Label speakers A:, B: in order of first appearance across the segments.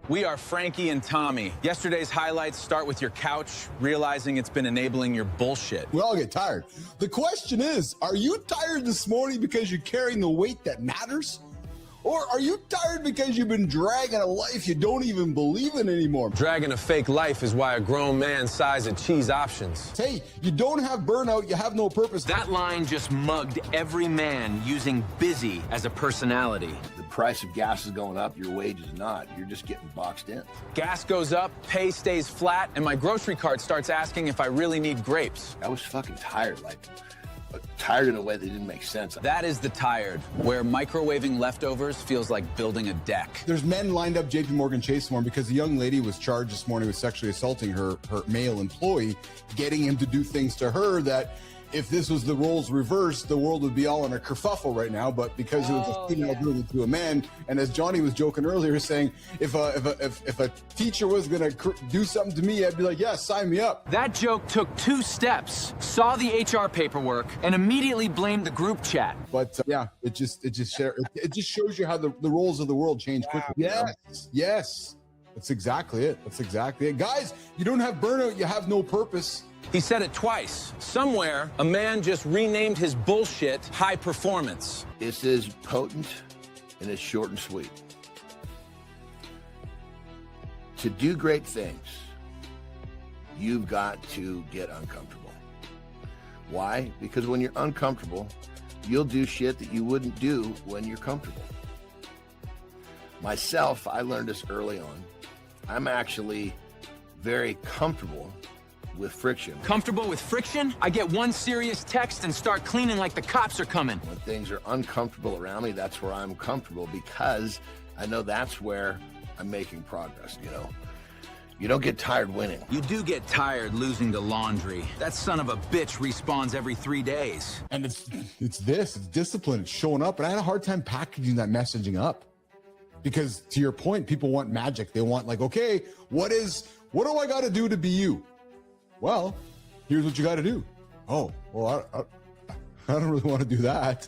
A: We are Frankie and Tommy. Yesterday's highlights start with your couch, realizing it's been enabling your bullshit.
B: We all get tired. The question is, are you tired this morning because you're carrying the weight that matters? Or are you tired because you've been dragging a life you don't even believe in anymore?
C: Dragging a fake life is why a grown man sighs at cheese options.
B: Hey, you don't have burnout, you have no purpose.
D: That line just mugged every man using busy as a personality.
E: The price of gas is going up, your wage is not. You're just getting boxed in.
A: Gas goes up, pay stays flat, and my grocery cart starts asking if I really need grapes.
E: I was fucking tired, tired in a way that didn't make sense.
A: That is the tired, where microwaving leftovers feels like building a deck.
B: There's men lined up JP Morgan Chase this morning because the young lady was charged this morning with sexually assaulting her male employee, getting him to do things to her that if this was the roles reversed, the world would be all in a kerfuffle right now. But because it was a female doing it to a man, and as Johnny was joking earlier, saying if a teacher was gonna do something to me, I'd be like, yeah, sign me up.
D: That joke took 2 steps, saw the HR paperwork, and immediately blamed the group chat.
B: But yeah, it just shows you how the roles of the world change quickly. Yes, that's exactly it. That's exactly it, guys. You don't have burnout, you have no purpose.
A: He said it twice. Somewhere, a man just renamed his bullshit high performance.
E: This is potent and it's short and sweet. To do great things, you've got to get uncomfortable. Why? Because when you're uncomfortable, you'll do shit that you wouldn't do when you're comfortable. Myself, I learned this early on. I'm actually very comfortable with friction.
D: Comfortable with friction? I get one serious text and start cleaning like the cops are coming.
E: When things are uncomfortable around me, that's where I'm comfortable because I know that's where I'm making progress, you know? You don't get tired winning.
A: You do get tired losing to laundry. That son of a bitch respawns every 3 days.
B: And it's discipline, it's showing up. And I had a hard time packaging that messaging up. Because to your point, people want magic. They want like, okay, what do I got to do to be you? Well, here's what you got to do. Oh, well, I don't really want to do that.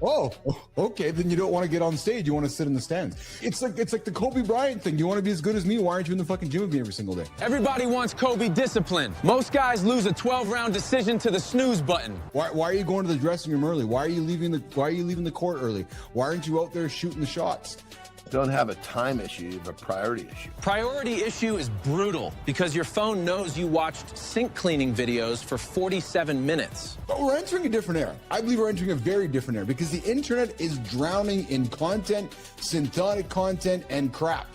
B: Oh, okay. Then you don't want to get on stage. You want to sit in the stands. It's like the Kobe Bryant thing. You want to be as good as me. Why aren't you in the fucking gym with me every single day?
A: Everybody wants Kobe discipline. Most guys lose a 12-round decision to the snooze button.
B: Why are you going to the dressing room early? Why are you leaving the court early? Why aren't you out there shooting the shots?
E: Don't have a time issue, you have a priority issue.
A: Priority issue is brutal because your phone knows you watched sink cleaning videos for 47 minutes.
B: But we're entering a different era. I believe we're entering a very different era because the internet is drowning in content, synthetic content, and crap.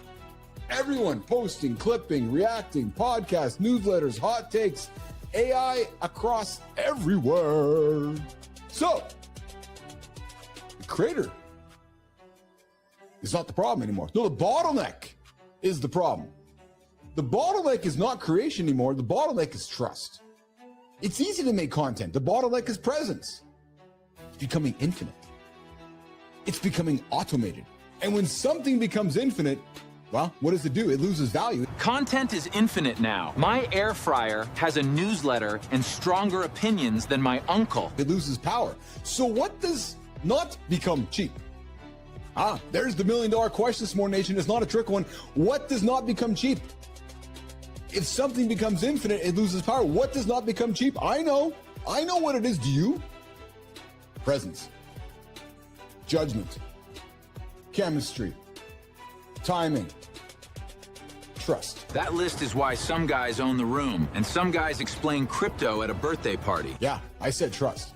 B: Everyone posting, clipping, reacting, podcasts, newsletters, hot takes, AI across everywhere. So, the creator is not the problem anymore. No, the bottleneck is the problem. The bottleneck is not creation anymore. The bottleneck is trust. It's easy to make content. The bottleneck is presence. It's becoming infinite. It's becoming automated. And when something becomes infinite, well, what does it do? It loses value.
D: Content is infinite now. My air fryer has a newsletter and stronger opinions than my uncle.
B: It loses power. So what does not become cheap? There's the $1 million question this morning, nation. It's not a trick one. What does not become cheap? If something becomes infinite, it loses power. What does not become cheap? I know what it is. Do you? Presence, judgment, chemistry, timing, trust.
A: That list is why some guys own the room and some guys explain crypto at a birthday party.
B: Yeah, I said trust.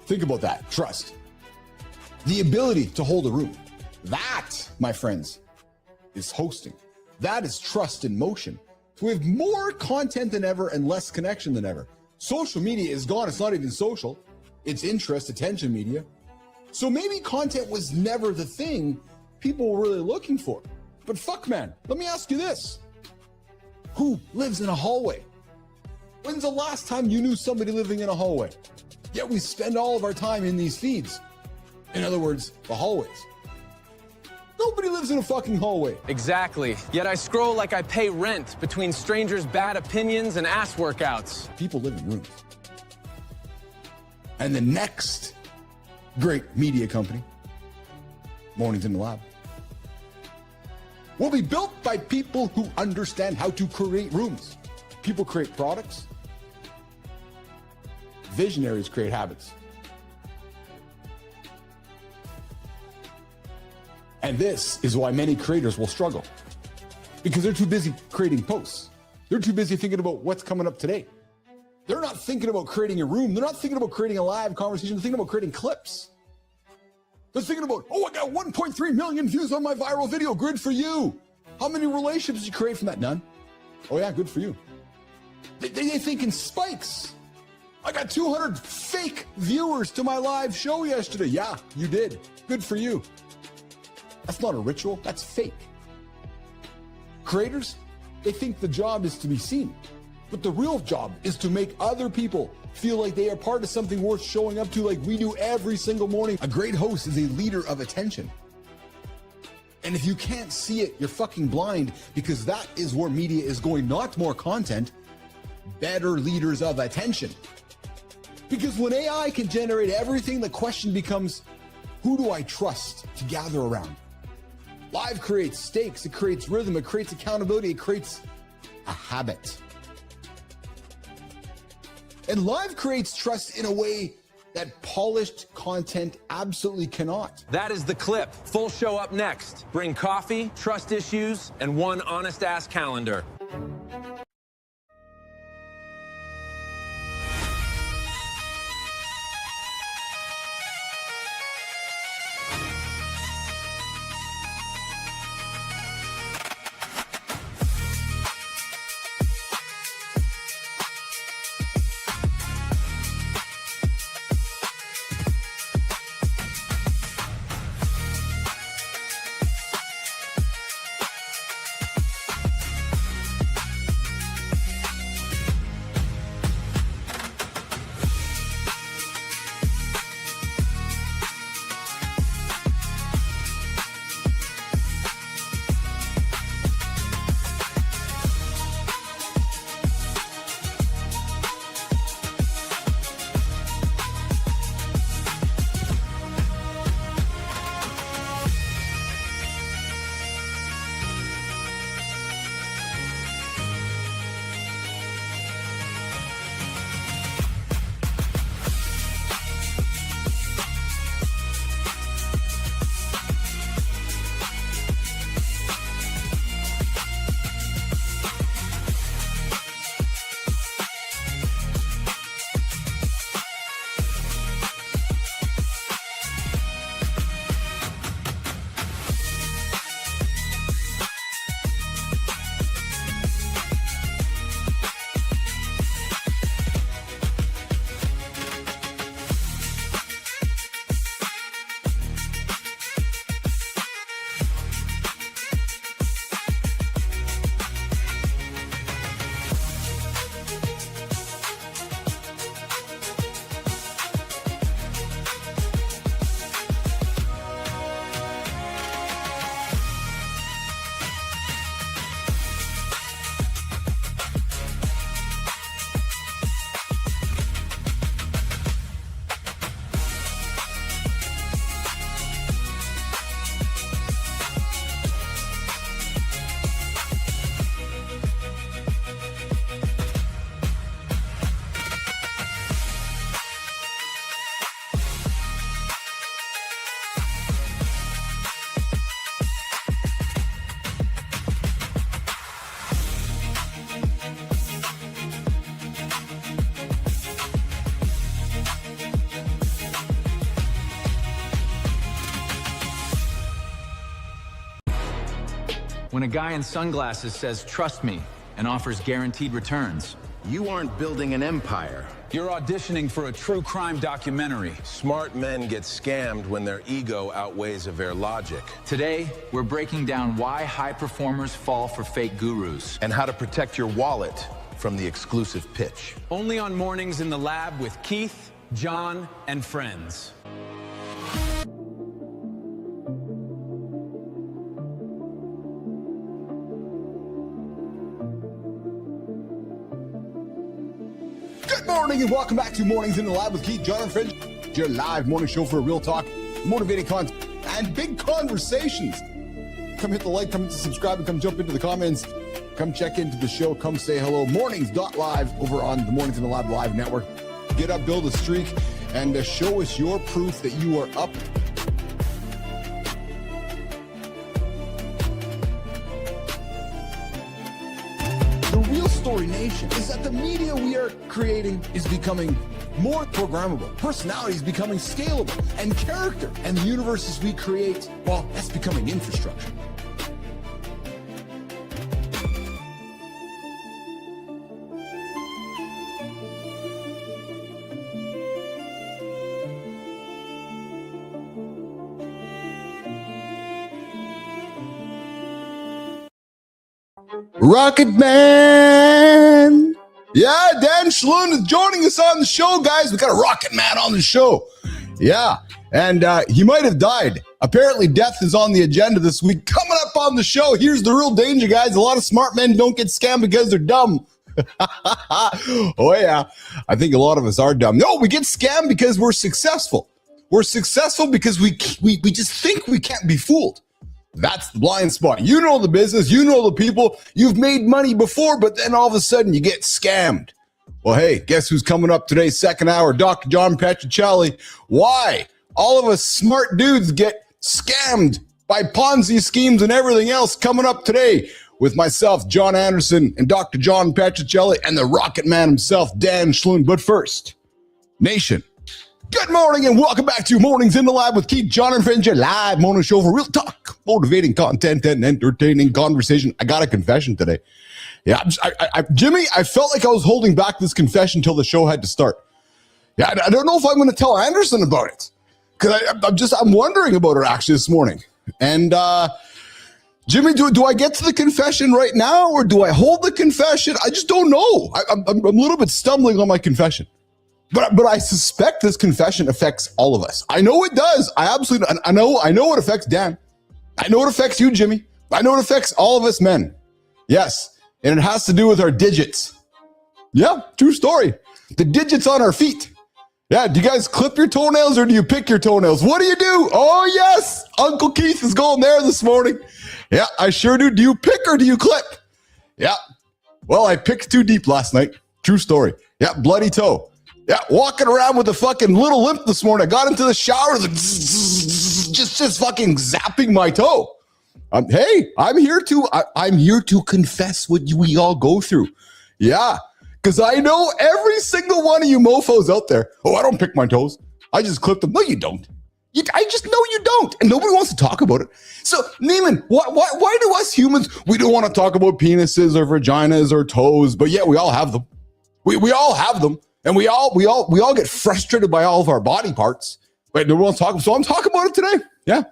B: Think about that. Trust. The ability to hold a room. That, my friends, is hosting. That is trust in motion. So we have more content than ever and less connection than ever. Social media is gone. It's not even social. It's interest, attention media. So maybe content was never the thing people were really looking for. But fuck, man, let me ask you this. Who lives in a hallway? When's the last time you knew somebody living in a hallway? Yet we spend all of our time in these feeds. In other words, the hallways. Nobody lives in a fucking hallway.
A: Exactly. Yet I scroll like I pay rent between strangers' bad opinions and ass workouts.
B: People live in rooms. And the next great media company, Mornington Lab, will be built by people who understand how to create rooms. People create products. Visionaries create habits. And this is why many creators will struggle. Because they're too busy creating posts. They're too busy thinking about what's coming up today. They're not thinking about creating a room. They're not thinking about creating a live conversation. They're thinking about creating clips. They're thinking about, oh, I got 1.3 million views on my viral video. Good for you. How many relationships did you create from that? None. Oh yeah, good for you. They think in spikes. I got 200 fake viewers to my live show yesterday. Yeah, you did. Good for you. That's not a ritual. That's fake. Creators, they think the job is to be seen. But the real job is to make other people feel like they are part of something worth showing up to, like we do every single morning. A great host is a leader of attention. And if you can't see it, you're fucking blind, because that is where media is going, not more content, better leaders of attention. Because when AI can generate everything, the question becomes, who do I trust to gather around? Live creates stakes, it creates rhythm, it creates accountability, it creates a habit. And live creates trust in a way that polished content absolutely cannot.
C: That is the clip. Full show up next. Bring coffee, trust issues, and one honest-ass calendar.
D: When a guy in sunglasses says, "Trust me," and offers guaranteed returns.
F: You aren't building an empire.
A: You're auditioning for a true crime documentary.
C: Smart men get scammed when their ego outweighs their logic.
D: Today, we're breaking down why high performers fall for fake gurus.
C: And how to protect your wallet from the exclusive pitch.
A: Only on Mornings in the Lab with Keith, John, and friends.
B: Good morning and welcome back to Mornings in the Lab with Keith, John, and friends. Your live morning show for real talk, motivating content, and big conversations. Come hit the like, come subscribe, and come jump into the comments. Come check into the show. Come say hello. Mornings.live over on the Mornings in the Lab Live Network. Get up, build a streak, and show us your proof that you are up. The real story, nation, is that the media we are creating is becoming more programmable. Personality is becoming scalable, and character and the universes we create, well, that's becoming infrastructure. Rocket Man! Yeah, Dan Schlund is joining us on the show, guys. We got a Rocket Man on the show. Yeah, and he might have died. Apparently, death is on the agenda this week. Coming up on the show, here's the real danger, guys. A lot of smart men don't get scammed because they're dumb. Oh, yeah. I think a lot of us are dumb. No, we get scammed because we're successful. We're successful because we just think we can't be fooled. That's the blind spot. You know the business, you know the people, you've made money before, but then all of a sudden you get scammed. Well, hey, guess who's coming up today, second hour? Dr. John Petrocelli. Why all of us smart dudes get scammed by Ponzi schemes and everything else, coming up today with myself, John Anderson, and Dr. John Petrocelli, and the Rocket Man himself, Dan Schlund. But first, nation, good morning and welcome back to Mornings in the Lab with Keith, John, and Friends, your live morning show for real talk, motivating content, and entertaining conversation. I got a confession today. Yeah, Jimmy, I felt like I was holding back this confession until the show had to start. Yeah, I don't know if I'm going to tell Anderson about it because I'm wondering about it actually this morning. And Jimmy, do I get to the confession right now or do I hold the confession? I just don't know. I'm a little bit stumbling on my confession. But I suspect this confession affects all of us. I know it does. I know it affects Dan. I know it affects you, Jimmy. I know it affects all of us men. Yes, and it has to do with our digits. Yeah, true story. The digits on our feet. Yeah, do you guys clip your toenails or do you pick your toenails? What do you do? Oh, yes, Uncle Keith is going there this morning. Yeah, I sure do. Do you pick or do you clip? Yeah, well, I picked too deep last night. True story. Yeah, bloody toe. Yeah, walking around with a fucking little limp this morning. I got into the shower, just fucking zapping my toe. Hey, I'm here to confess what we all go through. Yeah, because I know every single one of you mofos out there. Oh, I don't pick my toes. I just clip them. No, you don't. I just know you don't, and nobody wants to talk about it. So, Neiman, why do us humans, we don't want to talk about penises or vaginas or toes, but yet we all have them. We all have them. And we all get frustrated by all of our body parts, but no one's talking. So I'm talking about it today. Yeah,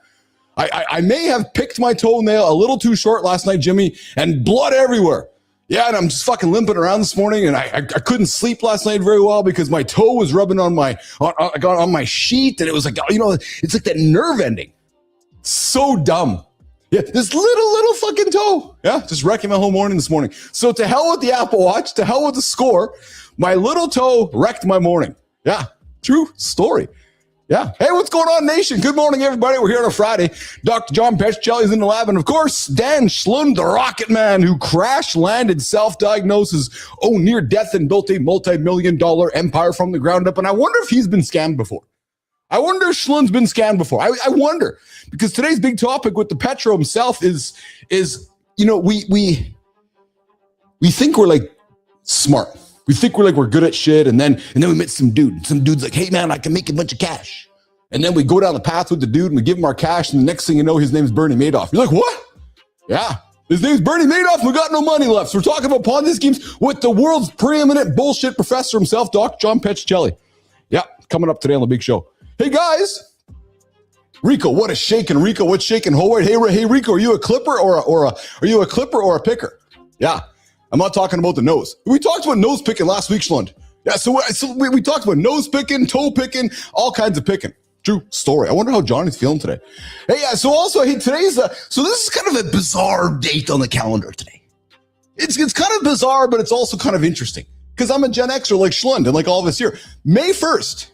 B: I may have picked my toenail a little too short last night, Jimmy, and blood everywhere. Yeah, and I'm just fucking limping around this morning, and I couldn't sleep last night very well because my toe was rubbing on my sheet, and it was like, it's like that nerve ending. So dumb. Yeah, this little fucking toe. Yeah, just wrecking my whole morning this morning. So to hell with the Apple Watch, to hell with the score. My little toe wrecked my morning. Yeah, true story. Yeah. Hey, what's going on, nation? Good morning, everybody. We're here on a Friday. Dr. John Petrocelli is in the lab. And, of course, Dan Schlund, the Rocket Man, who crash-landed self-diagnosis, near death and built a multi-million-dollar empire from the ground up. And I wonder if he's been scammed before. I wonder if Schlund's been scammed before. I wonder. Because today's big topic with the Petro himself is we think we're, like, smart. We think we're good at shit, and then we meet some dude. Some dude's like, hey, man, I can make a bunch of cash. And then we go down the path with the dude, and we give him our cash, and the next thing you know, his name's Bernie Madoff. You're like, what? Yeah, his name's Bernie Madoff, we got no money left. So we're talking about Ponzi schemes with the world's preeminent bullshit professor himself, Dr. John Petrocelli. Yeah, coming up today on the big show. Hey, guys. Rico, what is shaking? Rico, what's shaking? Howard, hey, Rico, are you a clipper or a picker? Yeah. I'm not talking about the nose. We talked about nose picking last week, Schlund. Yeah, so we talked about nose picking, toe picking, all kinds of picking. True story. I wonder how Johnny's feeling today. Hey, yeah, so also, today's, so this is kind of a bizarre date on the calendar today. It's kind of bizarre, but it's also kind of interesting. Because I'm a Gen Xer like Schlund and like all of us here. May 1st.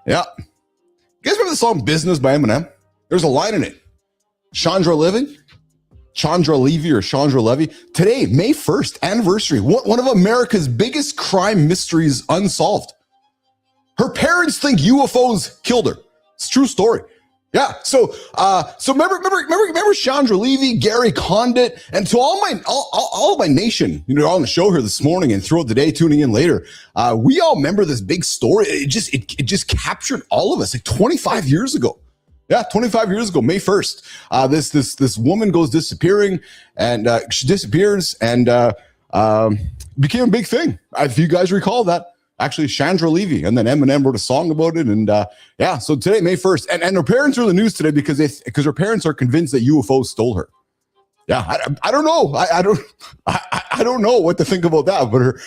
B: Yeah. You guys remember the song Business by Eminem? There's a line in it. Chandra Living? Chandra Levy. Today, May 1st, anniversary. One of America's biggest crime mysteries unsolved. Her parents think UFOs killed her. It's a true story. Yeah. So remember Chandra Levy, Gary Condit, and to all of my nation, on the show here this morning and throughout the day, tuning in later. We all remember this big story. It just captured all of us like 25 years ago. Yeah, 25 years ago, May 1st, this woman goes disappearing, and she disappears and became a big thing. If you guys recall that. Actually, Chandra Levy, and then Eminem wrote a song about it, and so today, May 1st, and her parents are in the news today because her parents are convinced that UFOs stole her. Yeah, I don't know. I don't know what to think about that, but her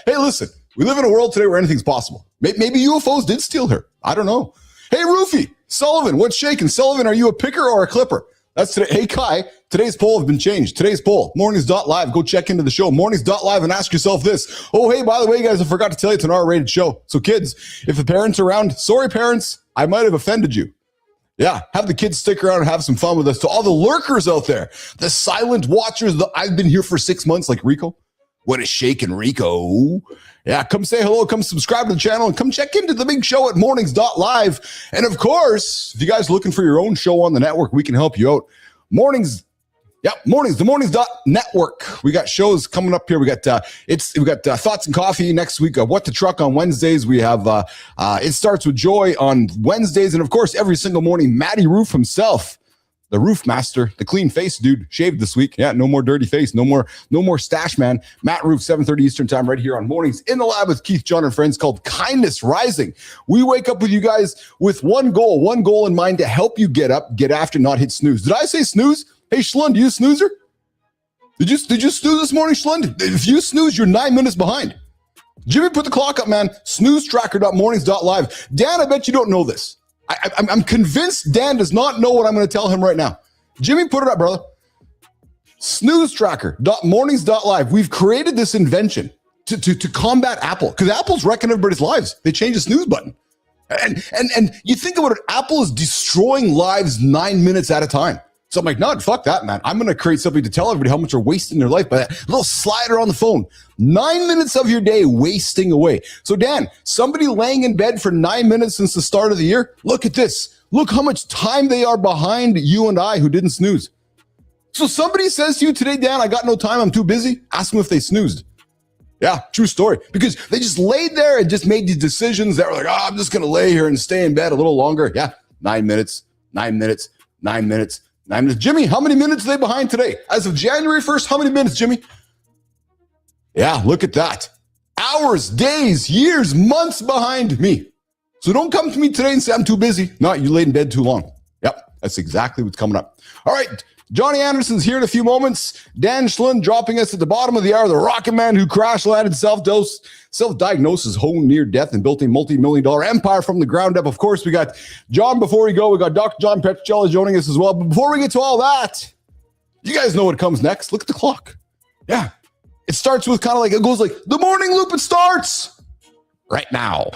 B: hey, listen, we live in a world today where anything's possible. Maybe UFOs did steal her. I don't know. Hey, Roofy, Sullivan, what's shaking? Sullivan, are you a picker or a clipper? That's today. Hey, Kai, today's poll has been changed. Today's poll, mornings.live. Go check into the show, mornings.live, and ask yourself this. Oh, hey, by the way, guys, I forgot to tell you it's an R-rated show. So kids, if the parents are around, sorry, parents, I might have offended you. Yeah, have the kids stick around and have some fun with us. To all the lurkers out there, the silent watchers, I've been here for 6 months like Rico. What is shaking, Rico? Yeah, come say hello, come subscribe to the channel, and come check into the big show at mornings.live. And of course, if you guys are looking for your own show on the network, we can help you out. Mornings, the mornings.network. We got shows coming up here. We got Thoughts and Coffee next week. What the Truck on Wednesdays. We have It Starts with Joy on Wednesdays. And of course, every single morning, Matty Roof himself, the roof master, the clean face dude, shaved this week. Yeah, no more dirty face, no more stash man. Matt Roof, 7:30 Eastern time, right here on Mornings in the Lab with Keith, John, and friends, called Kindness Rising. We wake up with you guys with one goal in mind: to help you get up, get after, not hit snooze. Did I say snooze? Hey, Schlund, you a snoozer? Did you snooze this morning, Schlund? If you snooze, you're 9 minutes behind. Jimmy, put the clock up, man. Snoozetracker.mornings.live. Dan, I bet you don't know this. I'm convinced Dan does not know what I'm going to tell him right now. Jimmy, put it up, brother. Snoozetracker.mornings.live. We've created this invention to combat Apple, because Apple's wrecking everybody's lives. They changed the snooze button. And you think about it, Apple is destroying lives 9 minutes at a time. So I'm like, no, fuck that, man. I'm going to create something to tell everybody how much they're wasting their life by that little slider on the phone. 9 minutes of your day wasting away. So Dan, somebody laying in bed for 9 minutes since the start of the year, look at this. Look how much time they are behind you and I who didn't snooze. So somebody says to you today, Dan, I got no time, I'm too busy. Ask them if they snoozed. Yeah, true story. Because they just laid there and just made these decisions that were like, I'm just going to lay here and stay in bed a little longer. Yeah, 9 minutes, 9 minutes, 9 minutes. 9 minutes. Jimmy, how many minutes are they behind today? As of January 1st, how many minutes, Jimmy? Yeah, look at that. Hours, days, years, months behind me. So don't come to me today and say I'm too busy. No, you laid in bed too long. Yep, that's exactly what's coming up. All right, Johnny Anderson's here in a few moments. Dan Schlund dropping us at the bottom of the hour. The rocket man who crash-landed, self-diagnosed his whole near death and built a multi-million-dollar empire from the ground up. Of course, we got John. Before we go, we got Dr. John Petrocelli joining us as well. But before we get to all that, you guys know what comes next. Look at the clock. Yeah, it starts with it goes like the morning loop. It starts right now.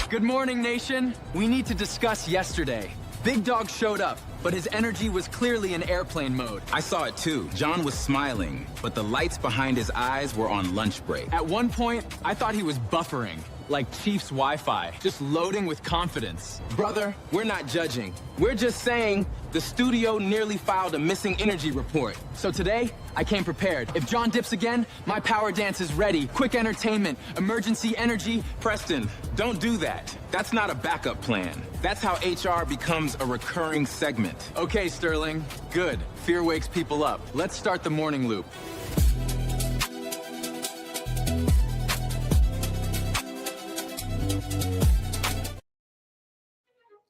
G: Good morning, nation. We need to discuss yesterday. Big Dog showed up, but his energy was clearly in airplane mode.
F: I saw it too. John was smiling, but the lights behind his eyes were on lunch break.
G: At one point, I thought he was buffering, like Chief's Wi-Fi, just loading with confidence.
F: Brother, we're not judging. We're just saying the studio nearly filed a missing energy report.
G: So today, I came prepared. If John dips again, my power dance is ready. Quick entertainment, emergency energy.
F: Preston, don't do that. That's not a backup plan. That's how HR becomes a recurring segment.
G: Okay, Sterling. Good. Fear wakes people up. Let's start the morning loop.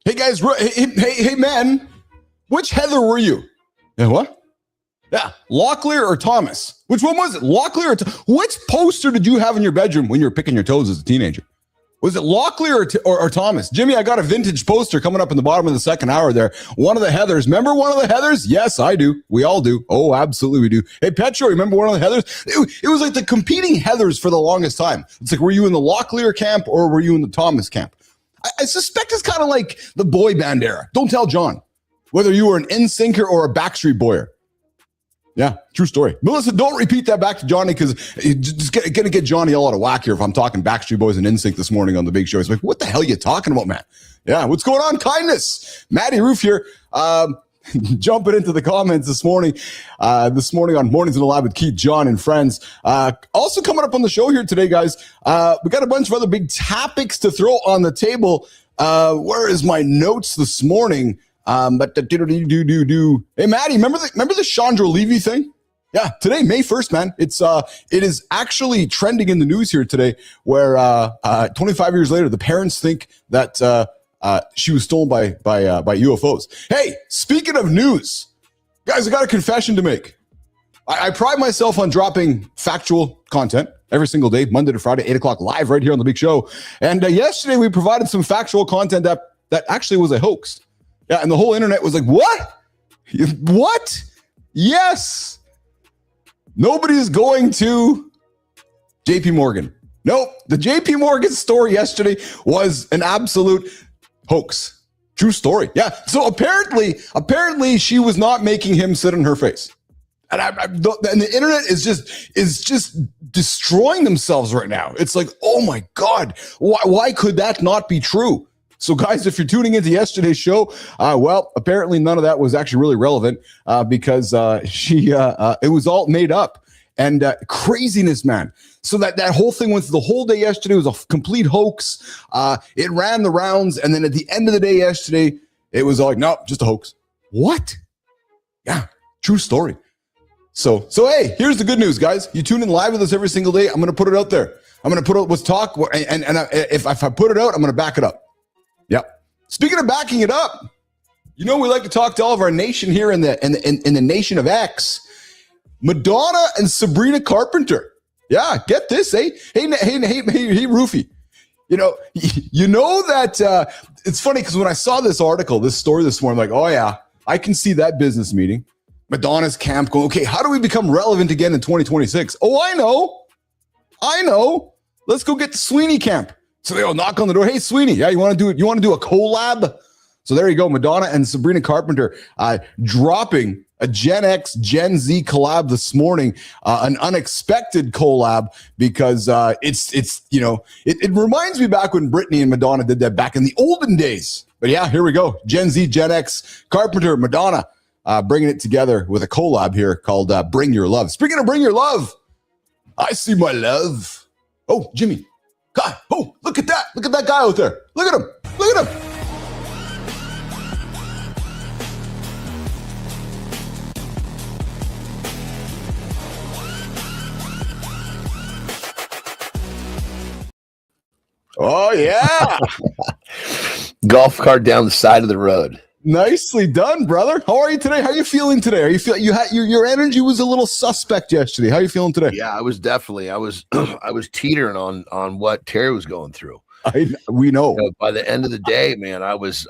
B: Hey guys, hey man, which Heather were you? Yeah, what? Yeah, Locklear or Thomas? Which one was it? Locklear or which poster did you have in your bedroom when you were picking your toes as a teenager? Was it Locklear or Thomas? Jimmy, I got a vintage poster coming up in the bottom of the second hour there. One of the Heathers. Remember one of the Heathers? Yes, I do. We all do. Oh, absolutely we do. Hey, Petro, remember one of the Heathers? It was like the competing Heathers for the longest time. It's like, were you in the Locklear camp or were you in the Thomas camp? I suspect it's kind of like the boy band era. Don't tell John whether you were an NSYNCer or a Backstreet Boyer. Yeah, true story. Melissa, don't repeat that back to Johnny because it's just going to get Johnny all out of whack here if I'm talking Backstreet Boys and NSYNC this morning on the big show. He's like, what the hell are you talking about, man? Yeah, what's going on? Kindness. Maddie Roof here. Jumping into the comments this morning on Mornings in the Lab with Keith, John, and friends. Also coming up on the show here today, guys, we got a bunch of other big topics to throw on the table. Where is my notes this morning? Hey, Maddie, remember the Chandra Levy thing? Yeah, today, May 1st, man. It is actually trending in the news here today where 25 years later, the parents think that she was stolen by UFOs. Hey, speaking of news, guys, I got a confession to make. I pride myself on dropping factual content every single day, Monday to Friday, 8 o'clock live right here on the big show. And yesterday we provided some factual content that actually was a hoax. Yeah, and the whole internet was like, what? What? Yes. Nobody's going to JP Morgan. Nope. The JP Morgan story yesterday was an absolute hoax. True story. Yeah. So apparently she was not making him sit on her face. And the internet is just destroying themselves right now. It's like, oh my God, why could that not be true? So guys, if you're tuning into yesterday's show, well, apparently none of that was actually really relevant because it was all made up and craziness, man. So that whole thing went through the whole day yesterday. It was a complete hoax. It ran the rounds. And then at the end of the day yesterday, it was all like, no, just a hoax. What? Yeah, true story. So hey, here's the good news, guys. You tune in live with us every single day. I'm going to put it out there. I'm going to put out what's talk. And if I put it out, I'm going to back it up. Yep. Speaking of backing it up, we like to talk to all of our nation here in the nation of X. Madonna and Sabrina Carpenter. Yeah, get this, hey, Roofy. You know that it's funny because when I saw this story this morning, I'm like, oh yeah, I can see that business meeting. Madonna's camp going, okay, how do we become relevant again in 2026? Oh, I know. Let's go get the Sweeney camp. So they all knock on the door. Hey, Sweeney, yeah, you want to do a collab? So there you go, Madonna and Sabrina Carpenter dropping a Gen X, Gen Z collab this morning, an unexpected collab because it reminds me back when Britney and Madonna did that back in the olden days. But yeah, here we go, Gen Z, Gen X, Carpenter, Madonna, bringing it together with a collab here called Bring Your Love. Speaking of Bring Your Love, I see my love. Oh, Jimmy. God, oh, look at that. Look at that guy out there. Look at him. Look at him. Oh, yeah.
E: Golf cart down the side of the road.
B: Nicely done, brother. How are you today? How are you feeling today? Are you feel your energy was a little suspect yesterday? How are you feeling today?
E: Yeah, I was teetering on what Terry was going through.
B: We know.
E: By the end of the day, man, I was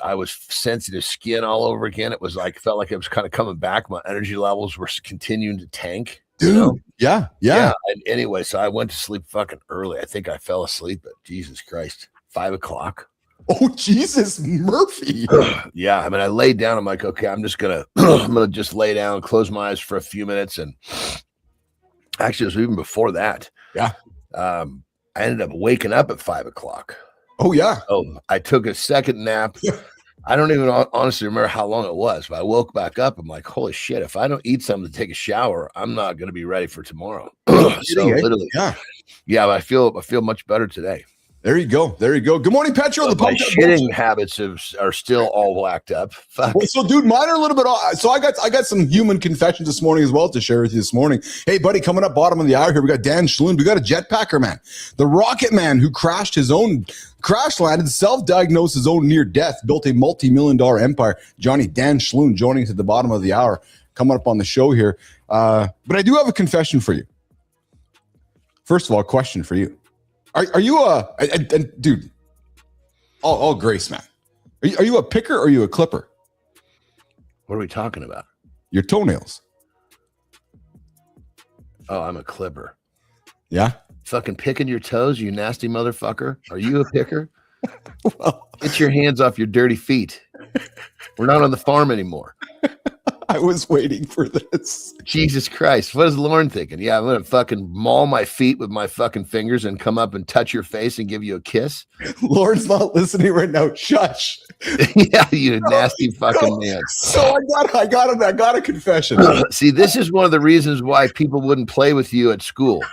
E: sensitive skin all over again. It was like felt like it was kind of coming back. My energy levels were continuing to tank.
B: Dude, yeah.
E: And anyway, so I went to sleep fucking early. I think I fell asleep at Jesus Christ, 5 o'clock.
B: Oh, Jesus, Murphy.
E: Yeah, I mean, I laid down. I'm like, okay, I'm gonna just lay down, close my eyes for a few minutes, and actually, it was even before that.
B: Yeah,
E: I ended up waking up at 5 o'clock.
B: Oh yeah.
E: Oh, I took a second nap. I don't even honestly remember how long it was, but I woke back up. I'm like, holy shit! If I don't eat something to take a shower, I'm not gonna be ready for tomorrow. So literally, yeah. But I feel much better today.
B: There you go. Good morning, Petro.
E: The my shitting habits are still all whacked up. Fuck.
B: Well, so, dude, mine are a little bit off. So I got some human confessions this morning as well to share with you this morning. Hey, buddy, coming up bottom of the hour here, we got Dan Schloon. We got a jetpacker man, the rocket man who crash landed, self-diagnosed his own near death, built a multi-million-dollar empire. Dan Schloon joining us at the bottom of the hour, coming up on the show here. But I do have a confession for you. First of all, a question for you. Are you dude? All grace, man. Are you a picker or are you a clipper?
E: What are we talking about?
B: Your toenails.
E: Oh, I'm a clipper.
B: Yeah.
E: Fucking picking your toes, you nasty motherfucker. Are you a picker?
B: Well,
E: get your hands off your dirty feet. We're not on the farm anymore.
B: I was waiting for this.
E: Jesus Christ. What is Lauren thinking? Yeah, I'm going to fucking maul my feet with my fucking fingers and come up and touch your face and give you a kiss.
B: Lauren's not listening right now. Shush.
E: Yeah, you nasty fucking man.
B: So I got a confession.
E: See, this is one of the reasons why people wouldn't play with you at school.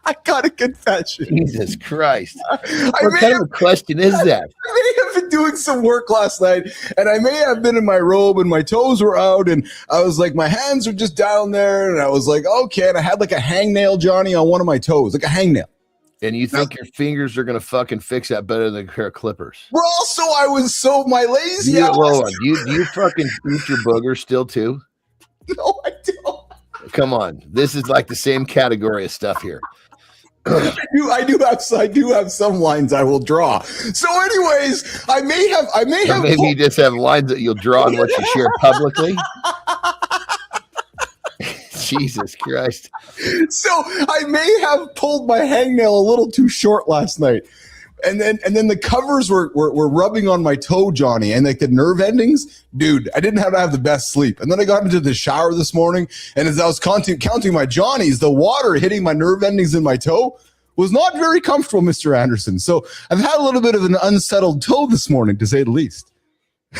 B: I got a confession.
E: Jesus Christ. What kind of a question is that?
B: I may have been doing some work last night, and I may have been in my robe, and my toes were out, and I was like, my hands were just down there, and I was like, okay, and I had like a hangnail, Johnny, on one of my toes, like a hangnail.
E: And you think your fingers are going to fucking fix that better than a pair of clippers?
B: Well, also, I was so my lazy.
E: Do you fucking eat your boogers still too?
B: No, I don't.
E: Come on. This is like the same category of stuff here.
B: I do have some lines I will draw. So, anyways, I may have.
E: Maybe you just have lines that you'll draw and what you share publicly. Jesus Christ!
B: So I may have pulled my hangnail a little too short last night, and then the covers were rubbing on my toe, Johnny, and like the nerve endings, dude. I didn't have the best sleep, and then I got into the shower this morning, and as I was counting my Johnnies, the water hitting my nerve endings in my toe was not very comfortable, Mr. Anderson. So I've had a little bit of an unsettled toe this morning, to say the least.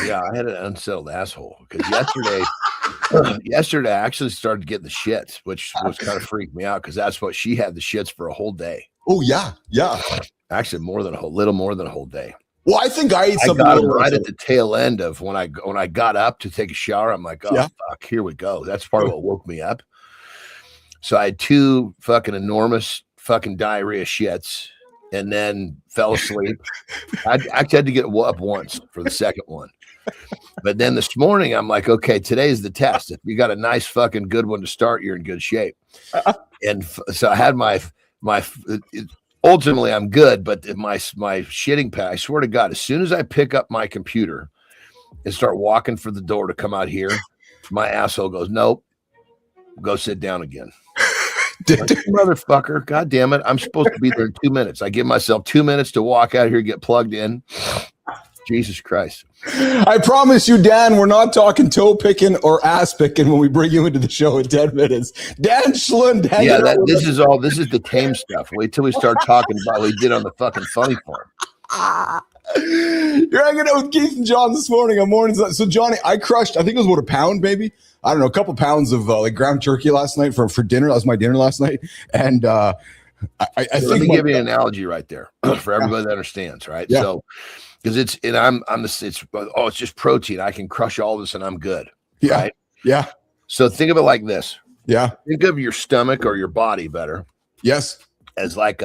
E: Yeah, I had an unsettled asshole because yesterday I actually started getting the shits, which was kind of freaked me out because that's what she had, the shits for a whole day.
B: Oh yeah.
E: Actually, little more than a whole day.
B: Well, I think I ate something
E: got right at the tail end of when I got up to take a shower. I'm like, oh fuck, here we go. That's part of what woke me up. So I had 2 fucking enormous fucking diarrhea shits, and then fell asleep. I actually had to get up once for the second one. But then this morning, I'm like, okay, today's the test. If you got a nice fucking good one to start, you're in good shape. And so I had my ultimately I'm good, but my shitting pad, I swear to God, as soon as I pick up my computer and start walking for the door to come out here, my asshole goes, nope, go sit down again. Like, motherfucker, God damn it. I'm supposed to be there in 2 minutes. I give myself 2 minutes to walk out here, get plugged in. Jesus Christ.
B: I promise you, Dan, we're not talking toe picking or ass picking when we bring you into the show in 10 minutes. Dan Schlund.
E: This is the tame stuff. Wait till we start talking about what we did on the fucking funny farm.
B: You're hanging out with Keith and John this morning on Mornings. So, Johnny, I crushed, I think it was what, a pound, maybe? I don't know, a couple pounds of like ground turkey last night for dinner. That was my dinner last night. And I think
E: let me give you an analogy right there for everybody that understands, right?
B: Yeah.
E: So, because it's just protein. I can crush all this and I'm good.
B: Yeah.
E: Right?
B: Yeah.
E: So think of it like this.
B: Yeah.
E: Think of your stomach or your body better.
B: Yes.
E: As like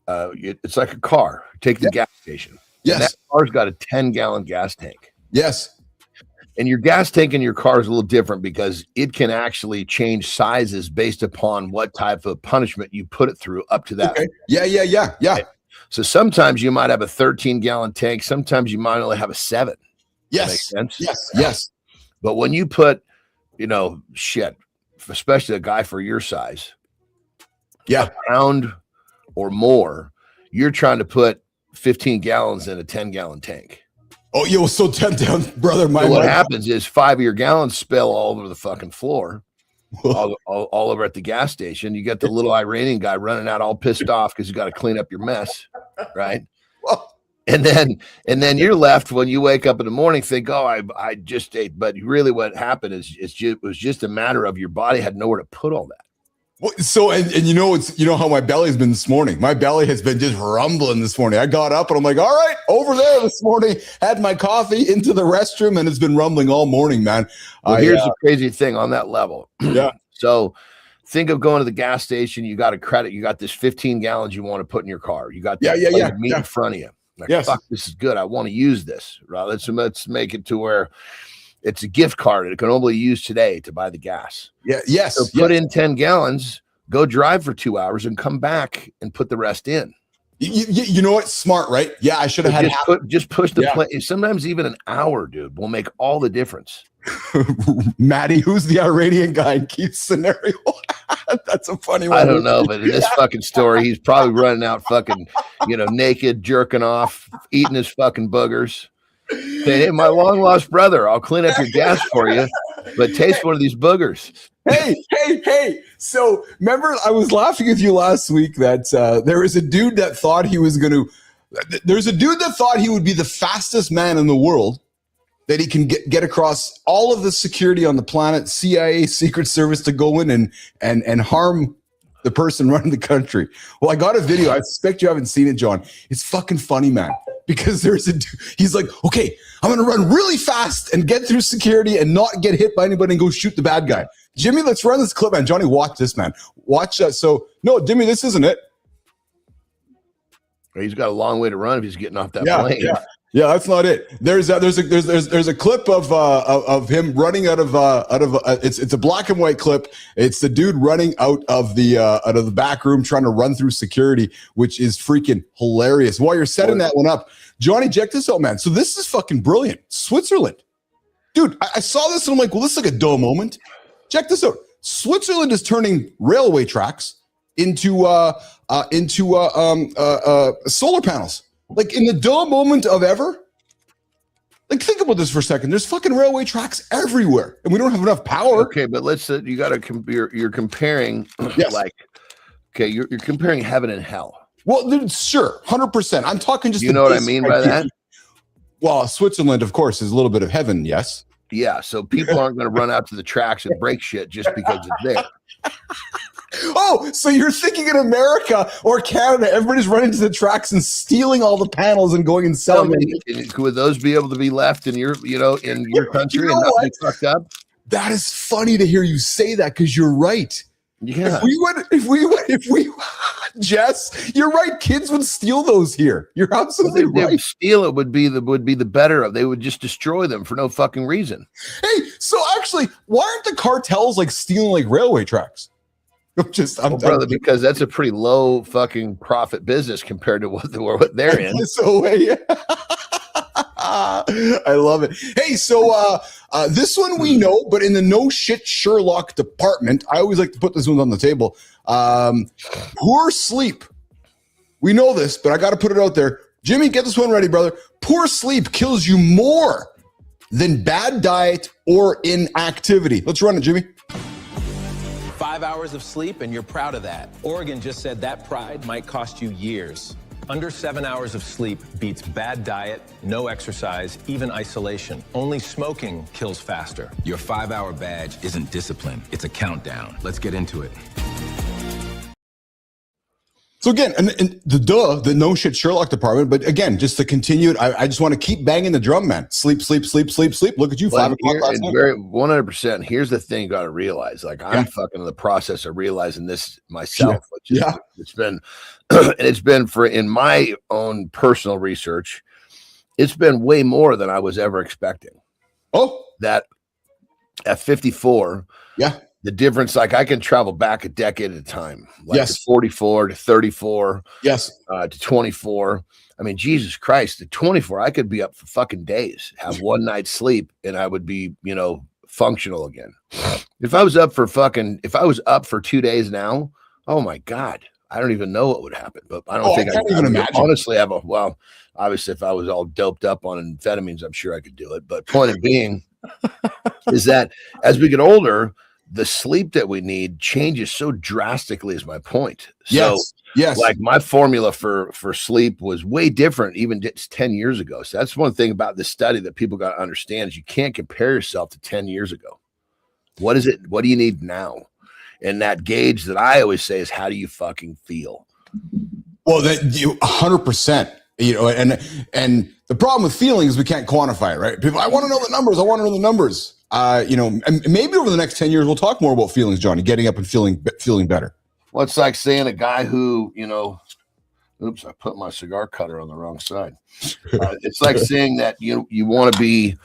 E: it's like a car. Take the gas station.
B: Yes.
E: And that car's got a 10-gallon gas tank.
B: Yes.
E: And your gas tank in your car is a little different because it can actually change sizes based upon what type of punishment you put it through up to that.
B: Okay. Yeah.
E: Okay. So sometimes you might have a 13-gallon tank. Sometimes you might only have a 7.
B: Yes.
E: Makes sense?
B: Yes.
E: But when you put, especially a guy for your size, a pound or more, you're trying to put 15 gallons in a 10-gallon tank.
B: Oh, yo, so 10 down, brother.
E: What happens is 5 of your gallons spill all over the fucking floor. all over at the gas station. You got the little Iranian guy running out all pissed off because you got to clean up your mess, right? And then you're left when you wake up in the morning, think, oh, I just ate. But really what happened is it was just a matter of your body had nowhere to put all that.
B: So, and you know how my belly's been this morning. My belly has been just rumbling this morning. I got up and I'm like, all right, over there this morning, had my coffee into the restroom, and it's been rumbling all morning, man.
E: Well, here's the crazy thing on that level.
B: Yeah.
E: So think of going to the gas station. You got a credit. You got this 15 gallons you want to put in your car. You got that meat in front of you. Like, fuck, this is good. I want to use this. Right? Let's make it to where it's a gift card. It can only be used today to buy the gas.
B: Yeah. Yes.
E: So put in 10 gallons, go drive for 2 hours and come back and put the rest in.
B: You know what? Smart, right? Yeah. I should have had
E: just push the play. Sometimes even an hour, dude, will make all the difference.
B: Maddie, who's the Iranian guy in Keith's scenario? That's a funny one.
E: I don't know, but in this fucking story, he's probably running out fucking, naked, jerking off, eating his fucking boogers. Saying, hey, my long lost brother, I'll clean up your gas for you. But taste one of these boogers.
B: Hey. So remember, I was laughing with you last week that there was a dude that thought he was going to, there's a dude that thought he would be the fastest man in the world, that he can get across all of the security on the planet, CIA, Secret Service, to go in and harm the person running the country. Well, I got a video. I suspect you haven't seen it, John. It's fucking funny, man. Because there's a dude, he's like, okay, I'm going to run really fast and get through security and not get hit by anybody and go shoot the bad guy. Jimmy, let's run this clip, man. Johnny, watch this, man. Watch that. So, no, Jimmy, this isn't it.
E: He's got a long way to run if he's getting off that plane.
B: Yeah, that's not it. There's a clip of him running out of it's a black and white clip. It's the dude running out of the back room trying to run through security, which is freaking hilarious. While you're setting that one up, Johnny, check this out, man. So this is fucking brilliant. Switzerland, dude. I saw this and I'm like, well, this is like a dull moment. Check this out. Switzerland is turning railway tracks into solar panels. Like in the dull moment of ever. Like think about this for a second. There's fucking railway tracks everywhere, and we don't have enough power.
E: Okay, but let's you got to you're comparing
B: yes.
E: You're comparing heaven and hell.
B: Well, dude, sure, 100%. I'm talking just.
E: You know what I mean by that?
B: Well, Switzerland, of course, is a little bit of heaven. Yes.
E: Yeah. So people aren't going to run out to the tracks and break shit just because it's there.
B: Oh, so you're thinking in America or Canada, everybody's running to the tracks and stealing all the panels and going and selling them.
E: Would those be able to be left in your, in your country and not be fucked up?
B: That is funny to hear you say that because you're right.
E: Yeah.
B: If we, Jess, you're right. Kids would steal those here. You're absolutely right.
E: They steal it would be the better of. They would just destroy them for no fucking reason.
B: Hey, so actually, why aren't the cartels like stealing like railway tracks?
E: Brother, because that's a pretty low fucking profit business compared to what they're in.
B: So, I love it. Hey, so this one we know, but in the no shit Sherlock department, I always like to put this one on the table. Poor sleep. We know this, but I got to put it out there. Jimmy, get this one ready, brother. Poor sleep kills you more than bad diet or inactivity. Let's run it, Jimmy.
C: 5 hours of sleep, and you're proud of that. Oregon just said that pride might cost you years. Under 7 hours of sleep beats bad diet, no exercise, even isolation. Only smoking kills faster.
F: Your 5-hour badge isn't discipline. It's a countdown. Let's get into it.
B: So again, and the no shit Sherlock department, but again, just to continue it, I just want to keep banging the drum, man. Sleep. Look at you, 5 o'clock last night.
E: 100%. Here's the thing you got to realize. Like I'm fucking in the process of realizing this myself. It's been, it's been in my own personal research, it's been way more than I was ever expecting.
B: Oh,
E: that at 54.
B: Yeah.
E: The difference, like I can travel back a decade at a time, like
B: yes.
E: to 44 to 34,
B: yes,
E: to 24. I mean, Jesus Christ, at 24, I could be up for fucking days, have one night's sleep, and I would be, functional again. If I was up for 2 days now, oh my God, I don't even know what would happen. But I don't think I can't even imagine. Honestly, obviously, if I was all doped up on amphetamines, I'm sure I could do it. But point of being is that as we get older, the sleep that we need changes so drastically is my point. So yes. Like my formula for sleep was way different even just 10 years ago. So that's one thing about this study that people got to understand is you can't compare yourself to 10 years ago. What is it? What do you need now? And that gauge that I always say is how do you fucking feel?
B: Well, that you 100%, and the problem with feeling is we can't quantify it, right? People, I want to know the numbers. And maybe over the next 10 years, we'll talk more about feelings, Johnny, getting up and feeling better.
E: Well, it's like saying a guy who, oops, I put my cigar cutter on the wrong side. It's like saying that you want to be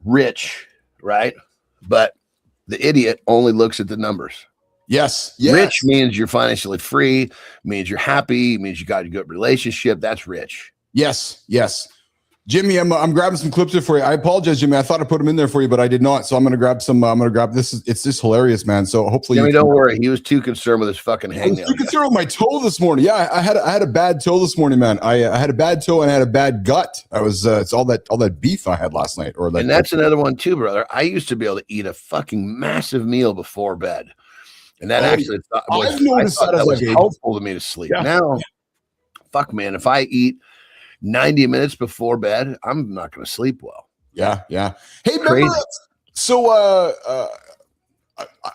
E: rich, right? But the idiot only looks at the numbers.
B: Yes.
E: Rich means you're financially free, means you're happy, means you got a good relationship. That's rich.
B: Yes. Jimmy, I'm grabbing some clips here for you. I apologize, Jimmy. I thought I put them in there for you, but I did not. So I'm gonna grab some. I'm gonna grab this. It's just hilarious, man. So hopefully,
E: Jimmy, don't worry. He was too concerned with his fucking hangnail.
B: I was too concerned with my toe this morning. Yeah, I had a bad toe this morning, man. I had a bad toe and I had a bad gut. I was it's all that beef I had last night.
E: And that's another one too, brother. I used to be able to eat a fucking massive meal before bed, and that
B: I've noticed that
E: was helpful to me to sleep. Yeah. Now, fuck, man, if I eat 90 minutes before bed, I'm not going to sleep well.
B: Yeah. Hey, remember, so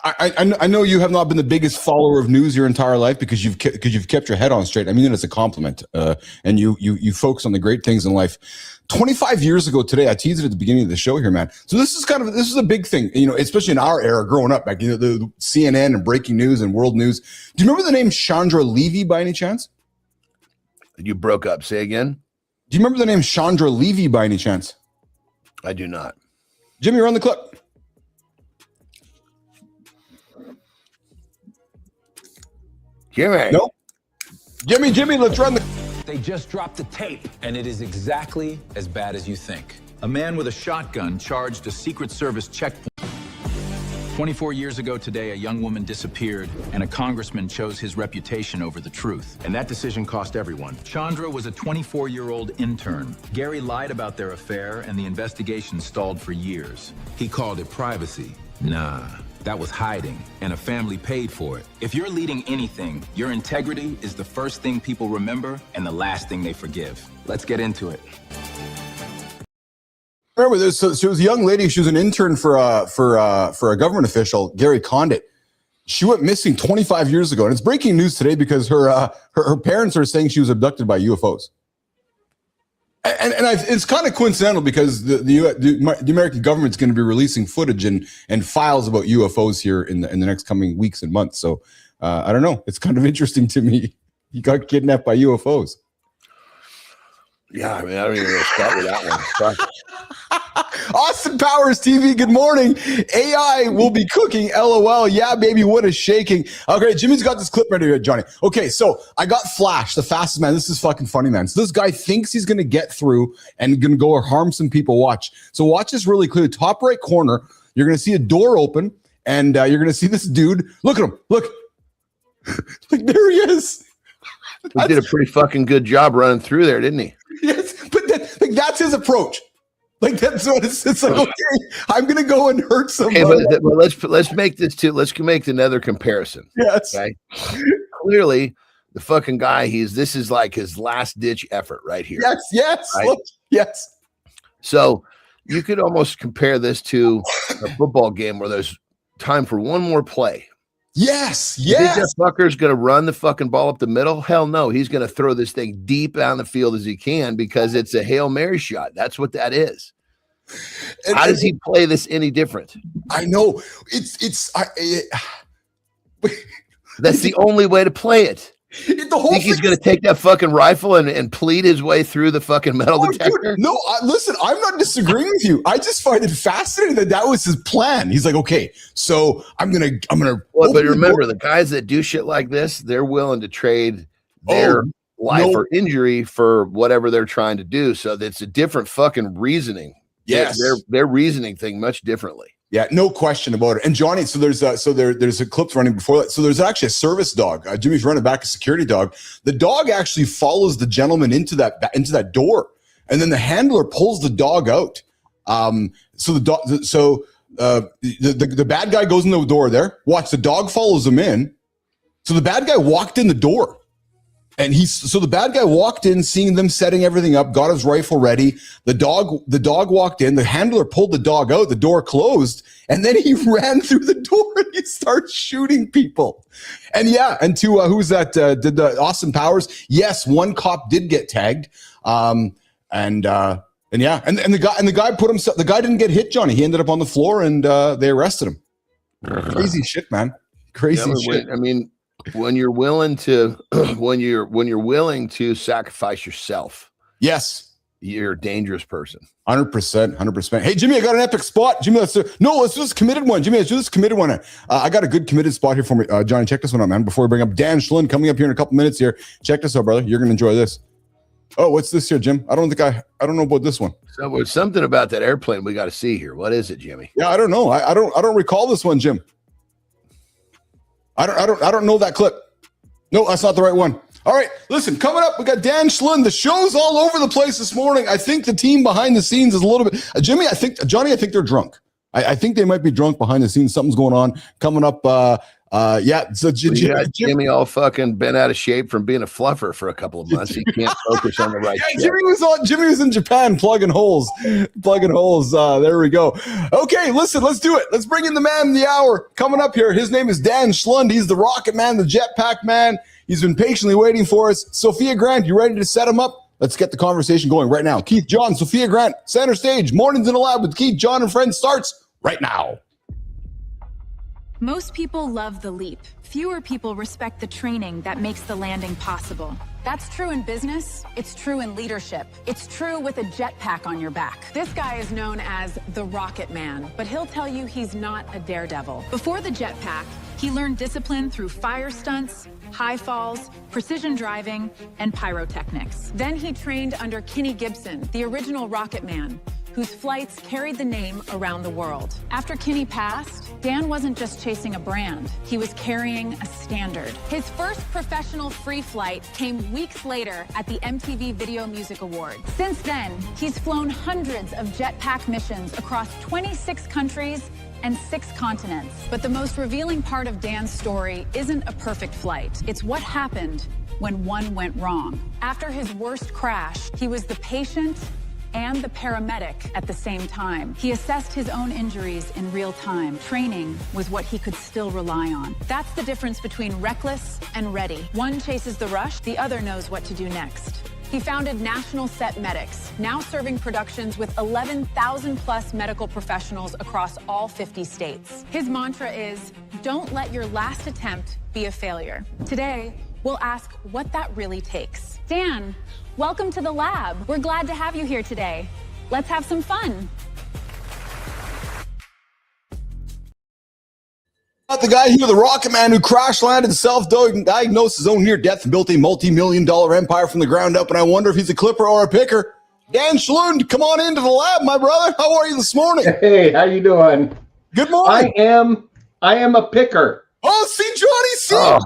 B: I know you have not been the biggest follower of news your entire life because you've kept your head on straight. I mean it as a compliment, and you focus on the great things in life. 25 years ago today, I teased it at the beginning of the show here, man. So this is a big thing, especially in our era, growing up, like the CNN and breaking news and world news. Do you remember the name Chandra Levy by any chance?
E: You broke up. Say again.
B: Do you remember the name Chandra Levy by any chance?
E: I do not.
B: Jimmy, run the clip.
E: Jimmy.
B: No. Jimmy, let's run the...
A: They just dropped the tape, and it is exactly as bad as you think. A man with a shotgun charged a Secret Service checkpoint.
D: 24 years ago today, a young woman disappeared, and a congressman chose his reputation over the truth. And that decision cost everyone. Chandra was a 24-year-old intern. Gary lied about their affair, and the investigation stalled for years.
F: He called it privacy. Nah, that was hiding, and a family paid for it.
D: If you're leading anything, your integrity is the first thing people remember and the last thing they forgive. Let's get into it.
B: Remember this? So she was a young lady. She was an intern for a government official, Gary Condit. She went missing 25 years ago, and it's breaking news today because her parents are saying she was abducted by UFOs. And it's kind of coincidental because the American government's going to be releasing footage and files about UFOs here in the next coming weeks and months. So I don't know. It's kind of interesting to me. He got kidnapped by UFOs.
E: Yeah, I mean, I don't even know where to start with that one.
B: Austin Powers TV, good morning. AI will be cooking, LOL. Yeah, baby, what is shaking? Okay, Jimmy's got this clip right here, Johnny. Okay, so I got Flash, the fastest man. This is fucking funny, man. So this guy thinks he's going to get through and going to go harm some people. Watch. So watch this really clear. Top right corner, you're going to see a door open, and you're going to see this dude. Look at him. Look. Like, there he is.
E: He did a pretty fucking good job running through there, didn't he?
B: Yes, but that's his approach. Like that's what it's like. Okay, I'm gonna go and hurt somebody.
E: Okay, but let's make this too. Let's make another comparison.
B: Yes.
E: Okay. Clearly, the fucking guy. This is like his last ditch effort right here.
B: Yes.
E: Right?
B: Look, yes.
E: So you could almost compare this to a football game where there's time for one more play.
B: Yes.
E: You think that fucker's going to run the fucking ball up the middle? Hell no. He's going to throw this thing deep down the field as he can because it's a Hail Mary shot. That's what that is. How does he play this any different?
B: I know.
E: That's the only way to play it.
B: The whole
E: think he's going to take that fucking rifle and plead his way through the fucking metal detector?
B: Dude, no, listen, I'm not disagreeing with you. I just find it fascinating that was his plan. He's like, okay, so I'm gonna.
E: Well, but remember, the guys that do shit like this, they're willing to trade their life or injury for whatever they're trying to do. So that's a different fucking reasoning.
B: Yes,
E: their reasoning thing much differently.
B: Yeah, no question about it. And Johnny, so there's a clip running before that. So there's actually a service dog. Jimmy's running back a security dog. The dog actually follows the gentleman into that door, and then the handler pulls the dog out. So the bad guy goes in the door there. Watch, the dog follows him in. So the bad guy walked in the door. And the bad guy walked in, seeing them setting everything up, got his rifle ready. The dog walked in. The handler pulled the dog out. The door closed, and then he ran through the door and he starts shooting people. And who's that? Did the Austin Powers? Yes, one cop did get tagged. The guy put himself. The guy didn't get hit, Johnny. He ended up on the floor, and they arrested him. Crazy shit, man. Crazy shit.
E: I mean. When you're willing to sacrifice yourself,
B: yes,
E: you're a dangerous person.
B: 100%. Hey, Jimmy, I got an epic spot. Jimmy, let's do this committed one. Jimmy, let's do this committed one. I got a good committed spot here for me. Johnny, check this one out, man. Before we bring up Dan Schlund coming up here in a couple minutes here, check this out, brother. You're gonna enjoy this. Oh, what's this here, Jim? I don't know about this one.
E: So there's something about that airplane we got to see here. What is it, Jimmy?
B: Yeah, I don't know. I don't recall this one, Jim. I don't know that clip. No, that's not the right one. All right, listen, coming up, we got Dan Schlund. The show's all over the place this morning. I think the team behind the scenes is a little bit Johnny, I think they're drunk. I think they might be drunk behind the scenes. Something's going on. Coming up, yeah. So
E: Jimmy all fucking been out of shape from being a fluffer for a couple of months. He can't focus on the right shit.
B: Jimmy was in Japan plugging holes. There we go. Okay, listen, let's do it. Let's bring in the man of the hour coming up here. His name is Dan Schlund. He's the rocket man, the jetpack man. He's been patiently waiting for us. Sophia Grant, you ready to set him up? Let's get the conversation going right now. Keith John, Sophia Grant, center stage. Mornings in the Lab with Keith John and friends starts right now.
H: Most people love the leap. Fewer people respect the training that makes the landing possible. That's true in business. It's true in leadership. It's true with a jetpack on your back. This guy is known as the Rocket Man, but he'll tell you he's not a daredevil. Before the jetpack, he learned discipline through fire stunts, high falls, precision driving, and pyrotechnics. Then he trained under Kenny Gibson, the original Rocket Man, whose flights carried the name around the world. After Kenny passed, Dan wasn't just chasing a brand, he was carrying a standard. His first professional free flight came weeks later at the MTV Video Music Awards. Since then, he's flown hundreds of jetpack missions across 26 countries and 6 continents. But the most revealing part of Dan's story isn't a perfect flight. It's what happened when one went wrong. After his worst crash, he was the patient and the paramedic at the same time. He assessed his own injuries in real time. Training was what he could still rely on. That's the difference between reckless and ready. One chases the rush, the other knows what to do next. He founded National Set Medics, now serving productions with 11,000 plus medical professionals across all 50 states. His mantra is, don't let your last attempt be a failure. Today, we'll ask what that really takes. Dan, welcome to the lab. We're glad to have you here today. Let's have some fun.
B: The guy here, the Rocket Man, who crash landed, self-diagnosed his own near-death and built a multi-million-dollar empire from the ground up, and I wonder if he's a clipper or a picker. Dan Schlund, come on into the lab, my brother. How are you this morning?
I: Hey, how you doing?
B: Good morning.
I: I am a picker.
B: Oh, see, Johnny, see.
E: Oh.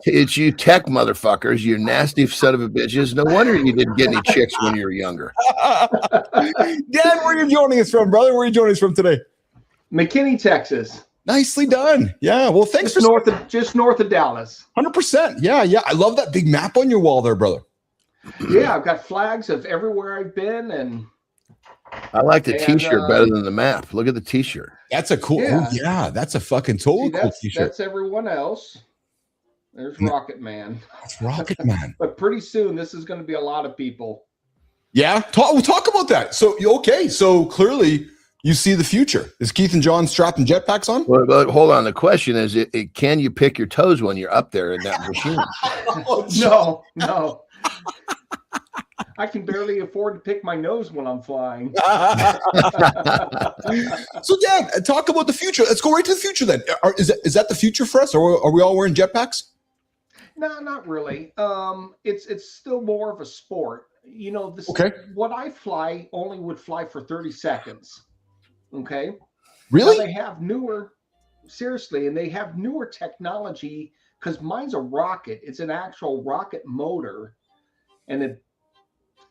E: It's you tech motherfuckers, you nasty son of a bitches. No wonder you didn't get any chicks when you were younger.
B: Dan, where are you joining us from, brother? Where are you joining us from today?
I: McKinney, Texas.
B: Nicely done. Yeah, well, thanks
I: just north of Dallas.
B: 100%. Yeah. I love that big map on your wall there, brother.
I: Yeah, I've got flags of everywhere I've been, and
E: I like the t-shirt better than the map. Look at the t-shirt.
B: That's a cool.
I: Yeah.
B: Oh, yeah, that's a fucking totally cool t-shirt.
I: That's everyone else. There's Rocket Man.
B: That's Rocket Man.
I: But pretty soon, this is going to be a lot of people.
B: Yeah, we'll talk about that. So clearly you see the future. Is Keith and John strapping jetpacks on?
E: Well, but hold on. The question is, can you pick your toes when you're up there in that machine?
I: No. I can barely afford to pick my nose when I'm flying.
B: So, Dan, talk about the future. Let's go right to the future then. Is that the future for us, or are we all wearing jetpacks?
I: No, not really. It's still more of a sport. You know, what I fly only would fly for 30 seconds. Okay.
B: Really?
I: Now they have newer technology, because mine's a rocket. It's an actual rocket motor, and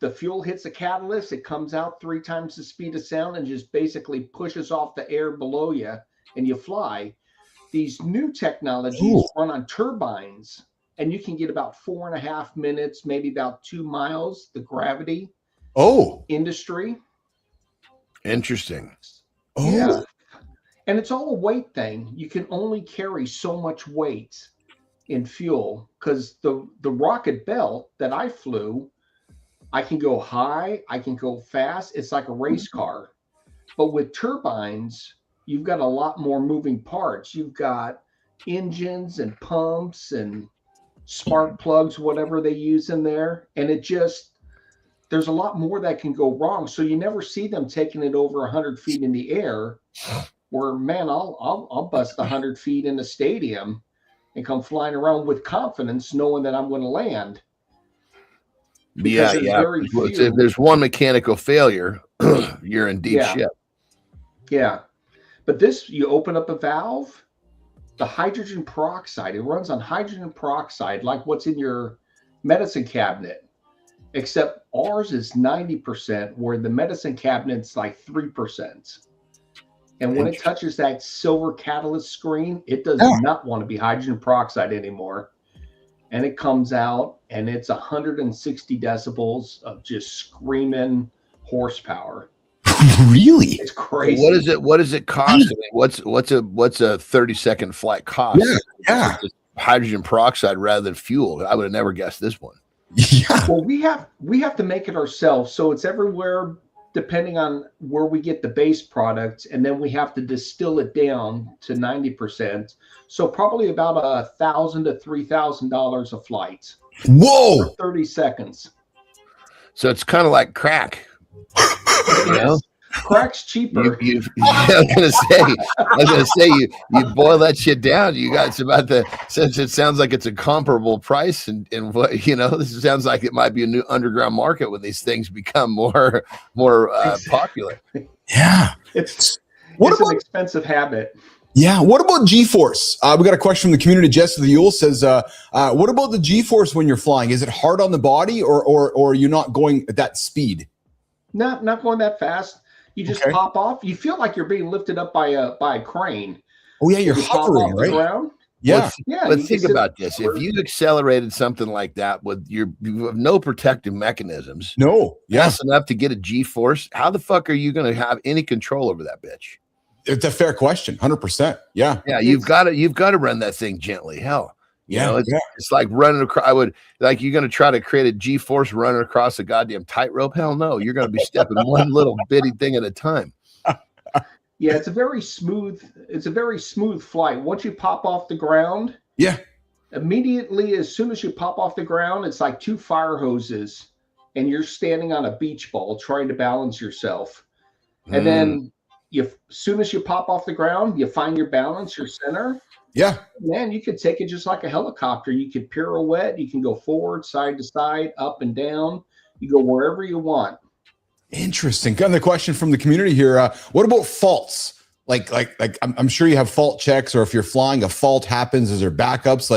I: the fuel hits the catalyst, it comes out 3 times the speed of sound and just basically pushes off the air below you, and you fly. These new technologies run on turbines, and you can get about 4.5 minutes, maybe about 2 miles, the gravity industry.
E: Interesting.
B: Oh.
I: Yeah. And it's all a weight thing. You can only carry so much weight in fuel, because the rocket belt that I flew, I can go high, I can go fast. It's like a race car. But with turbines, you've got a lot more moving parts. You've got engines and pumps and spark plugs, whatever they use in there. And there's a lot more that can go wrong. So you never see them taking it over 100 feet in the air, where, man, I'll bust 100 feet in the stadium and come flying around with confidence, knowing that I'm going to land.
E: Yeah,
I: there's
E: yeah.
I: very
E: If
I: few.
E: there's one mechanical failure, you're in deep shit.
I: Yeah. But this, you open up a valve, the hydrogen peroxide, it runs on hydrogen peroxide like what's in your medicine cabinet, except ours is 90%, where the medicine cabinet's like 3%. And when it touches that silver catalyst screen, it does not want to be hydrogen peroxide anymore. And it comes out and it's 160 decibels of just screaming horsepower.
J: Really?
I: It's crazy.
E: So what does it cost? I mean, what's a 30-second flight cost?
J: Yeah.
E: Hydrogen peroxide rather than fuel. I would have never guessed this one.
J: Yeah.
I: Well, we have to make it ourselves, so it's everywhere depending on where we get the base product, and then we have to distill it down to 90%. So probably about $1,000 to $3,000 a flight.
J: Whoa!
I: For 30 seconds.
E: So it's kind of like crack. You know?
I: Crack's cheaper.
E: I was gonna say you boil that shit down. You got it's about since it sounds like it's a comparable price, and what this sounds like it might be a new underground market when these things become more popular.
J: Yeah,
I: it's an expensive habit.
J: Yeah. What about G-force? We got a question from the community. Jess the Yule says, "What about the G-force when you're flying? Is it hard on the body, or are you not going at that speed?"
I: Not going that fast. You just pop off. You feel like you're being lifted up by a crane.
J: Oh yeah, you're hovering, right?
I: Ground.
J: Yeah.
E: But think about this. If you accelerated something like that with you have no protective mechanisms.
J: No.
E: Yes. Enough to get a G-force. How the fuck are you going to have any control over that bitch?
J: It's a fair question. 100%. Yeah.
E: Yeah. You've got to run that thing gently. Hell. It's like running across. You're going to try to create a G-force running across a goddamn tightrope. Hell no. You're going to be stepping one little bitty thing at a time.
I: Yeah, it's a very smooth flight. Once you pop off the ground, immediately as soon as you pop off the ground, it's like two fire hoses, and you're standing on a beach ball trying to balance yourself. And then as soon as you pop off the ground, you find your balance, your center.
J: Yeah.
I: Man, you could take it just like a helicopter. You could pirouette, you can go forward, side to side, up and down. You go wherever you want.
J: Interesting. Got the question from the community here. What about faults? Like I'm sure you have fault checks, or if you're flying, a fault happens, is there backups?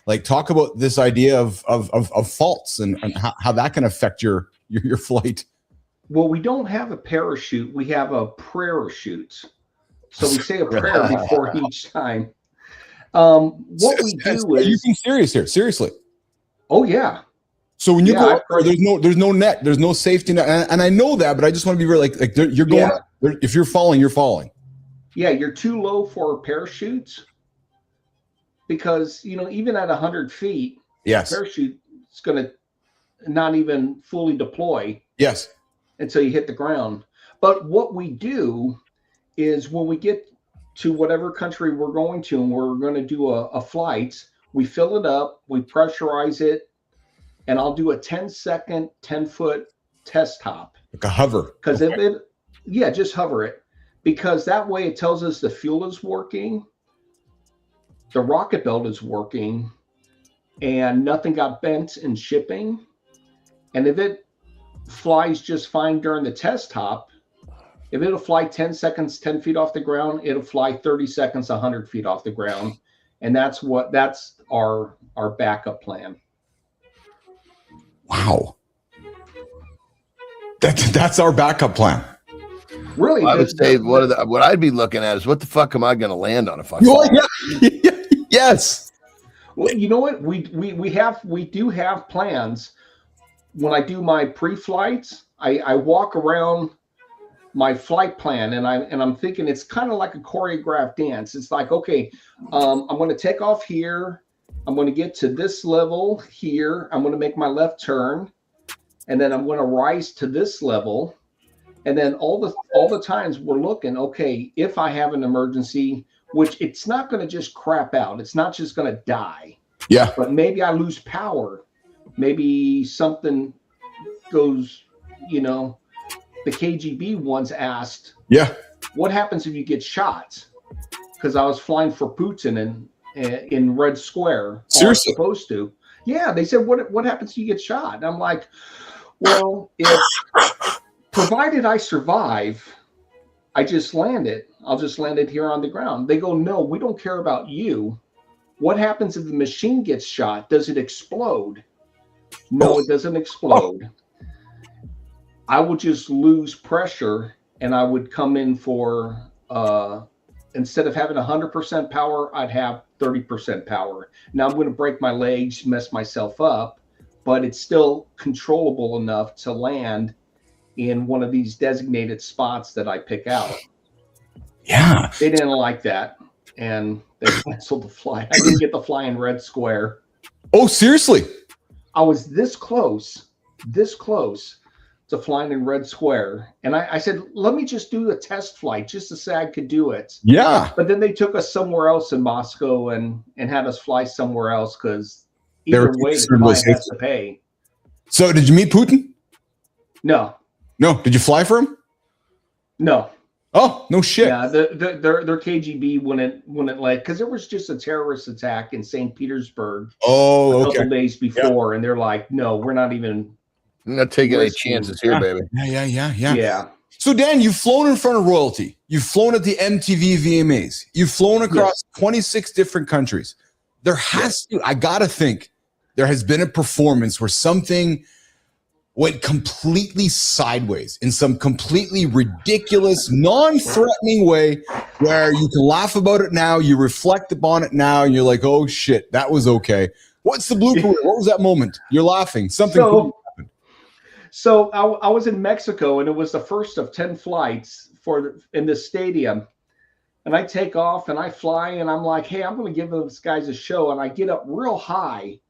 J: Like talk about this idea of faults and how that can affect your flight.
I: Well, we don't have a parachute. We have a prayer chute. So we say a prayer before each time. What we do is,
J: you being serious here? Seriously?
I: Oh yeah.
J: So when you go up there, there's no net, there's no safety net, and I know that, but I just want to be very you're going. If you're falling, you're falling.
I: Yeah, you're too low for parachutes because even at 100 feet, parachute is going to not even fully deploy.
J: Yes.
I: Until you hit the ground. But what we do is when we get to whatever country we're going to and we're going to do a flight, we fill it up, we pressurize it, and I'll do a 10-second, 10-foot test hop.
J: Like a hover.
I: Because just hover it. Because that way it tells us the fuel is working, the rocket belt is working, and nothing got bent in shipping. And if it flies just fine during the test hop, if it'll fly 10 seconds, 10 feet off the ground, it'll fly 30 seconds, 100 feet off the ground. And that's our backup plan.
J: Wow. That's our backup plan.
I: Really?
E: I would say what I'd be looking at is what the fuck am I going to land on if I
J: fall? Yes.
I: Well, you know what? We do have plans. When I do my pre-flights, I walk around my flight plan and I'm thinking it's kind of like a choreographed dance. It's like, okay, I'm going to take off here. I'm going to get to this level here. I'm going to make my left turn, and then I'm going to rise to this level. And then all the times we're looking, okay, if I have an emergency, which it's not going to just crap out. It's not just going to die.
J: Yeah.
I: But maybe I lose power. Maybe something goes, the KGB once asked, what happens if you get shot? Because I was flying for Putin in Red Square.
J: Seriously?
I: Supposed to. Yeah, they said, what happens if you get shot? And I'm like, well, if provided I survive, I just land it. I'll just land it here on the ground. They go, no, we don't care about you. What happens if the machine gets shot? Does it explode? No, it doesn't explode. I would just lose pressure, and I would come in for, instead of having 100% power, I'd have 30% power. Now I'm going to break my legs, mess myself up, but it's still controllable enough to land in one of these designated spots that I pick out.
J: Yeah.
I: They didn't like that, and they canceled the fly. I didn't get the fly in red square.
J: Oh, seriously?
I: I was this close to flying in red square. And I said, let me just do a test flight just to say I could do it.
J: Yeah.
I: But then they took us somewhere else in Moscow and had us fly somewhere else because either way, the client has to pay.
J: So did you meet Putin?
I: No.
J: No. Did you fly for him?
I: No.
J: Oh, no shit.
I: Yeah, their KGB wouldn't let, because there was just a terrorist attack in St. Petersburg a couple days before, and they're like, no, we're not
E: taking any chances here, baby.
J: Yeah. So Dan, you've flown in front of royalty. You've flown at the MTV VMAs. You've flown across 26 different countries. There has to, I gotta think, there has been a performance where something went completely sideways in some completely ridiculous, non-threatening way where you can laugh about it now, you reflect upon it now, and you're like, oh shit, that was okay. What's the blooper? What was that moment? You're laughing. Something cool happened.
I: So I was in Mexico, and it was the first of 10 flights in the stadium. And I take off and I fly, and I'm like, hey, I'm going to give those guys a show. And I get up real high.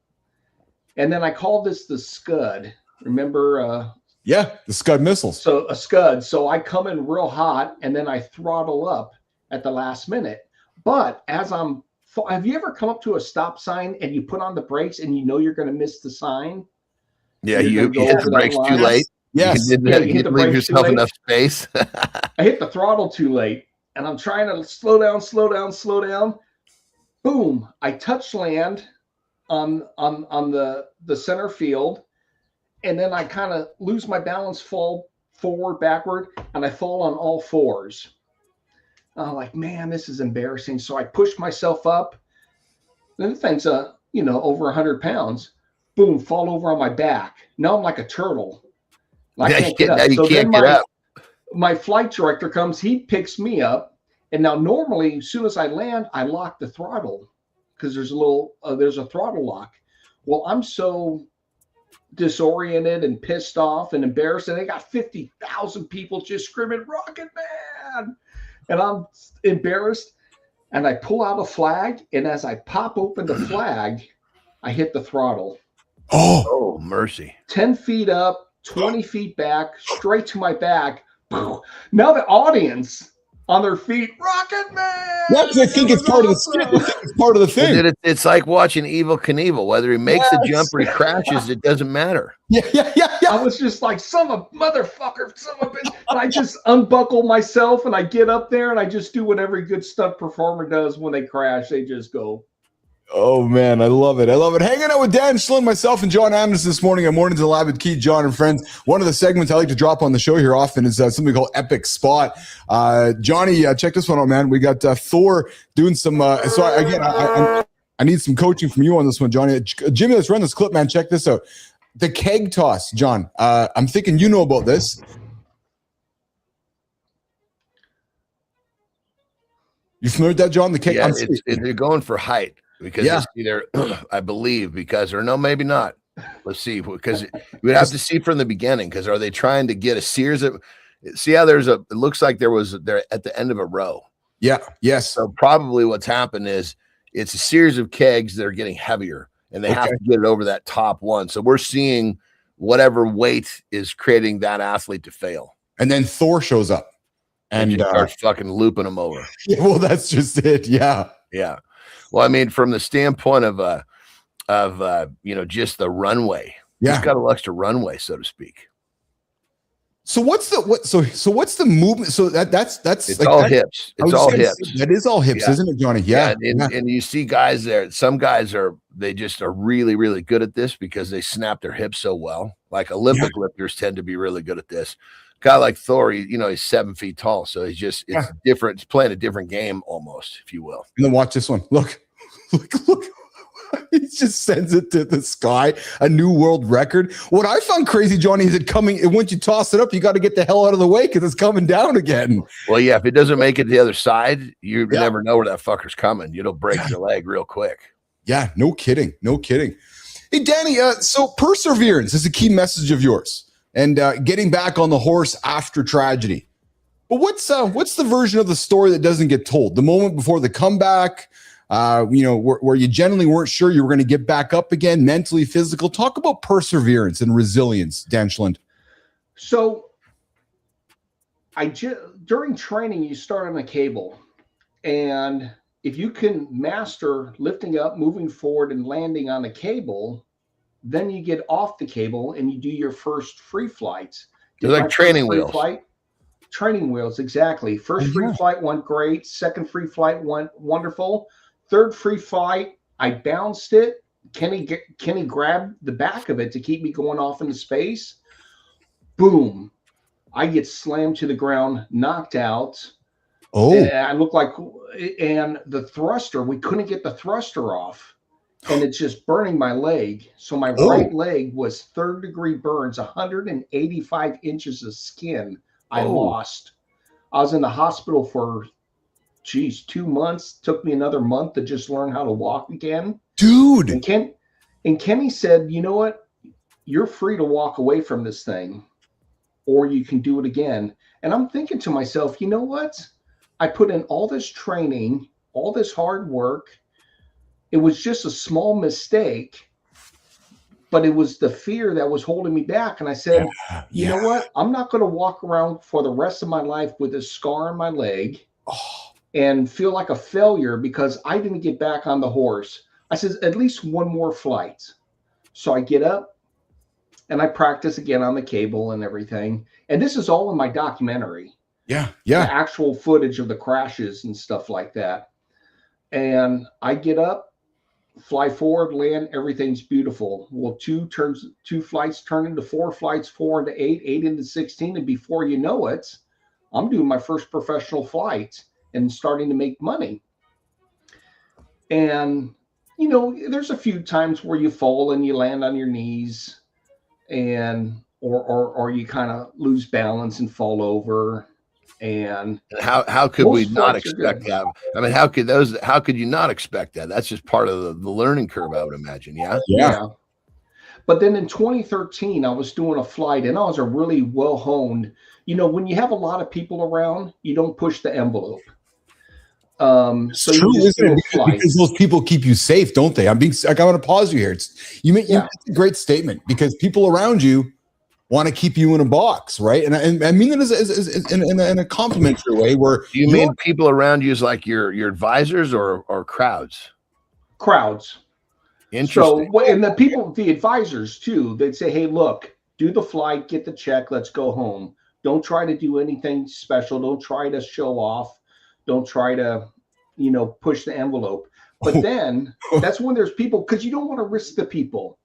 I: And then I call this the Scud. Remember?
J: The Scud missiles.
I: So a Scud. So I come in real hot, and then I throttle up at the last minute. But as have you ever come up to a stop sign and you put on the brakes and you know you're going to miss the sign?
E: Yeah, you hit the brakes too late.
J: Yes.
E: You didn't leave yourself enough space.
I: I hit the throttle too late, and I'm trying to slow down. Boom. I touch land on the center field. And then I kind of lose my balance, fall forward, backward, and I fall on all fours. I'm like, man, this is embarrassing. So I push myself up. And the thing's, over 100 pounds. Boom, fall over on my back. Now I'm like a turtle. I can't get up. So then my flight director comes. He picks me up. And now normally, as soon as I land, I lock the throttle because there's a throttle lock. Well, I'm so disoriented and pissed off and embarrassed, and they got 50,000 people just screaming Rocket Man, and I'm embarrassed, and I pull out a flag, and as I pop open the flag, I hit the throttle.
E: Oh mercy.
I: 10 feet up, 20 feet back, straight to my back. Now the audience on their feet, Rocket Man.
J: Yes, I think it's part of the skit. It's part of the thing.
E: It's like watching Evel Knievel. Whether he makes a jump or he crashes, it doesn't matter.
J: Yeah.
I: I was just like, son of a motherfucker, son of a bitch. And I just unbuckle myself and I get up there and I just do what every good stunt performer does when they crash. They just go.
J: Oh, man, I love it. Hanging out with Dan Schlim, myself, and John Adams this morning on Mornings Alive with Keith, John, and friends. One of the segments I like to drop on the show here often is something called Epic Spot. Johnny, check this one out, man. We got Thor doing some I need some coaching from you on this one, Johnny. Jimmy, let's run this clip, man. Check this out. The keg toss, John. I'm thinking you know about this. You familiar with that, John? The keg.
E: Yeah, they're going for height. Because it's either, I believe, or maybe not. Let's see, because you would have to see from the beginning. Because are they trying to get a series of? See how it looks like they're at the end of a row.
J: Yeah. Yes.
E: So probably what's happened is it's a series of kegs that are getting heavier, and they have to get it over that top one. So we're seeing whatever weight is creating that athlete to fail.
J: And then Thor shows up
E: and starts fucking looping them over.
J: Yeah, well, that's just it. Yeah.
E: Yeah. Well, I mean, from the standpoint of just the runway, he's got a little extra runway, so to speak.
J: So what's the movement? So that's
E: it's all hips. It's all hips.
J: That is all hips, isn't it, Johnny? Yeah.
E: And you see guys there. Some guys they just are really, really good at this because they snap their hips so well. Like Olympic lifters tend to be really good at this. Guy like Thor, he's 7 feet tall, so it's different. It's playing a different game almost, if you will.
J: And then watch this one. Look. He just sends it to the sky, a new world record. What I found crazy, Johnny, is once you toss it up, you got to get the hell out of the way because it's coming down again.
E: Well, yeah, if it doesn't make it to the other side, you never know where that fucker's coming. It'll break your leg real quick.
J: Yeah, no kidding. Hey, Danny, so perseverance is a key message of yours, and getting back on the horse after tragedy. But what's the version of the story that doesn't get told? The moment before the comeback, where you generally weren't sure you were going to get back up again, mentally, physical. Talk about perseverance and resilience, Dan Schlind.
I: So during training, you start on a cable, and if you can master lifting up, moving forward, and landing on the cable, then you get off the cable and you do your first free flights.
E: They're like training wheels.
I: Training wheels, exactly. First free flight went great. Second free flight went wonderful. Third free flight, I bounced it. Kenny grabbed the back of it to keep me going off into space. Boom. I get slammed to the ground, knocked out.
J: Oh.
I: And I look like, and the thruster, we couldn't get the thruster off. And it's just burning my leg. So my right leg was 3rd-degree burns, 185 inches of skin I lost. I was in the hospital for 2 months. Took me another month to just learn how to walk again.
J: Dude.
I: And Kenny said, you know what? You're free to walk away from this thing, or you can do it again. And I'm thinking to myself, you know what? I put in all this training, all this hard work. It was just a small mistake, but it was the fear that was holding me back. And I said, you know what? I'm not going to walk around for the rest of my life with a scar on my leg and feel like a failure because I didn't get back on the horse. I said, at least one more flight. So I get up and I practice again on the cable and everything. And this is all in my documentary.
J: Yeah.
I: The actual footage of the crashes and stuff like that. And I get up, fly forward, land, everything's beautiful. Well, 2 flights turn into 4 flights, 4 into 8, 8 into 16. And before you know it, I'm doing my first professional flight and starting to make money. And, there's a few times where you fall and you land on your knees and, or you kind of lose balance and fall over. And
E: how could we not expect that? I mean, how could you not expect that? That's just part of the learning curve, I would imagine.
I: Yeah. But then in 2013, I was doing a flight and I was a really well honed, when you have a lot of people around, you don't push the envelope. So
J: true,
I: you just
J: isn't it? Because those people keep you safe, don't they? I want to pause you here. It's a great statement because people around you want to keep you in a box, right? And I mean it as in a complimentary way. Where
E: you mean people around you is like your advisors or crowds?
I: Crowds.
E: Interesting.
I: So, and the advisors too, they'd say, "Hey, look, do the flight, get the check, let's go home. Don't try to do anything special. Don't try to show off. Don't try to, push the envelope." But then that's when there's people, because you don't want to risk the people.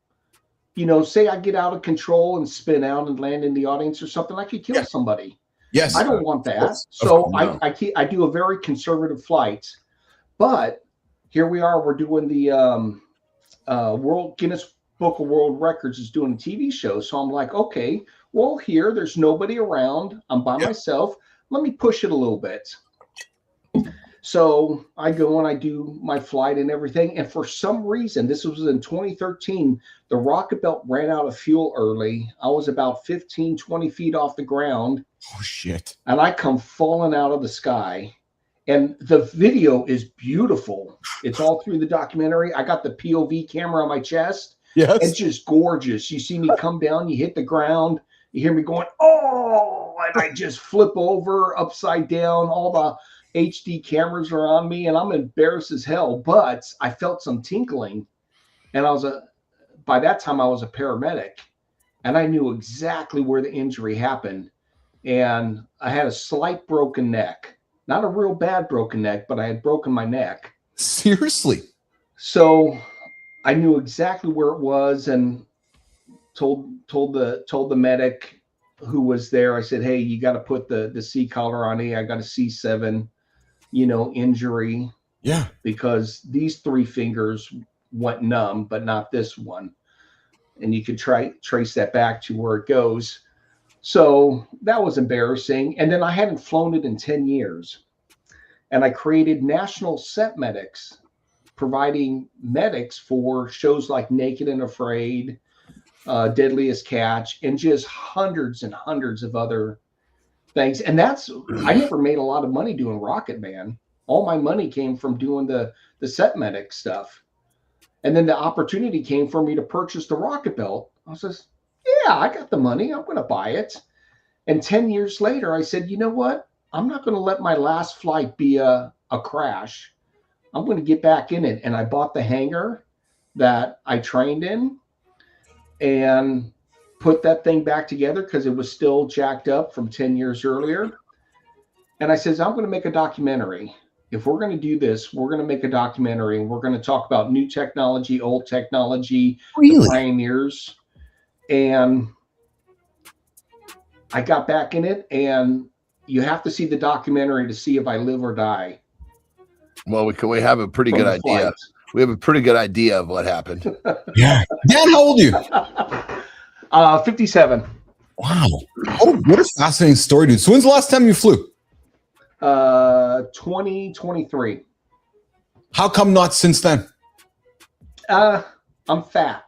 I: Say I get out of control and spin out and land in the audience or something, I could kill somebody.
J: Yes.
I: I don't want that. So I do a very conservative flight. But here we are, we're doing the Guinness Book of World Records is doing a TV show. So I'm like, okay, well, there's nobody around. I'm by myself. Let me push it a little bit. So I go and I do my flight and everything. And for some reason, this was in 2013, the rocket belt ran out of fuel early. I was about 15, 20 feet off the ground.
J: Oh, shit.
I: And I come falling out of the sky. And the video is beautiful. It's all through the documentary. I got the POV camera on my chest.
J: Yes.
I: It's just gorgeous. You see me come down, you hit the ground. You hear me going, oh, and I just flip over upside down. All the HD cameras are on me and I'm embarrassed as hell, but I felt some tinkling and by that time I was a paramedic and I knew exactly where the injury happened. and I had a slight broken neck. Not a real bad broken neck, but I had broken my neck.
J: Seriously?
I: So I knew exactly where it was and told the medic who was there. I said, "Hey, you got to put the C collar on me. I got a C7, injury."
J: Yeah.
I: Because these 3 fingers went numb, but not this one. And you could trace that back to where it goes. So that was embarrassing. And then I hadn't flown it in 10 years. And I created national set medics, providing medics for shows like Naked and Afraid, Deadliest Catch, and just hundreds and hundreds of other things. And I never made a lot of money doing Rocket Man. All my money came from doing the set medic stuff. And then the opportunity came for me to purchase the Rocket Belt. I was just, yeah, I got the money. I'm going to buy it. And 10 years later, I said, you know what? I'm not going to let my last flight be a crash. I'm going to get back in it. And I bought the hangar that I trained in and put that thing back together because it was still jacked up from 10 years earlier. And I says, I'm going to make a documentary. If we're going to do this, we're going to make a documentary, and we're going to talk about new technology, old technology, the pioneers. And I got back in it, and you have to see the documentary to see if I live or die.
E: Well, we have a pretty good idea. We have a pretty good idea of what happened.
J: Yeah. Dan, how old are you?
I: 57.
J: Wow. Oh, what a fascinating story, dude. So when's the last time you flew?
I: 2023.
J: How come not since then?
I: I'm fat.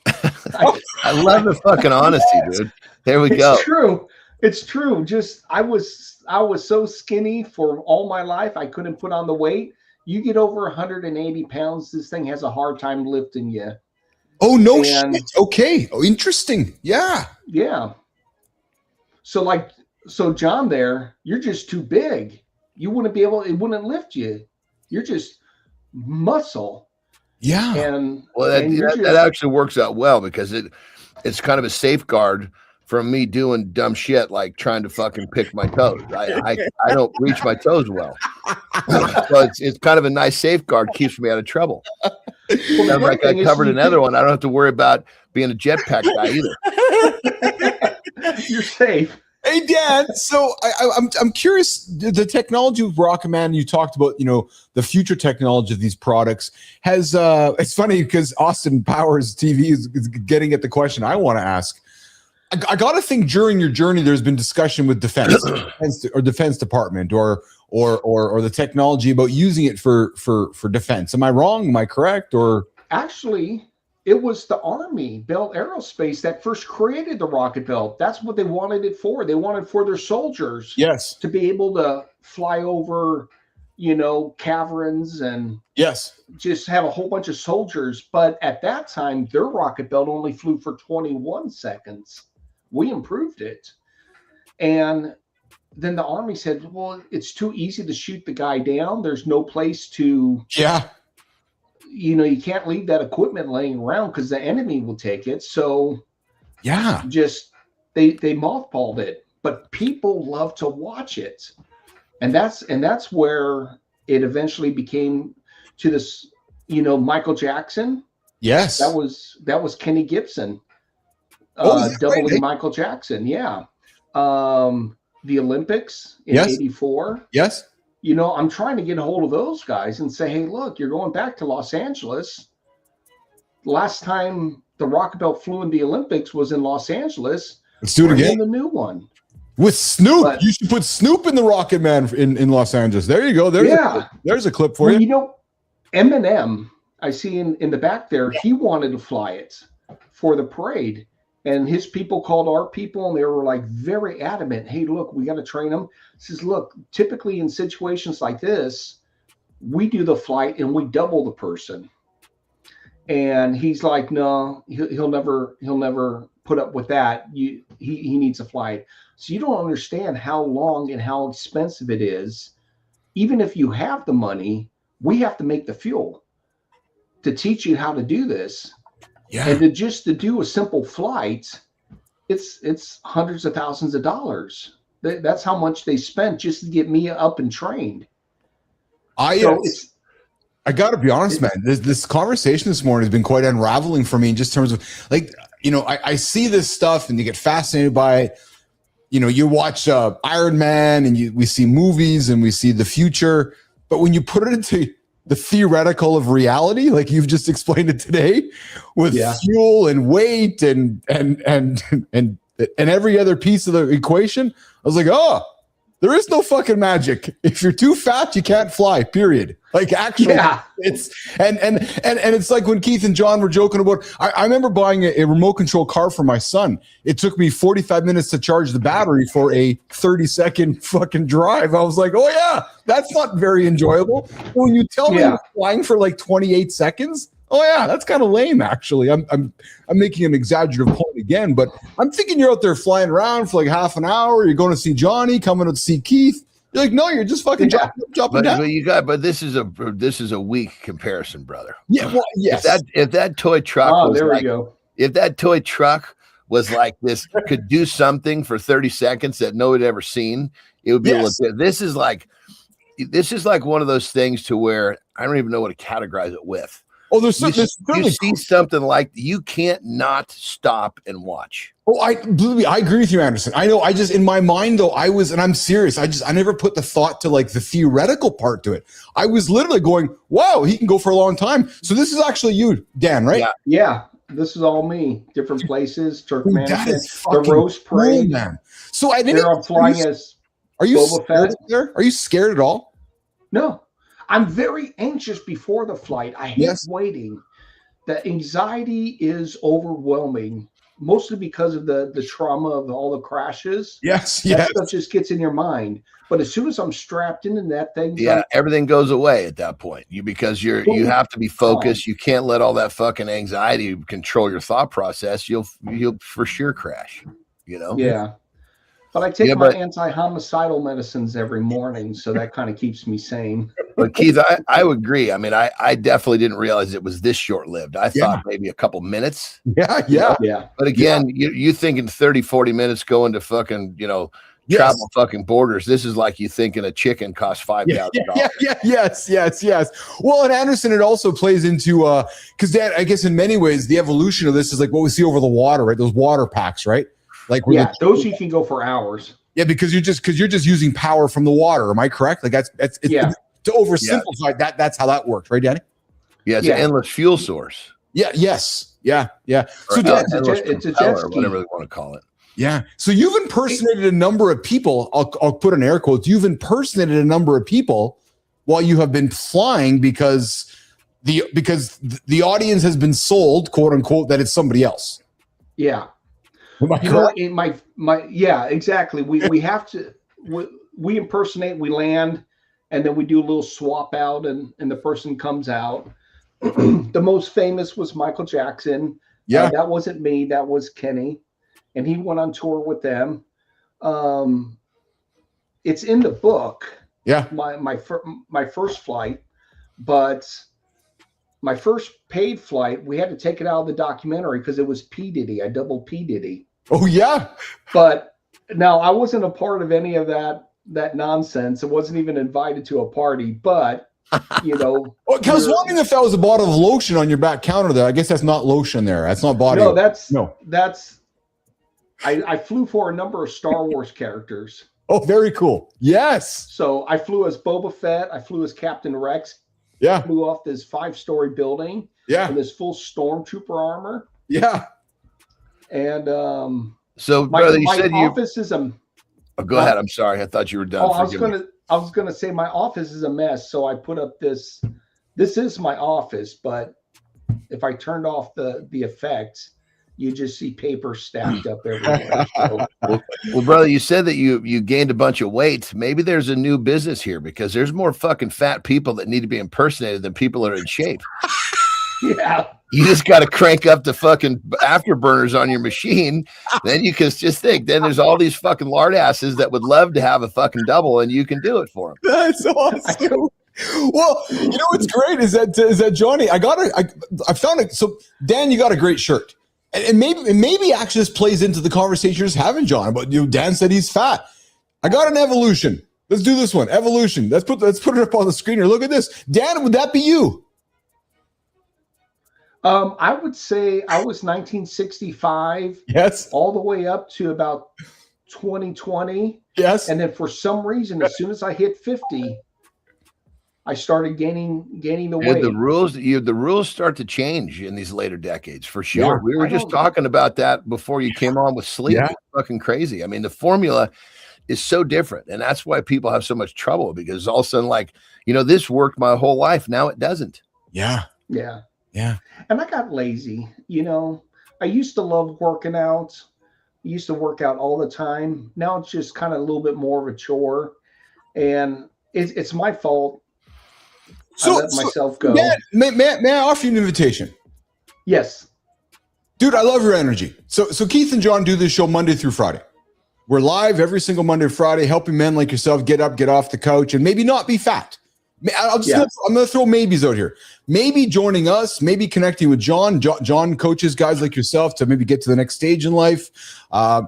E: I love the fucking honesty, dude. There we go.
I: It's true. It's true. Just I was so skinny for all my life. I couldn't put on the weight. You get over 180 pounds, this thing has a hard time lifting you.
J: Oh, no shit. Okay. Oh, interesting. Yeah.
I: Yeah. So John there, you're just too big. You wouldn't be able, it wouldn't lift you. You're just muscle.
J: Yeah.
I: And
E: well, that actually works out well because it's kind of a safeguard from me doing dumb shit like trying to fucking pick my toes. I don't reach my toes well. So it's kind of a nice safeguard, keeps me out of trouble. Well, sounds like I covered another one. I don't have to worry about being a jetpack guy
I: either. You're safe.
J: Hey, Dan. So I'm curious. The technology with Rocket Man, you talked about, the future technology of these products has. It's funny because Austin Powers TV is getting at the question I want to ask. I got to think during your journey, there's been discussion with defense department or the technology about using it for defense. Am I wrong? Am I correct? Or
I: actually, it was the Army, Bell Aerospace, that first created the Rocket Belt. That's what they wanted it for. They wanted for their soldiers,
J: yes,
I: to be able to fly over, caverns and just have a whole bunch of soldiers. But at that time, their Rocket Belt only flew for 21 seconds. We improved it. And then the Army said, well, it's too easy to shoot the guy down. There's no place to, you can't leave that equipment laying around because the enemy will take it. So just they mothballed it, but people love to watch it. And that's where it eventually became to this, Michael Jackson.
J: Yes.
I: That was Kenny Gibson. Doubling Michael Jackson. Yeah. The Olympics in 84.
J: Yes.
I: I'm trying to get a hold of those guys and say, hey, look, you're going back to Los Angeles. Last time the Rocket Belt flew in the Olympics was in Los Angeles.
J: Let's do it again.
I: The new one.
J: With Snoop. You should put Snoop in the Rocket Man in Los Angeles. There you go. There's a clip for you.
I: Eminem, I see in the back there, he wanted to fly it for the parade. And his people called our people, and they were like very adamant. Hey, look, we got to train them. He says, look, typically in situations like this, we do the flight and we double the person. And he's like, no, he'll never put up with that. He needs a flight. So you don't understand how long and how expensive it is. Even if you have the money, we have to make the fuel to teach you how to do this. Yeah. And to do a simple flight, it's hundreds of thousands of dollars. That's how much they spent just to get me up and trained.
J: I got to be honest, man. This conversation this morning has been quite unraveling for me in just terms of like, I see this stuff and you get fascinated by it. You watch Iron Man and we see movies and we see the future. But when you put it into the theoretical of reality, like you've just explained it today, with fuel and weight and every other piece of the equation, I was like, oh, there is no fucking magic. If you're too fat, you can't fly. Period. Like actually, it's and it's like when Keith and John were joking about. I remember buying a remote control car for my son. It took me 45 minutes to charge the battery for a 30-second fucking drive. I was like, oh yeah, that's not very enjoyable. When you tell me you're flying for like 28 seconds, oh yeah, that's kind of lame. Actually, I'm making an exaggerative point again, but I'm thinking you're out there flying around for like half an hour. You're going to see Johnny, coming to see Keith. You're like, no, you're just fucking jumping down.
E: But this is a weak comparison, brother.
J: Yeah, well, yes.
E: If that toy truck if that toy truck was like this, could do something for 30 seconds that no one had ever seen, it would be legit. This is like one of those things to where I don't even know what to categorize it with.
J: Oh,
E: you see something like you can't not stop and watch.
J: Oh, I agree with you, Anderson. I know. I just, in my mind though, and I'm serious. I never put the thought to like the theoretical part to it. I was literally going, wow, he can go for a long time. So this is actually you, Dan, right?
I: Yeah. This is all me. Different places, Turkmenistan, the Rose Parade,
J: cool, man. So
I: I'm flying as Boba Fett.
J: Are you scared at all?
I: No. I'm very anxious before the flight. I hate waiting. The anxiety is overwhelming, mostly because of the trauma of all the crashes. That stuff just gets in your mind. But as soon as I'm strapped into that thing,
E: everything goes away at that point. Because you have to be focused. You can't let all that fucking anxiety control your thought process. You'll for sure crash.
I: Yeah. But I take my anti-homicidal medicines every morning, so that kind of keeps me sane.
E: But Keith, I would agree. I mean, I definitely didn't realize it was this short-lived. I thought maybe a couple minutes.
J: Yeah.
E: But again, you thinking 30, 40 minutes going to fucking, travel fucking borders. This is like you thinking a chicken costs $5,000.
J: Yes. Well, and Anderson, it also plays into because Dan, I guess in many ways the evolution of this is like what we see over the water, right? Those water packs, right? Like
I: those you can go for hours.
J: Yeah, because you're just using power from the water. Am I correct? Like that's to oversimplify that's how that works, right, Danny?
E: Yeah, it's an endless fuel source.
J: Yeah. So
I: it's a jet ski,
E: whatever they want to call it.
J: Yeah. So you've impersonated a number of people. I'll put in air quotes. You've impersonated a number of people while you have been flying because the audience has been sold, quote unquote, that it's somebody else.
I: Yeah. In my exactly. We have to we impersonate, we land, and then we do a little swap out, and the person comes out. The most famous was Michael Jackson.
J: Yeah,
I: that wasn't me. That was Kenny, and he went on tour with them. It's in the book.
J: Yeah,
I: my first flight, but my first paid flight, we had to take it out of the documentary because it was P. Diddy. I double P. Diddy.
J: Oh yeah.
I: But now I wasn't a part of any of that nonsense. I wasn't even invited to a party, but I was wondering
J: if that was a bottle of lotion on your back counter there. I guess that's not lotion there. That's not body.
I: No, I flew for a number of Star Wars characters.
J: Oh, very cool. Yes.
I: So I flew as Boba Fett. I flew as Captain Rex.
J: Yeah.
I: Flew off this 5-story building.
J: Yeah.
I: In this full stormtrooper armor.
J: Yeah.
I: And
E: so brother, you said
I: my office is a.
E: Oh, go ahead. I'm sorry. I thought you were done.
I: Oh, I was gonna say my office is a mess. So I put up this. This is my office, but if I turned off the effects, you just see paper stacked up everywhere. So.
E: Well, brother, you said that you gained a bunch of weight. Maybe there's a new business here because there's more fucking fat people that need to be impersonated than people that are in shape.
I: Yeah.
E: You just got to crank up the fucking afterburners on your machine. Then you can just think. Then there's all these fucking lard asses that would love to have a fucking double, and you can do it for them.
J: That's awesome. Well, what's great is that Johnny, I found it. So Dan, you got a great shirt. And maybe actually this plays into the conversation you're just having, John. But Dan said he's fat. I got an evolution. Let's do this one. Evolution. Let's put it up on the screen here. Look at this. Dan, would that be you?
I: I would say I was 1965.
J: Yes.
I: All the way up to about 2020.
J: Yes.
I: And then for some reason, as soon as I hit 50, I started gaining the weight.
E: The rules start to change in these later decades for sure.
J: Yeah,
E: we were just talking about that before you came on with sleep.
J: Yeah.
E: It's fucking crazy. I mean, the formula is so different, and that's why people have so much trouble, because all of a sudden, like, this worked my whole life, now it doesn't.
J: Yeah.
I: And I got lazy. I used to love working out. I used to work out all the time. Now it's just kind of a little bit more of a chore, and it's my fault. I let myself go.
J: May I offer you an invitation?
I: Yes.
J: Dude, I love your energy. So Keith and John do this show Monday through Friday. We're live every single Monday and Friday, helping men like yourself get up, get off the couch, and maybe not be fat. I'm going to throw maybes out here. Maybe joining us, maybe connecting with John. John coaches guys like yourself to maybe get to the next stage in life.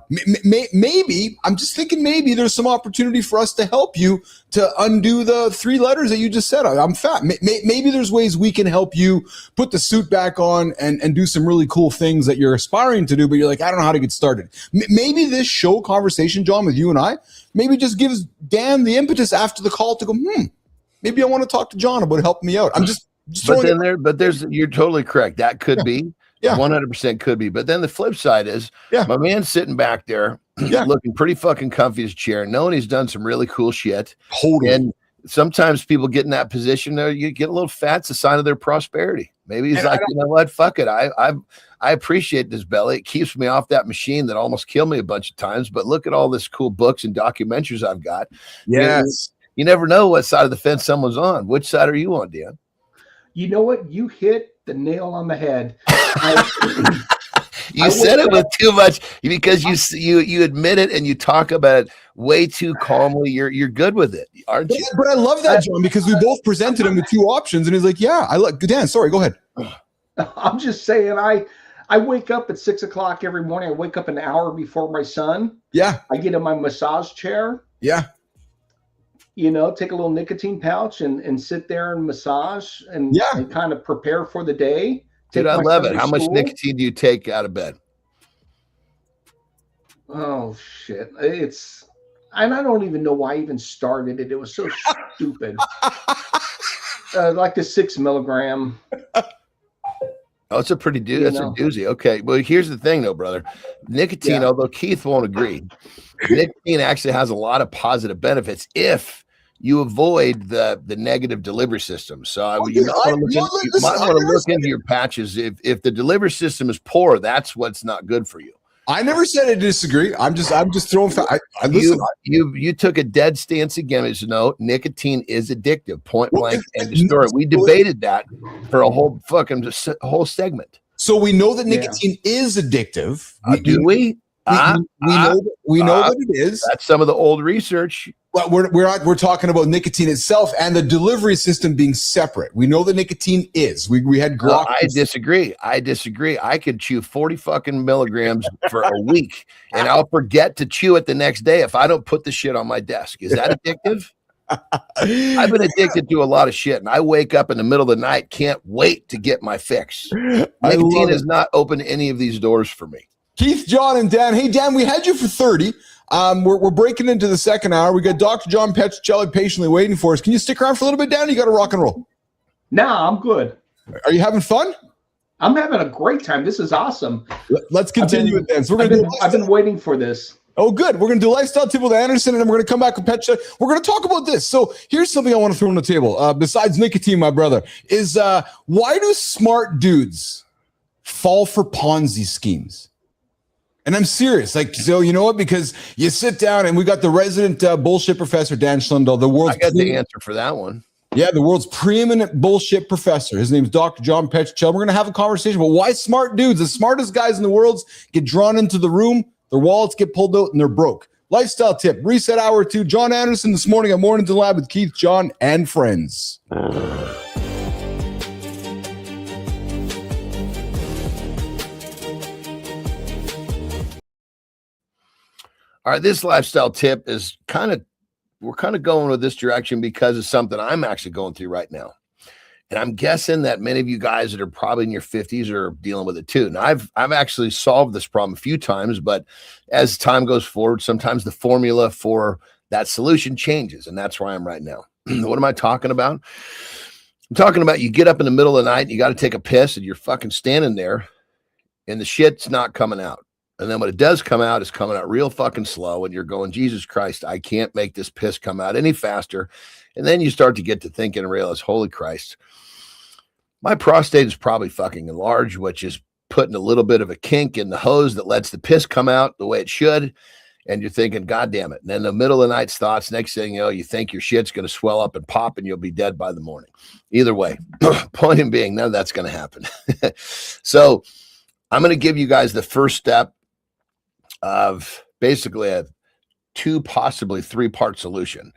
J: Maybe, I'm just thinking maybe there's some opportunity for us to help you to undo the 3 letters that you just said. I'm fat. Maybe there's ways we can help you put the suit back on and do some really cool things that you're aspiring to do, but you're like, I don't know how to get started. Maybe this show conversation, John, with you and I, maybe just gives Dan the impetus after the call to go, maybe I want to talk to John about helping me out. I'm just you're totally correct. That could be. 100% could be. But then the flip side is my man's sitting back there looking pretty fucking comfy in his chair, knowing he's done some really cool shit. Totally.
E: And sometimes people get in that position there, you get a little fat. It's a sign of their prosperity. Maybe he's like, you know what? Fuck it. I appreciate this belly. It keeps me off that machine that almost killed me a bunch of times. But look at all this cool books and documentaries I've got.
J: Yes.
E: You never know what side of the fence someone's on. Which side are you on, Dan?
I: You know what? You hit the nail on the head.
E: You said it with too much because you admit it and you talk about it way too calmly. You're good with it, aren't you?
J: But I love that, John, because we both presented him with 2 options, and he's like, "Yeah, I like." Dan, sorry, go ahead.
I: I'm just saying, I wake up at 6 o'clock every morning. I wake up an hour before my son.
J: Yeah.
I: I get in my massage chair.
J: Yeah.
I: Take a little nicotine pouch and sit there and massage and kind of prepare for the day.
E: Dude, I love it. How much nicotine do you take out of bed?
I: Oh, shit. And I don't even know why I even started it. It was so stupid. Like the 6 milligram.
E: Oh, it's a pretty that's a doozy. Okay. Well, here's the thing though, brother. Nicotine, although Keith won't agree, nicotine actually has a lot of positive benefits if you avoid the negative delivery system. So you might want to look into your patches. If the delivery system is poor, that's what's not good for you.
J: I never said I disagree. I'm just throwing.
E: You took a dead stance against nicotine is addictive. Point blank end of story. We debated that for a whole segment.
J: So we know that nicotine is addictive.
E: Do we?
J: We know that it is.
E: That's some of the old research.
J: But we're talking about nicotine itself and the delivery system being separate. We know that nicotine is. We had grok.
E: I disagree. I could chew 40 fucking milligrams for a week, and I'll forget to chew it the next day if I don't put the shit on my desk. Is that addictive? I've been addicted to a lot of shit, and I wake up in the middle of the night, can't wait to get my fix. Nicotine has not opened any of these doors for me.
J: Keith, John, and Dan. Hey, Dan, we had you for 30. We're breaking into the second hour. We got Dr. John Petrocelli patiently waiting for us. Can you stick around for a little bit, Dan? You got to rock and roll.
I: Nah, I'm good.
J: Are you having fun?
I: I'm having a great time. This is awesome.
J: Let's continue it then. So
I: I've been waiting for this.
J: Oh, good. We're going to do lifestyle tip with Anderson, and then we're going to come back with Petrocelli. We're going to talk about this. So here's something I want to throw on the table. Besides nicotine, my brother, is why do smart dudes fall for Ponzi schemes? And I'm serious. Like, so you know what? Because you sit down and we got the resident bullshit professor, Dan Schlendel, the world's—
E: I got the answer for that one.
J: Yeah, the world's preeminent bullshit professor. His name is Dr. John Petrocelli. We're going to have a conversation about why smart dudes, the smartest guys in the world, get drawn into the room, their wallets get pulled out, and they're broke. Lifestyle tip, reset hour 2. John Anderson this morning at Mornings in Lab with Keith, John, and friends.
E: All right, this lifestyle tip is we're kind of going with this direction because of something I'm actually going through right now. And I'm guessing that many of you guys that are probably in your 50s are dealing with it too. Now, I've actually solved this problem a few times, but as time goes forward, sometimes the formula for that solution changes, and that's where I am right now. What am I talking about? I'm talking about you get up in the middle of the night, and you got to take a piss, and you're fucking standing there, and the shit's not coming out. And then when it does come out, it's coming out real fucking slow, and you're going, Jesus Christ, I can't make this piss come out any faster. And then you start to get to thinking and realize, holy Christ, my prostate is probably fucking enlarged, which is putting a little bit of a kink in the hose that lets the piss come out the way it should. And you're thinking, God damn it. And then the middle of the night's thoughts, next thing you know, you think your shit's going to swell up and pop and you'll be dead by the morning. Either way, point being, none of that's going to happen. So I'm going to give you guys the first step of basically a 2, possibly 3-part solution.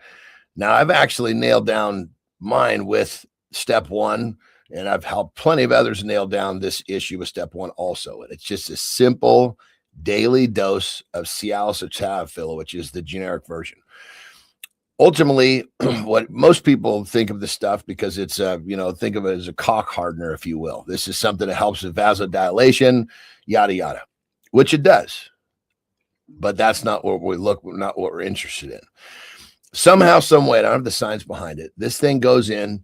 E: Now, I've actually nailed down mine with step 1, and I've helped plenty of others nail down this issue with step 1 also. And it's just a simple daily dose of Cialis or Tadalafil, which is the generic version. Ultimately, what most people think of this stuff, because it's think of it as a cock hardener, if you will. This is something that helps with vasodilation, yada yada, which it does. But that's not what not what we're interested in. Somehow, some way, I don't have the science behind it, this thing goes in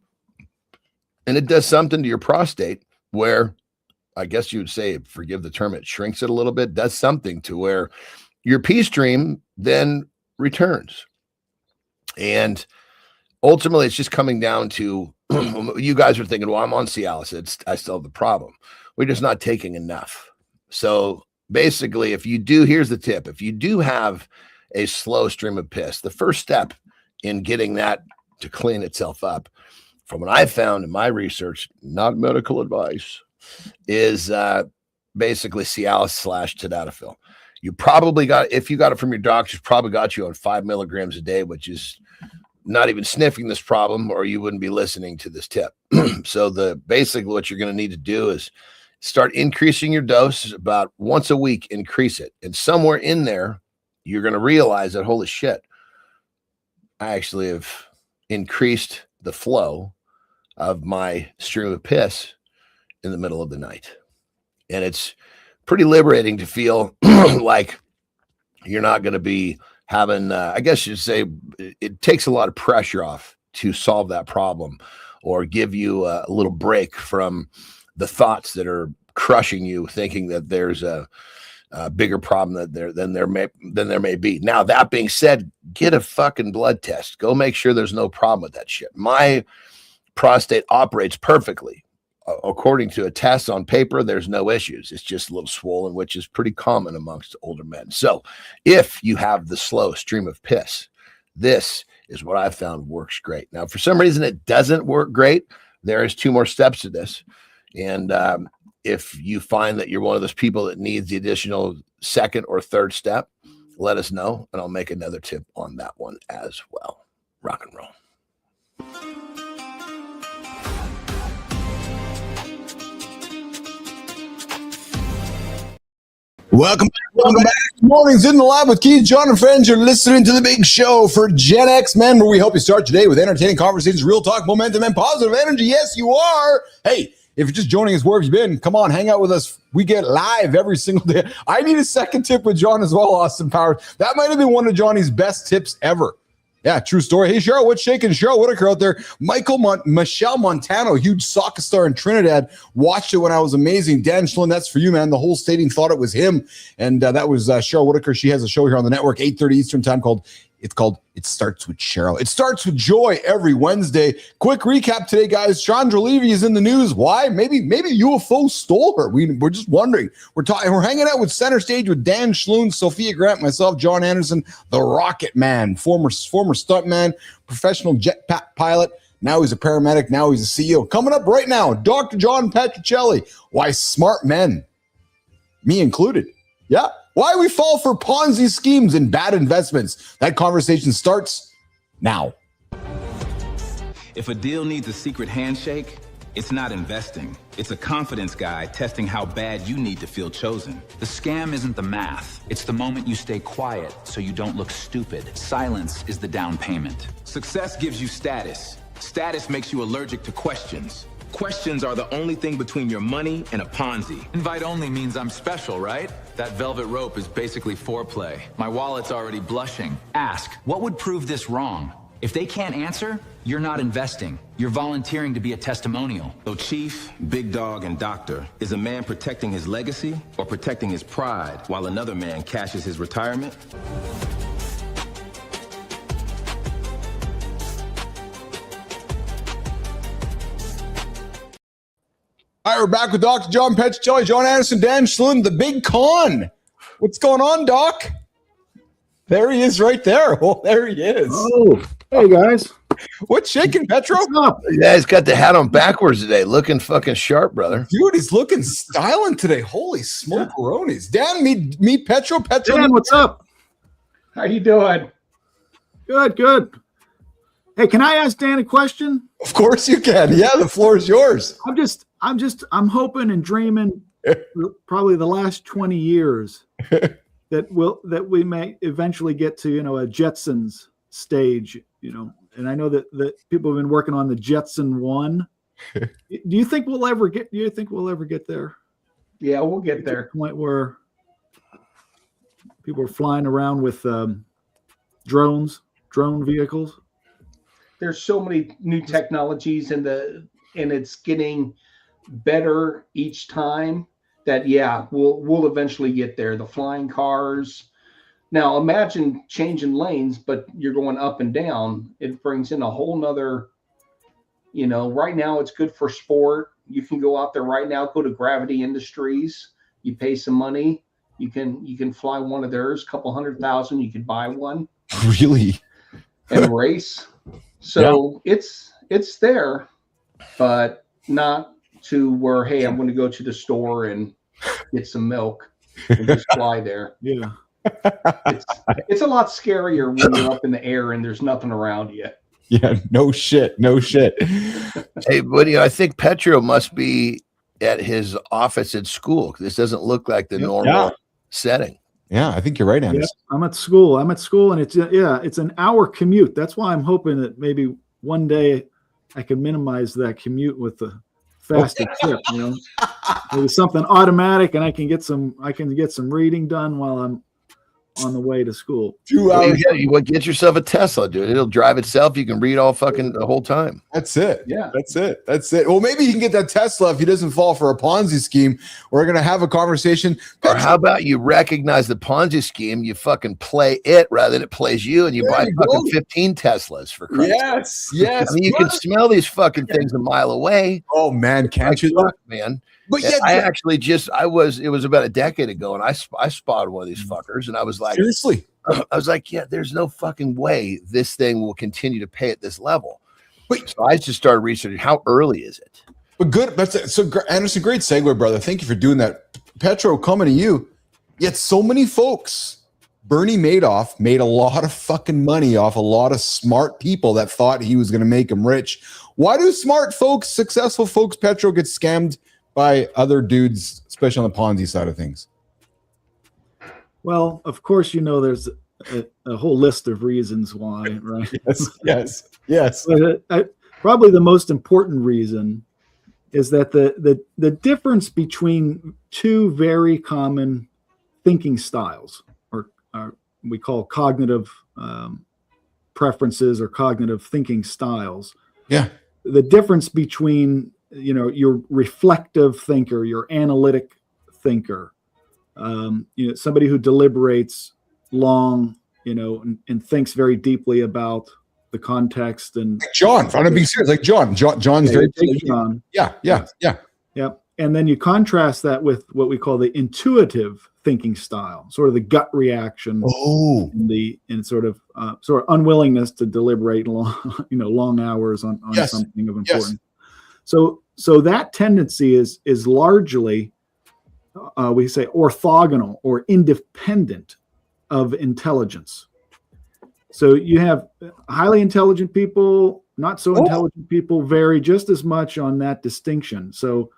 E: and it does something to your prostate where, I guess you would say, forgive the term, it shrinks it a little bit, does something to where your pee stream then returns. And ultimately, it's just coming down to, you guys are thinking, well, I'm on Cialis, I still have the problem. We're just not taking enough. So basically, here's the tip. If you do have a slow stream of piss, the first step in getting that to clean itself up, from what I found in my research, not medical advice, is basically Cialis/Tadalafil. You probably if you got it from your doctor, probably got you on 5 milligrams a day, which is not even sniffing this problem, or you wouldn't be listening to this tip. So basically what you're going to need to do is start increasing your dose about once a week, increase it. And somewhere in there, you're going to realize that, holy shit, I actually have increased the flow of my stream of piss in the middle of the night. And it's pretty liberating to feel like you're not going to be having, I guess you'd say, it takes a lot of pressure off to solve that problem or give you a little break from the thoughts that are crushing you, thinking that there's a bigger problem than there may be. Now, that being said, get a fucking blood test. Go make sure there's no problem with that shit. My prostate operates perfectly. According to a test on paper, there's no issues. It's just a little swollen, which is pretty common amongst older men. So if you have the slow stream of piss, this is what I found works great. Now, for some reason, it doesn't work great. There is 2 more steps to this. And if you find that you're one of those people that needs the additional 2nd or 3rd step, let us know, and I'll make another tip on that one as well. Rock and roll.
J: Welcome back. Mornings in the lab with Keith, John, and friends. You're listening to the big show for Gen X Men, where we help you start today with entertaining conversations, real talk, momentum, and positive energy. Yes, you are. Hey, if you're just joining us, where have you been? Come on, hang out with us. We get live every single day. I need a 2nd tip with John as well, Austin Powers. That might have been one of Johnny's best tips ever. Yeah, true story. Hey, Cheryl, what's shaking? Cheryl Whitaker out there. Michelle Montano, huge soccer star in Trinidad. Watched it when I was amazing. Dan Schlin, that's for you, man. The whole stadium thought it was him. And that was Cheryl Whitaker. She has a show here on the network, 8:30 Eastern time called It Starts With Cheryl. It starts with joy every Wednesday. Quick recap today, guys. Chandra Levy is in the news. Why? Maybe UFO stole her. We're just wondering. We're hanging out with Center Stage with Dan Schloon, Sophia Grant, myself, John Anderson, the Rocket Man, former stuntman, professional jetpack pilot. Now he's a paramedic. Now he's a CEO. Coming up right now, Dr. John Petrocelli. Why smart men, me included, yeah, why we fall for Ponzi schemes and bad investments. That conversation starts now.
F: If a deal needs a secret handshake, It's not investing. It's a confidence guy testing how bad you need to feel chosen.
D: The scam isn't the math. It's the moment you stay quiet so you don't look stupid. Silence is the down payment.
F: Success gives you status. Status makes you allergic to questions. Questions are the only thing between your money and a Ponzi.
D: Invite only means I'm special, right? That velvet rope is basically foreplay. My wallet's already blushing. Ask, what would prove this wrong? If they can't answer, you're not investing. You're volunteering to be a testimonial.
F: So chief, big dog, and doctor, is a man protecting his legacy or protecting his pride while another man cashes his retirement?
J: All right, we're back with Dr. John Petrocelli, John Anderson, Dan Schlund, the big con. What's going on, Doc? There he is right there. Oh, there he is.
K: Oh, hey, guys.
J: What's shaking, Petro?
E: Yeah, he's got the hat on backwards today, looking fucking sharp, brother.
J: Dude, he's looking styling today. Holy smoke-a-ronies. Dan, meet Petro.
K: Dan, what's up?
I: How you doing?
K: Good, good. Hey, can I ask Dan a question?
J: Of course you can. Yeah, the floor is yours.
K: I'm hoping and dreaming probably the last 20 years that we may eventually get to, a Jetsons stage, and I know that people have been working on the Jetson 1. Do you think we'll ever get there?
I: Yeah, we'll get there.
K: To the point where people are flying around with drone vehicles.
I: There's so many new technologies and it's getting better each time that we'll eventually get there. The flying cars. Now imagine changing lanes, but you're going up and down. It brings in a whole nother, right now it's good for sport. You can go out there right now, go to Gravity Industries, you pay some money, you can fly one of theirs, couple $100,000, you could buy one.
J: Really?
I: And race. So it's there, but not to where, hey, I'm going to go to the store and get some milk and just fly there.
K: Yeah.
I: It's a lot scarier when you're up in the air and there's nothing around you.
J: Yeah, no shit.
E: Hey, buddy, I think Petro must be at his office at school. This doesn't look like the normal setting.
J: Yeah, I think you're right, Anderson.
K: Yeah, I'm at school, and it's an hour commute. That's why I'm hoping that maybe one day I can minimize that commute with the faster trip. Maybe something automatic, and I can get some reading done while I'm on the way to school.
J: 2 hours.
E: You get yourself a Tesla, dude. It'll drive itself. You can read all fucking the whole time.
J: That's it.
I: Yeah.
J: That's it. Well, maybe he can get that Tesla if he doesn't fall for a Ponzi scheme. We're going to have a conversation.
E: Or how about you recognize the Ponzi scheme, you fucking play it rather than it plays you, and you buy fucking 15 Teslas for Christ.
J: Yes.
E: I mean, you can smell these fucking things a mile away.
J: Oh, man. Can't you?
E: Fuck, man. But yeah, it was about a decade ago, and I spotted one of these fuckers, and I was like,
J: seriously,
E: yeah, there's no fucking way this thing will continue to pay at this level. So I just started researching how early is it.
J: But good, so Anderson, great segue, brother. Thank you for doing that. Petro, coming to you. Yet so many folks. Bernie Madoff made a lot of fucking money off a lot of smart people that thought he was going to make them rich. Why do smart folks, successful folks, Petro, get scammed by other dudes, especially on the Ponzi side of things?
K: Well, of course, there's a whole list of reasons why, right?
J: Yes.
K: But probably the most important reason is that the difference between two very common thinking styles, or we call cognitive preferences or cognitive thinking styles.
J: Yeah.
K: The difference between your reflective thinker, your analytic thinker, somebody who deliberates long, and thinks very deeply about the context. And
J: like John, I'm being serious. Like John's very
K: John.
J: Yeah.
K: And then you contrast that with what we call the intuitive thinking style, sort of the gut reaction, and sort of unwillingness to deliberate long hours on something of importance. So that tendency is largely, we say, orthogonal or independent of intelligence. So you have highly intelligent people not so intelligent people vary just as much on that distinction. So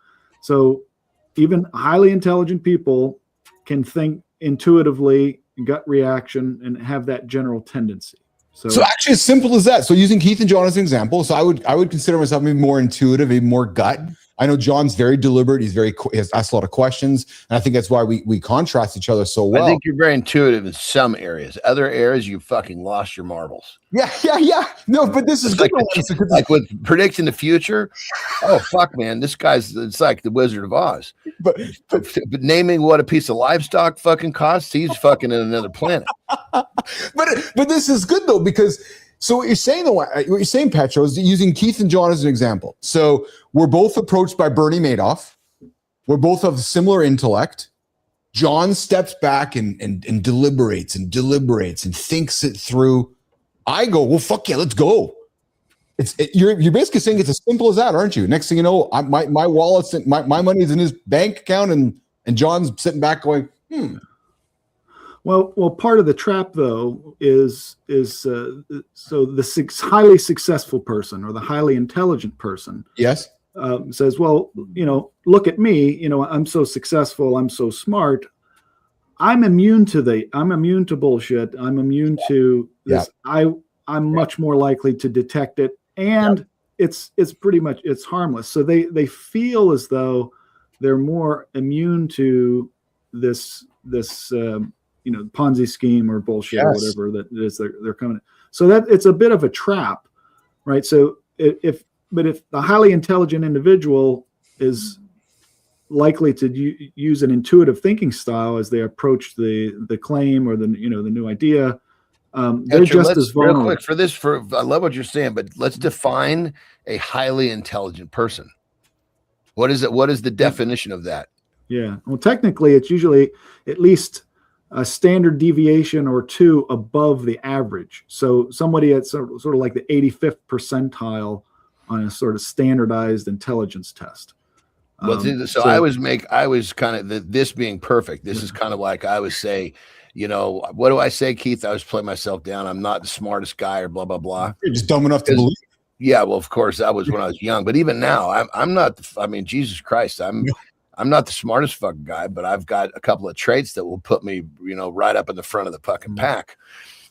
K: even highly intelligent people can think intuitively, gut reaction, and have that general tendency.
J: So actually, as simple as that. So using Keith and John as an example, so I would consider myself maybe more intuitive, maybe more gut. I know John's very deliberate. He has asked a lot of questions, and I think that's why we contrast each other so well.
E: I think you're very intuitive in some areas. Other areas, you fucking lost your marbles.
J: Yeah. No, but this is good.
E: Like with predicting the future. Oh fuck, man, it's like the Wizard of Oz. But naming what a piece of livestock fucking costs, he's fucking in another planet.
J: But this is good though, because so what you're saying, Petro, is using Keith and John as an example. So we're both approached by Bernie Madoff. We're both of similar intellect. John steps back and deliberates and thinks it through. I go, well, fuck yeah, let's go. You're basically saying it's as simple as that, aren't you? Next thing you know, my wallet's my money's in his bank account, and John's sitting back going,
K: Well, part of the trap though is so the highly successful person or the highly intelligent person,
J: yes,
K: says, well, look at me, I'm so successful, I'm so smart, I'm immune to bullshit, I'm immune to this. I'm much more likely to detect it, and it's pretty much harmless. So they feel as though they're more immune to this Ponzi scheme or bullshit or whatever that it is they're coming. So that it's a bit of a trap, right? So if the highly intelligent individual is likely to use an intuitive thinking style as they approach the claim or the new idea, they're just as vulnerable.
E: Real quick I love what you're saying, but let's define a highly intelligent person. What is it? What is the definition of that?
K: Yeah. Well, technically, it's usually at least a standard deviation or two above the average. So somebody at sort of like the 85th percentile on a sort of standardized intelligence test.
E: Well, I was kind of this being perfect. This is kind of like I would say, what do I say, Keith? I was playing myself down. I'm not the smartest guy or blah, blah, blah.
J: You're just dumb enough to believe.
E: Yeah. Well, of course that was when I was young, but even now I'm not, Jesus Christ, I'm not the smartest fucking guy, but I've got a couple of traits that will put me, right up in the front of the fucking pack.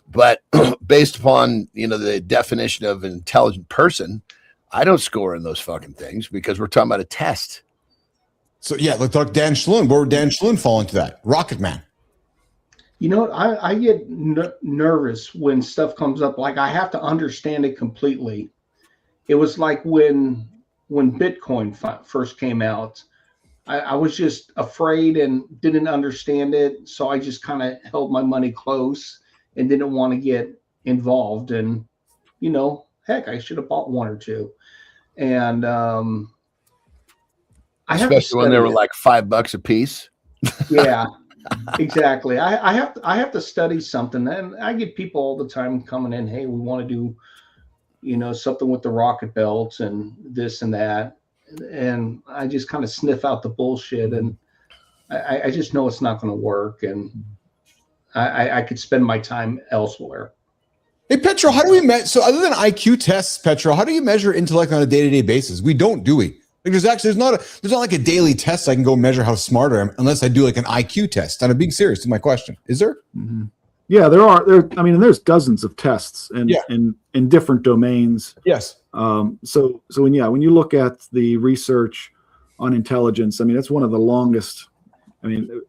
E: But based upon, the definition of an intelligent person, I don't score in those fucking things because we're talking about a test.
J: So yeah, let's talk Dan Schluen. Where would Dan Schluen fall into that? Rocket Man.
I: You know what? I get nervous when stuff comes up. Like I have to understand it completely. It was like when Bitcoin first came out. I was just afraid and didn't understand it. So I just kind of held my money close and didn't want to get involved. And, heck, I should have bought one or two. And
E: especially when they were like $5 a piece.
I: Yeah, exactly. I have to study something. And I get people all the time coming in, hey, we want to do, something with the rocket belts and this and that. And I just kind of sniff out the bullshit, and I just know it's not going to work, and I could spend my time elsewhere.
J: Hey, Petro, how do we measure? So other than IQ tests, Petro, how do you measure intellect on a day-to-day basis? We don't, do we? Like there's not like a daily test I can go measure how smart I am unless I do like an IQ test. I'm being serious to my question. Is there?
K: Mm-hmm. Yeah, there's dozens of tests in different domains.
J: Yes.
K: So when you look at the research on intelligence, that's one of the longest,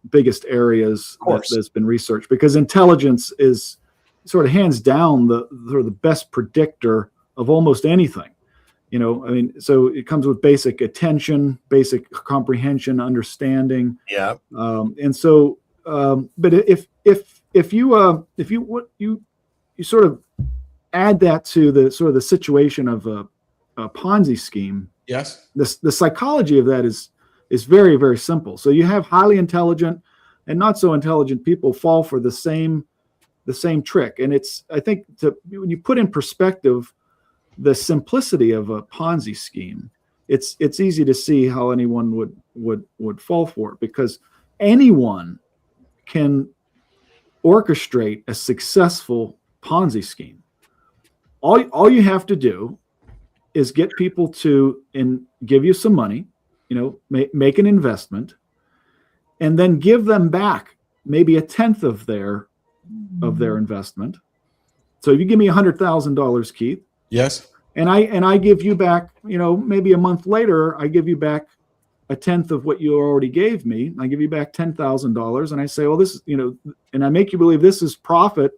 K: biggest areas that's been researched, because intelligence is sort of hands down the best predictor of almost anything. So it comes with basic attention, basic comprehension, understanding.
E: Yeah.
K: But if you sort of add that to the situation of a Ponzi scheme,
J: yes,
K: the psychology of that is very, very simple. So you have highly intelligent and not so intelligent people fall for the same trick, and I think when you put in perspective the simplicity of a Ponzi scheme, it's easy to see how anyone would fall for it, because anyone can orchestrate a successful Ponzi scheme. All you have to do is get people to give you some money, make an investment, and then give them back maybe a tenth of their investment. So if you give me $100,000, Keith.
J: Yes.
K: And I give you back, maybe a month later, I give you back a tenth of what you already gave me. I give you back $10,000, and I say, well, this is, and I make you believe this is profit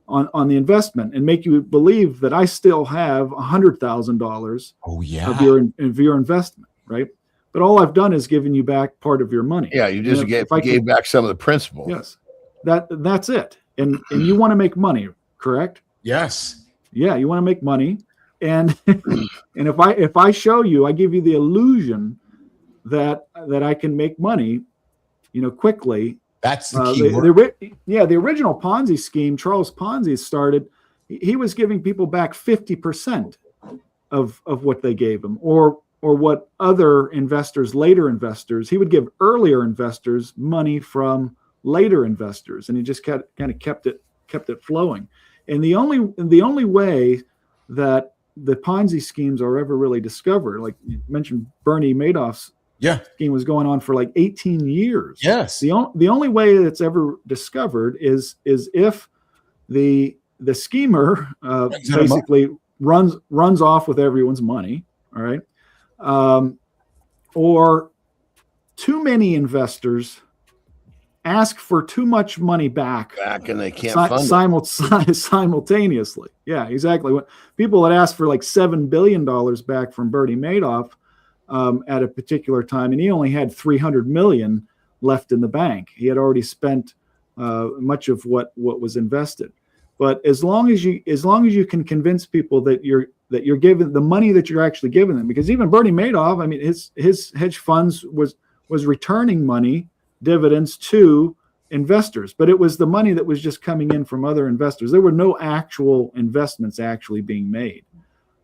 K: on the investment, and make you believe that I still have $100,000 of your investment, right? But all I've done is given you back part of your money.
E: Yeah, you just gave back some of the principal.
K: Yes, that's it. And you want to make money, correct?
J: Yes.
K: Yeah, you want to make money, and and if I show you, I give you the illusion that I can make money, quickly.
J: That's the key word.
K: The original Ponzi scheme, Charles Ponzi started. He was giving people back 50% of what they gave him, or what other investors, later investors, he would give earlier investors money from later investors, and he just kind of kept it flowing. And the only way that the Ponzi schemes are ever really discovered, like you mentioned, Bernie Madoff's scheme was going on for like 18 years.
J: Yes.
K: The only way that's ever discovered is if the schemer basically runs off with everyone's money. All right. Or too many investors ask for too much money back
E: and they can't fund it
K: simultaneously. Yeah, exactly. When people had asked for like $7 billion back from Bernie Madoff at a particular time, and he only had $300 million left in the bank. He had already spent much of what was invested. But as long as you can convince people that you're giving the money that you're actually giving them, because even Bernie Madoff, I mean, his hedge funds was returning money, dividends to investors, but it was the money that was just coming in from other investors. There were no actual investments actually being made.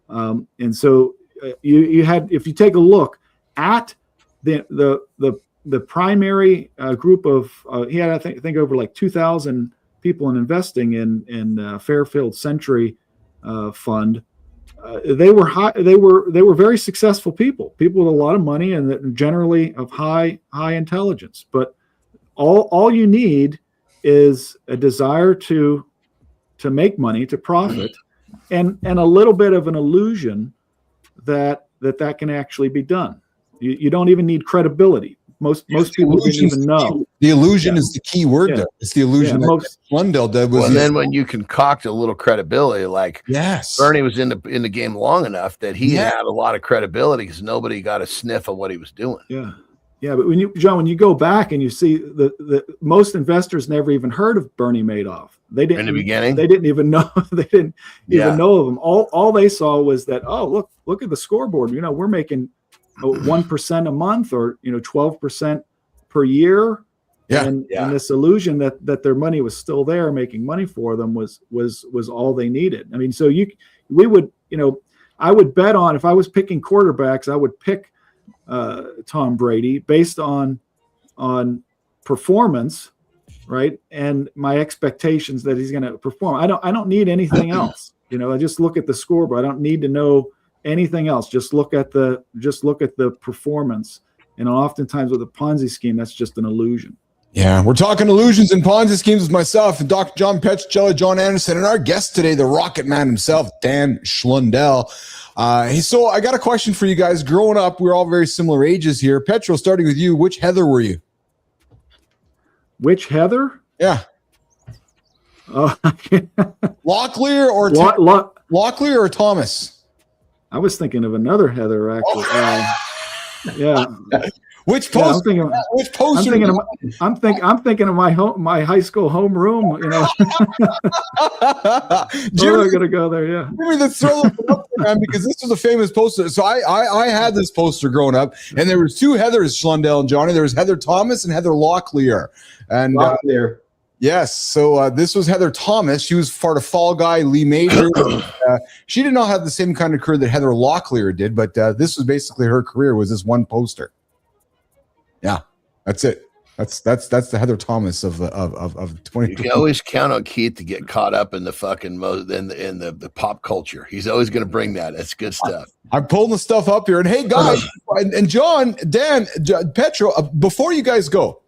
K: And so you had, if you take a look at the primary group of, he had, I think over like 2,000 people in investing in Fairfield Century fund. They were very successful people with a lot of money and generally of high intelligence. But all you need is a desire to make money, to profit, and a little bit of an illusion that can actually be done. You don't even need credibility. Most people didn't even know.
J: The illusion is the key word there. It's the illusion that Lundell did.
E: And then when you concoct a little credibility, like Bernie was in the game long enough that he had a lot of credibility because nobody got a sniff of what he was doing.
K: Yeah, but when you go back and you see the most investors never even heard of Bernie Madoff. They didn't in the beginning. They didn't even know. They didn't even know of him. All they saw was that, oh, look at the scoreboard. We're making 1% a month, or 12% per year. And this illusion that their money was still there, making money for them was all they needed. I mean, so I would bet on, if I was picking quarterbacks, I would pick Tom Brady based on performance, right? And my expectations that he's going to perform. I don't need anything else. I just look at the scoreboard. I don't need to know anything else. Just look at the performance. And oftentimes with a Ponzi scheme, that's just an illusion.
J: Yeah, we're talking illusions and Ponzi schemes with myself and Dr. John Petrocelli, John Anderson, and our guest today, the Rocket Man himself, Dan Schlundell. So I got a question for you guys. Growing up, we're all very similar ages here. Petro, starting with you, which Heather were you?
K: Which Heather?
J: Yeah. Locklear or Locklear or Thomas?
K: I was thinking of another Heather, actually. Yeah.
J: Which poster? Which poster?
K: I'm thinking of my high school homeroom. Jimmy, I gotta go there. Yeah.
J: Jimmy, let's throw it up there, man, because this was a famous poster. So I had this poster growing up, and there was two Heathers, Schlundell and Johnny. There was Heather Thomas and Heather Locklear. And
I: Locklear.
J: Yes. So this was Heather Thomas. She was part of Fall Guy, Lee Major. She did not have the same kind of career that Heather Locklear did, but this was basically her career, was this one poster. Yeah, that's it. That's the Heather Thomas of 20.
E: You can always count on Keith to get caught up in the fucking in the pop culture. He's always going to bring that. That's good stuff.
J: I'm pulling the stuff up here, and hey guys, and John, Dan, Petro, before you guys go.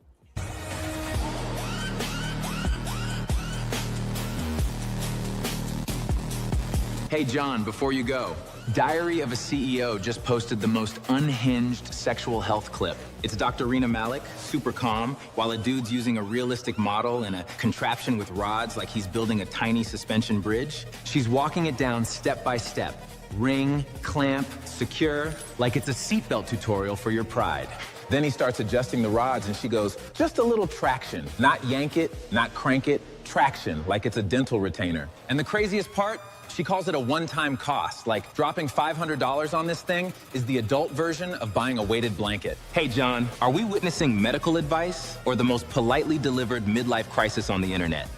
D: Hey, John, before you go, Diary of a CEO just posted the most unhinged sexual health clip. It's Dr. Rena Malik, super calm, while a dude's using a realistic model in a contraption with rods like he's building a tiny suspension bridge. She's walking it down step by step. Ring, clamp, secure, like it's a seatbelt tutorial for your pride.
C: Then he starts adjusting the rods and she goes, just a little traction. Not yank it, not crank it, traction, like it's a dental retainer. And the craziest part, she calls it a one-time cost, like dropping $500 on this thing is the adult version of buying a weighted blanket.
F: Hey, John, are we witnessing medical advice or the most politely delivered midlife crisis on the internet?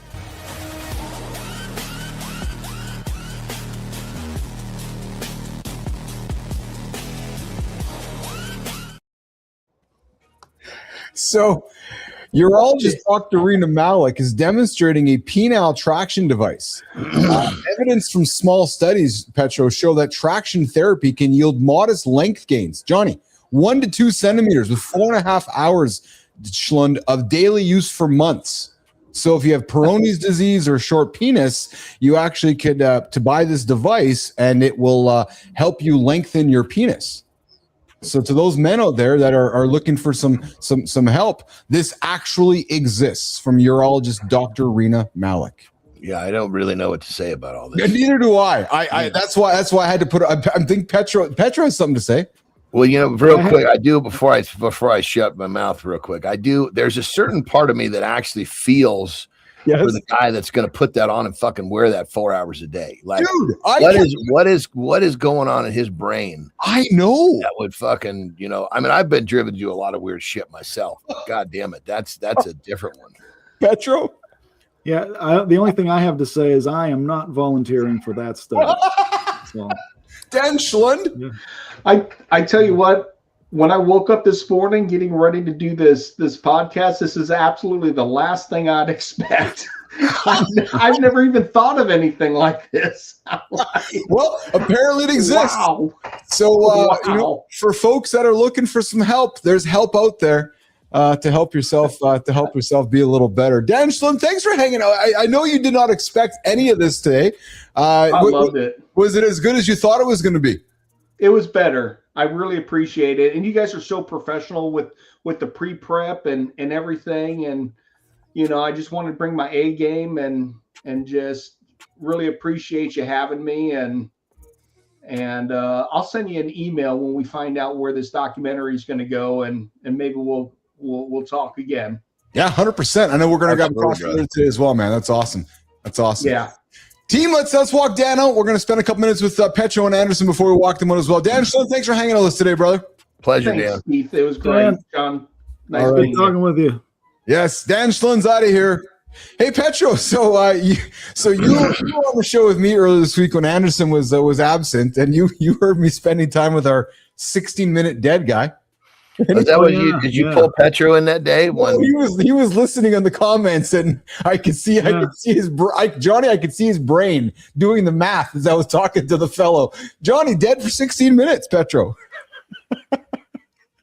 J: So, urologist Dr. Rena Malik is demonstrating a penile traction device. Evidence from small studies, Petro, show that traction therapy can yield modest length gains. Johnny, 1 to 2 centimeters with 4.5 hours, Schlund, of daily use for months. So if you have Peyronie's disease or short penis, you actually could to buy this device, and it will help you lengthen your penis. So to those men out there that are looking for some help, this actually exists from urologist Dr. Rena Malik.
E: Yeah, I don't really know what to say about all this.
J: Neither do I. That's why I had to put. I think Petro has something to say.
E: Well, real quick, I do before I shut my mouth real quick. I do. There's a certain part of me that actually feels for the guy that's going to put that on and fucking wear that 4 hours a day. Like, dude, what is going on in his brain?
J: I know
E: that would fucking, I mean, I've been driven to do a lot of weird shit myself. God damn it, that's a different one.
J: Petro.
K: Yeah, the only thing I have to say is I am not volunteering for that stuff. So.
J: Dan Schlund.
K: Yeah.
I: I tell you what. When I woke up this morning getting ready to do this podcast, this is absolutely the last thing I'd expect. I've never even thought of anything like this.
J: Well, apparently it exists.
I: Wow.
J: So for folks that are looking for some help, there's help out there to help yourself be a little better. Dan Schlund, thanks for hanging out. I know you did not expect any of this today.
I: I loved it.
J: Was it as good as you thought it was going to be?
I: It was better. I really appreciate it. And you guys are so professional with the pre-prep and everything. And, I just wanted to bring my A game and just really appreciate you having me. And I'll send you an email when we find out where this documentary is going to go. And maybe we'll talk again.
J: Yeah, 100%. I know we're going to go across today as well, man. That's awesome.
I: Yeah.
J: Team, let's walk Dan out. We're going to spend a couple minutes with Petro and Anderson before we walk them out as well. Dan, thanks for hanging out with us today, brher.
E: Pleasure,
I: Thanks,
E: Dan.
I: Keith. It was great, John.
K: Nice talking with you.
J: Yes, Dan Schlund's out of here. Hey, Petro. So you were on the show with me earlier this week when Anderson was absent, and you heard me spending time with our 16-minute dead guy.
E: Is that what did you pull Petro in that day?
J: Well, he was listening on the comments, and I could see his Johnny. I could see his brain doing the math as I was talking to the fellow. Johnny dead for 16 minutes. Petro.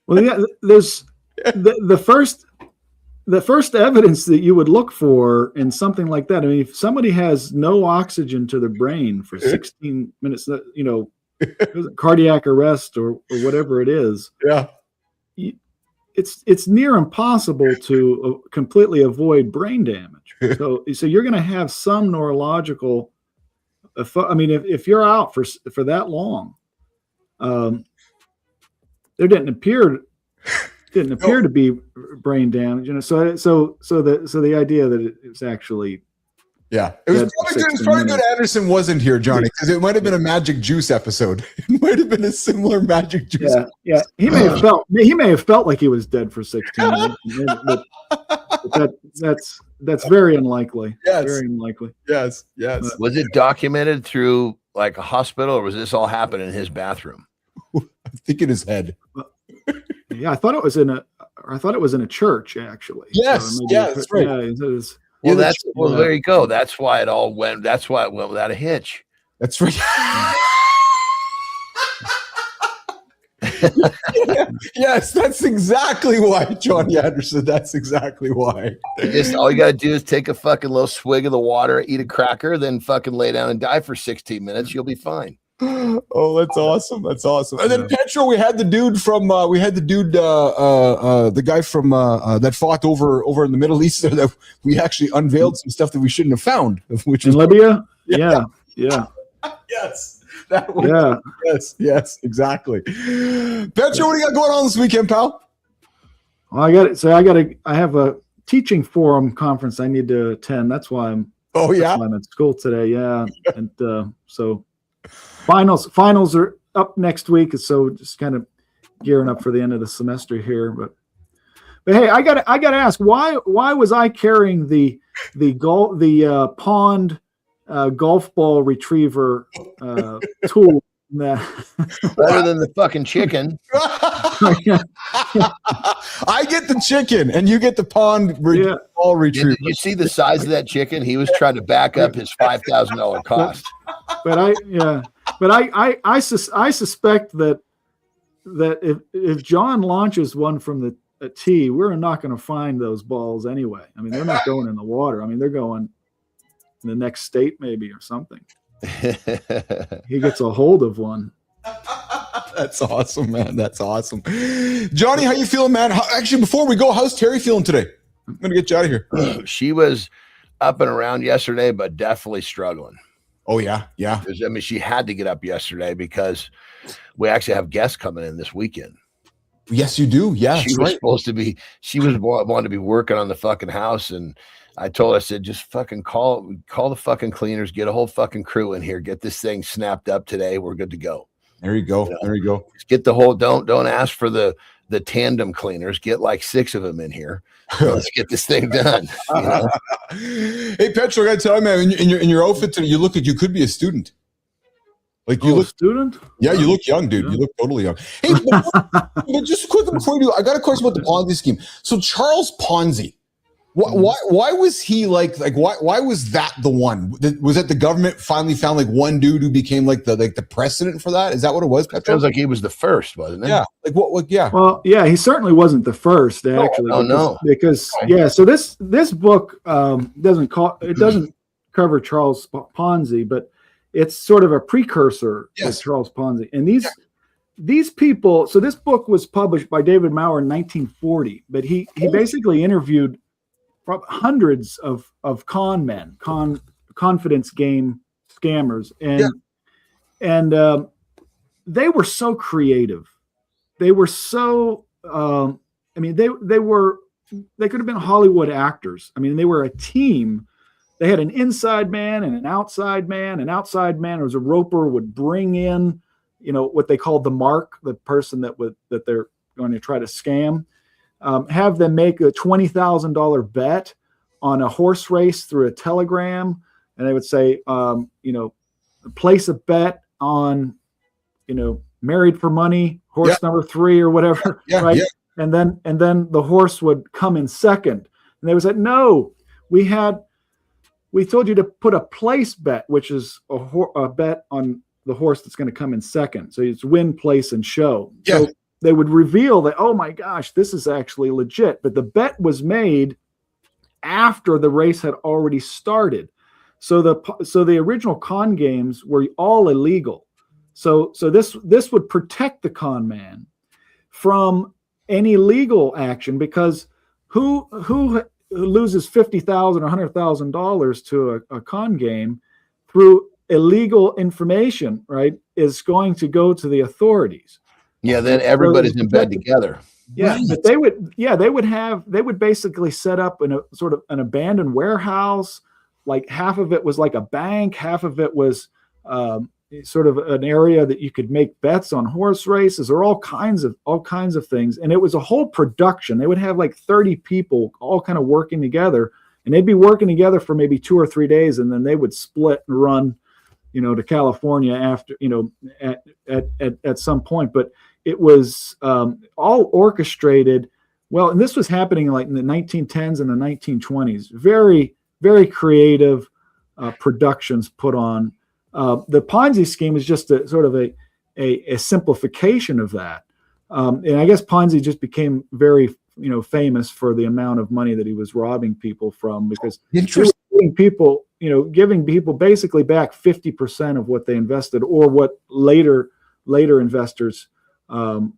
K: Well, yeah. There's the first evidence that you would look for in something like that. I mean, if somebody has no oxygen to their brain for 16 minutes, cardiac arrest or whatever it is.
J: Yeah.
K: It's near impossible to completely avoid brain damage. So you're going to have some neurological. I mean, if you're out for that long, there didn't appear to be brain damage. So the idea that it's actually.
J: Yeah, it was probably good Anderson wasn't here, Johnny, because it might have been a Magic Juice episode. It might have been a similar Magic Juice.
K: Yeah. He may have felt like he was dead for 16 minutes, but that's very unlikely.
J: Yes.
K: Very unlikely.
J: Yes.
E: Was it documented through like a hospital, or was this all happening in his bathroom?
J: I think in his head.
K: Yeah, I thought it was in I thought it was in a church actually.
J: Yes,
K: So
J: yeah, that's right.
K: Yeah, it was,
E: Well, there you go. That's why it went without a hitch.
J: That's right. Yes, that's exactly why, Johnny Anderson. That's exactly why.
E: Just all you gotta do is take a fucking little swig of the water, eat a cracker, then fucking lay down and die for 16 minutes. You'll be fine.
J: Oh, that's awesome. That's awesome. And then Petro, we had the dude from the guy from that fought over in the Middle East there, that we actually unveiled some stuff that we shouldn't have found, which is
K: Libya. Yeah.
J: Yes. That one. Yes, exactly. Petro, what do you got going on this weekend, pal?
K: Well, I have a teaching forum conference I need to attend. That's why I'm at school today. Yeah. And so finals are up next week. So just kind of gearing up for the end of the semester here. But hey, I gotta ask, why was I carrying the pond golf ball retriever tool
E: better than the fucking chicken?
J: I get the chicken and you get the pond ball retriever.
E: Did you see the size of that chicken? He was trying to back up his $5,000 cost.
K: But I suspect that if John launches one from the tee, we're not going to find those balls anyway. I mean, they're not going in the water. I mean, they're going in the next state maybe or something. He gets a hold of one.
J: That's awesome, man. That's awesome. Johnny, how you feeling, man? Actually, before we go, how's Terry feeling today? I'm going to get you out of here.
E: She was up and around yesterday, but definitely struggling.
J: Oh, yeah. Yeah.
E: I mean, she had to get up yesterday because we actually have guests coming in this weekend.
J: Yes, you do. Yeah.
E: She was supposed to be, wanted to be working on the fucking house. And I told her, I said, just fucking call the fucking cleaners, get a whole fucking crew in here, get this thing snapped up today. We're good to go.
J: There you go. There you go.
E: Just get the whole, don't ask for the tandem cleaners. Get like 6 of them in here. Let's get this thing done. You know?
J: Hey, Petro, I gotta tell you, man, in your outfit today, you could be a student. Like you look
K: student?
J: Yeah, you look young, dude. Yeah. You look totally young. Hey, but just quickly before you do, I got a question about the Ponzi scheme. So Charles Ponzi, why was he like why was that the one? Was it the government finally found like one dude who became like the precedent for that? Is that what it was?
E: It sounds like he was the first, wasn't it?
J: Yeah. Like what? Yeah.
K: Well, yeah, he certainly wasn't the first actually. Because so this book doesn't cover Charles Ponzi, but it's sort of a precursor to Charles Ponzi. And these people, so this book was published by David Maurer in 1940, but he basically interviewed hundreds of con men, confidence game scammers. And they were so creative. They were so, they could have been Hollywood actors. I mean, they were a team. They had an inside man and an outside man. An outside man, or as a roper, would bring in, what they called the mark, the person that they're going to try to scam, have them make a $20,000 bet on a horse race through a telegram. And they would say, place a bet on, Married for Money, horse number 3 or whatever. Right. Yeah. And then the horse would come in second. And they would say, no, we told you to put a place bet, which is a bet on the horse that's going to come in second. So it's win, place, and show. Yeah. So they would reveal that, oh my gosh, this is actually legit. But the bet was made after the race had already started. So the original con games were all illegal. So this would protect the con man from any legal action, because who loses $50,000 or $100,000 to a con game through illegal information, right, is going to go to the authorities.
E: Yeah, then everybody's in bed together.
K: Yeah, right. But they would basically set up in a sort of an abandoned warehouse. Like half of it was like a bank, half of it was sort of an area that you could make bets on horse races, or all kinds of things. And it was a whole production. They would have like 30 people all kind of working together, and they'd be working together for maybe 2 or 3 days, and then they would split and run, to California after, at some point. But it was all orchestrated Well, and this was happening like in the 1910s and the 1920s. Very, very creative productions put on. The Ponzi scheme is just a sort of a simplification of that. And I guess Ponzi just became very, famous for the amount of money that he was robbing people from, because giving people basically back 50% of what they invested, or what later investors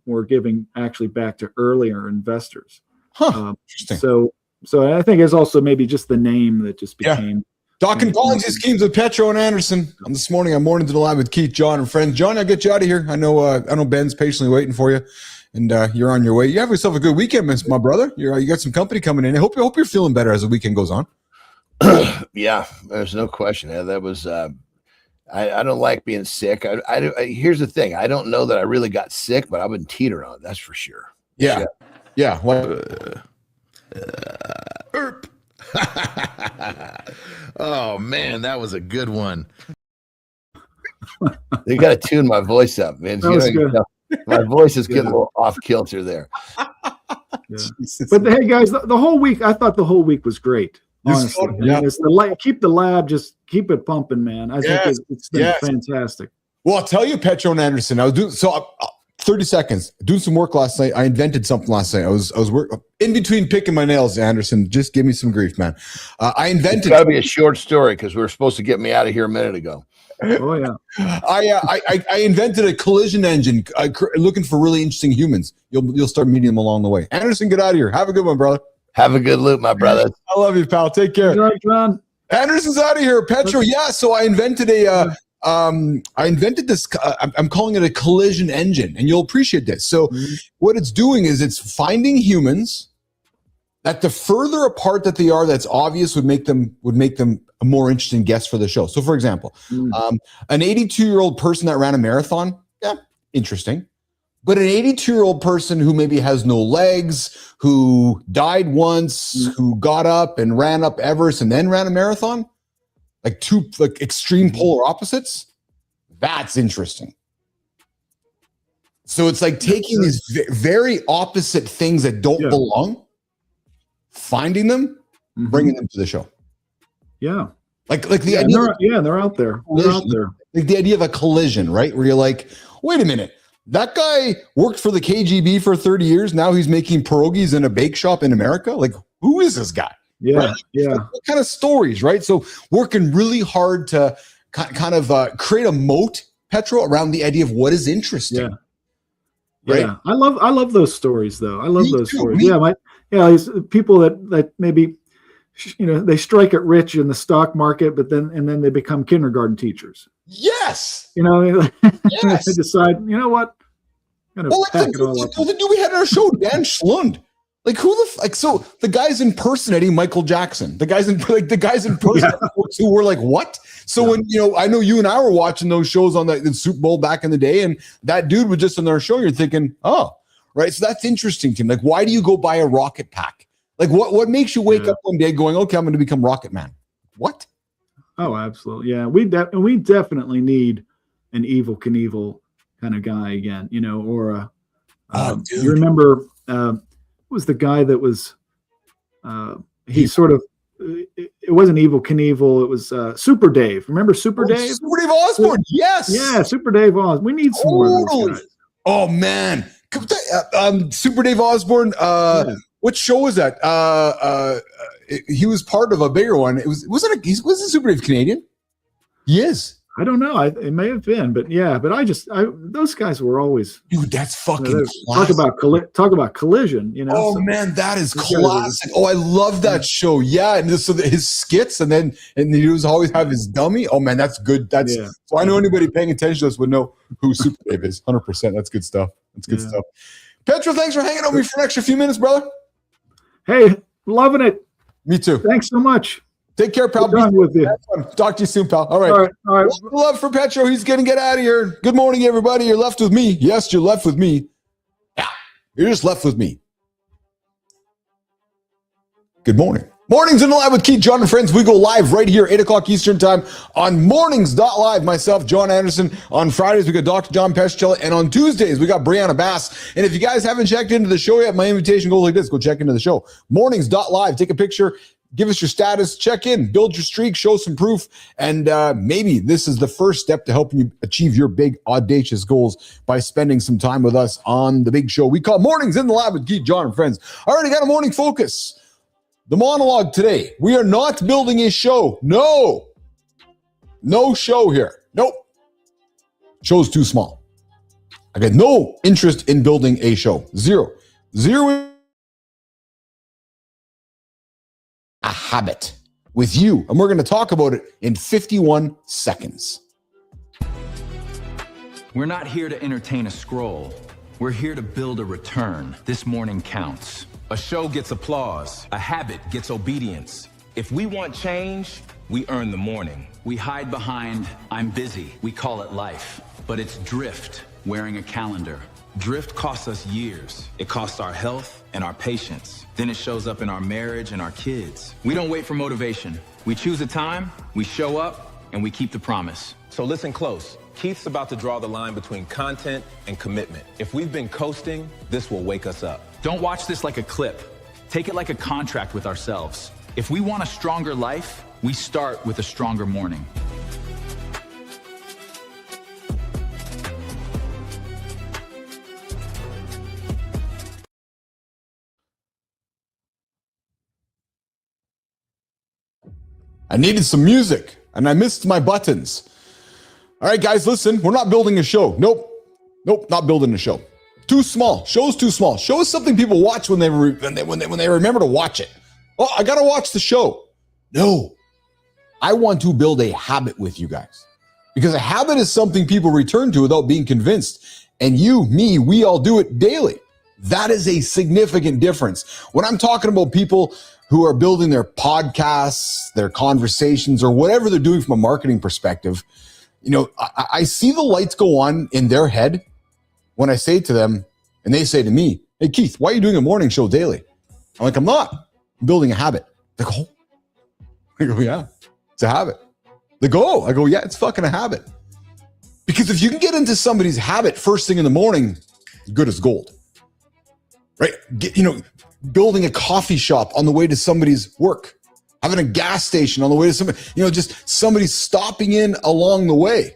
K: were giving actually back to earlier investors.
J: Interesting.
K: So I think it's also maybe just the name that just became.
J: Doc and Ponzi schemes with Petro and Anderson. This morning, I'm Morning to the Live with Keith, John, and friends. John, I'll get you out of here. I know Ben's patiently waiting for you, and you're on your way. You have yourself a good weekend, my brother. You got some company coming in. I hope you're feeling better as the weekend goes on.
E: Yeah, there's no question. That was. I don't like being sick. Here's the thing. I don't know that I really got sick, but I've been teetering on it. That's for sure.
J: Yeah.
L: Oh man, that was a good one.
E: They got to tune my voice up, man. My voice is getting a little off kilter there.
K: But hey, guys, the whole week, I thought the whole week was great. Honestly, keep the lab, just keep it pumping, man. I think it's been fantastic.
J: Well, I'll tell you, Petro and Anderson. I was doing 30 seconds doing some work last night. I invented something last night. I was in between picking my nails. Anderson, just give me some grief, man. I invented.
E: It's got to be a short story because we were supposed to get me out of here a minute ago.
K: Oh yeah.
J: I invented a collision engine. Looking for really interesting humans. You'll start meeting them along the way. Anderson, get out of here. Have a good one, brother.
E: Have a good loop, my brother.
J: I love you, pal. Take care.
K: All right, John.
J: Anderson's out of here. Petro, so I invented this. I'm calling it a collision engine, and you'll appreciate this. So, what it's doing is it's finding humans that the further apart that they are, that's obvious, would make them a more interesting guest for the show. So, for example, an 82-year-old person that ran a marathon, interesting. But an 82-year-old person who maybe has no legs, who died once, who got up and ran up Everest and then ran a marathon, like two extreme polar opposites, that's interesting. So it's like taking these very opposite things that don't belong, finding them, bringing them to the show.
K: Yeah.
J: Like the idea.
K: They're out there. They're out there.
J: Like the idea of a collision, right? Where you're like, wait a minute. That guy worked for the KGB for 30 years. Now he's making pierogies in a bake shop in America. Like, who is this guy?
K: Yeah,
J: right? What kind of stories, right? So working really hard to kind of create a moat, Petro, around the idea of what is interesting. Right?
K: Yeah, I love those stories, though. I love those stories.
J: Me.
K: These people that maybe they strike it rich in the stock market, but then they become kindergarten teachers.
J: Yes.
K: They decide, you know what? I'm gonna pack it all up.
J: The dude we had on our show, Dan Schlund. Like so the guys impersonating Michael Jackson, the guys impersonating who were like, what? So when I know you and I were watching those shows on the Super Bowl back in the day, and that dude was just on our show, you're thinking, oh, right. So that's interesting to me. Like, why do you go buy a rocket pack? Like, what makes you wake up one day going, okay, I'm going to become Rocket Man? What?
K: Oh, absolutely. Yeah, we definitely need an Evel Knievel kind of guy again, or you remember who was the guy that was he sort of it wasn't Evel Knievel, it was Super Dave. Remember Super Dave?
J: Super Dave Osborne, yes.
K: Yeah, Super Dave Osborne. We need some more of those guys.
J: Oh man. Super Dave Osborne, what show was that? He was part of a bigger one. Wasn't Super Dave Canadian? He is.
K: I don't know. It may have been, but those guys were always.
J: Dude, that's fucking classic.
K: Talk about collision.
J: Oh man, that is classic. Oh, I love that show. Yeah, and so his skits, and he was always have his dummy. Oh man, that's good. So I know anybody paying attention to us would know who Super Dave is. 100%. That's good stuff. That's good stuff. Petro, thanks for hanging out with me for an extra few minutes, brother.
K: Hey, loving it.
J: Me too.
K: Thanks so much.
J: Take care, pal.
K: With you.
J: Talk to you soon, pal. All right. All right. Love for Petro. He's going to get out of here. Good morning, everybody. You're left with me. Yes, you're left with me. Yeah, you're just left with me. Good morning. Mornings in the Live with Keith, John, and friends. We go live right here, 8 o'clock Eastern time on mornings.live. Myself, John Anderson. On Fridays, we got Dr. John Petrocelli. And on Tuesdays, we got Brianna Bass. And if you guys haven't checked into the show yet, my invitation goes like this. Go check into the show. Mornings.live. Take a picture. Give us your status. Check in. Build your streak. Show some proof. And maybe this is the first step to helping you achieve your big, audacious goals by spending some time with us on the big show we call Mornings in the Live with Keith, John, and friends. I already got a morning focus. The monologue today, we are not building a show. No show here. Nope. Show's too small. I got no interest in building a show. Zero. A habit with you. And we're going to talk about it in 51 seconds.
D: We're not here to entertain a scroll. We're here to build a return. This morning counts.
C: A show gets applause. A habit gets obedience. If we want change, we earn the morning.
D: We hide behind, I'm busy. We call it life. But it's drift, wearing a calendar.
C: Drift costs us years. It costs our health and our patience.
D: Then it shows up in our marriage and our kids. We don't wait for motivation. We choose a time, we show up, and we keep the promise.
C: So listen close. Keith's about to draw the line between content and commitment. If we've been coasting, this will wake us up.
D: Don't watch this like a clip. Take it like a contract with ourselves. If we want a stronger life, we start with a stronger morning.
J: I needed some music and I missed my buttons. All right, guys, listen, we're not building a show. Nope, not building a show. Too small. Show's too small. Show is something people watch when they remember to watch it. Oh, I gotta watch the show. No, I want to build a habit with you guys because a habit is something people return to without being convinced. And you, me, we all do it daily. That is a significant difference. When I'm talking about people who are building their podcasts, their conversations, or whatever they're doing from a marketing perspective, you know, I see the lights go on in their head when I say to them, and they say to me, "Hey, Keith, why are you doing a morning show daily?" I'm like, "I'm not. I'm building a habit." They go, "Oh." I go, "Yeah, it's a habit." They go, "Oh." I go, "Yeah, it's fucking a habit." Because if you can get into somebody's habit first thing in the morning, good as gold, right? Building a coffee shop on the way to somebody's work, having a gas station on the way to somebody, just somebody stopping in along the way.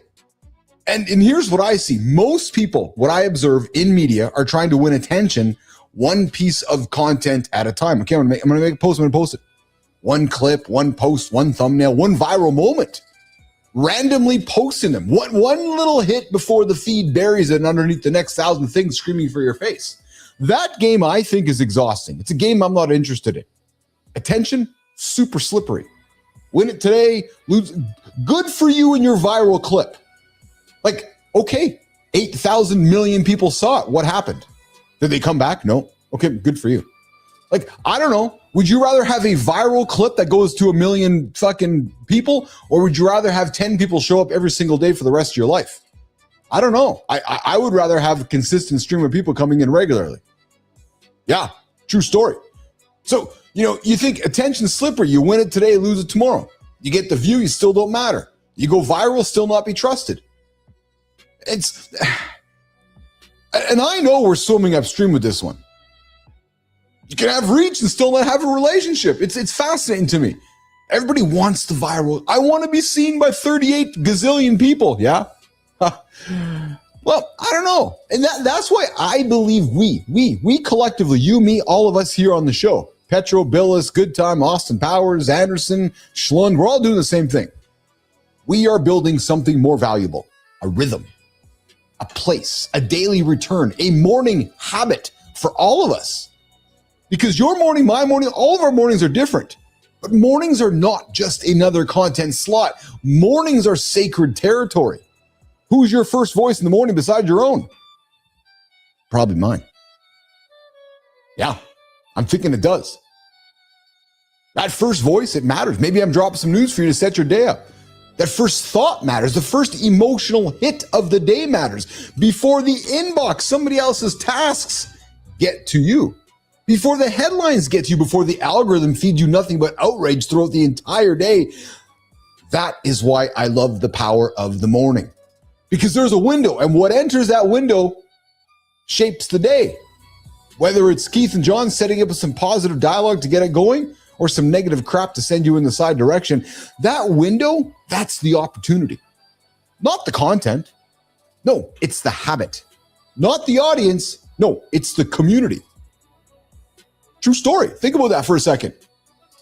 J: And here's what I see. Most people, what I observe in media, are trying to win attention one piece of content at a time. Okay, I'm gonna make a post, I'm gonna post it. One clip, one post, one thumbnail, one viral moment. Randomly posting them. One little hit before the feed buries it and underneath the next 1,000 things screaming for your face. That game, I think, is exhausting. It's a game I'm not interested in. Attention, super slippery. Win it today, lose. Good for you in your viral clip. Like, okay, 8,000 million people saw it. What happened? Did they come back? No. Okay, good for you. Like, I don't know. Would you rather have a viral clip that goes to 1 million fucking people, or would you rather have 10 people show up every single day for the rest of your life? I don't know. I would rather have a consistent stream of people coming in regularly. Yeah, true story. So, you think attention's slippery. You win it today, lose it tomorrow. You get the view, you still don't matter. You go viral, still not be trusted. And I know we're swimming upstream with this one. You can have reach and still not have a relationship. It's fascinating to me. Everybody wants the viral. I want to be seen by 38 gazillion people. Yeah. Well, I don't know. And that's why I believe we collectively, you, me, all of us here on the show, Petro, Billis, Good Time, Austin Powers, Anderson, Schlund, we're all doing the same thing. We are building something more valuable, a rhythm, a place, a daily return, a morning habit for all of us. Because your morning, my morning, all of our mornings are different. But mornings are not just another content slot. Mornings are sacred territory. Who's your first voice in the morning besides your own? Probably mine. Yeah, I'm thinking it does. That first voice, it matters. Maybe I'm dropping some news for you to set your day up. That first thought matters. The first emotional hit of the day matters. Before the inbox, somebody else's tasks get to you. before the headlines get to you, before the algorithm feeds you nothing but outrage throughout the entire day. That is why I love the power of the morning, because there's a window, and what enters that window shapes the day. Whether it's Keith and John setting up some positive dialogue to get it going, or some negative crap to send you in the side direction, that window, that's the opportunity. Not the content. No, it's the habit. Not the audience. No, it's the community. True story. Think about that for a second.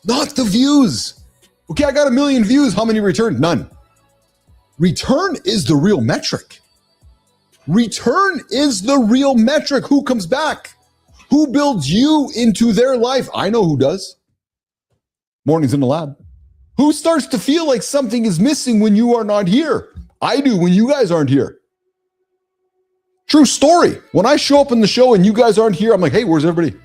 J: Not the views. Okay, I got 1 million views. How many returned? None. Return is the real metric. Return is the real metric. Who comes back? Who builds you into their life? I know who does. Mornings in the lab. Who starts to feel like something is missing when you are not here? I do when you guys aren't here. True story. When I show up in the show and you guys aren't here, I'm like, hey, where's everybody?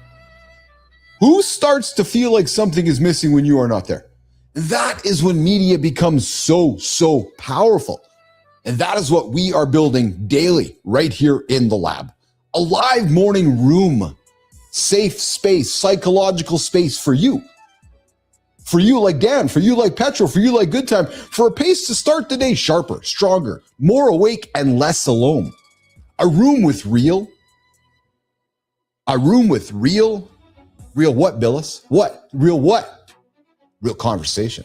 J: Who starts to feel like something is missing when you are not there? That is when media becomes so powerful. And that is what we are building daily right here in the lab. A live morning room, safe space, psychological space for you. For you like Dan, for you like Petro, for you like Good Time, for a pace to start the day sharper, stronger, more awake, and less alone. A room with real. Real what, Billis? What? Real what? Real conversation.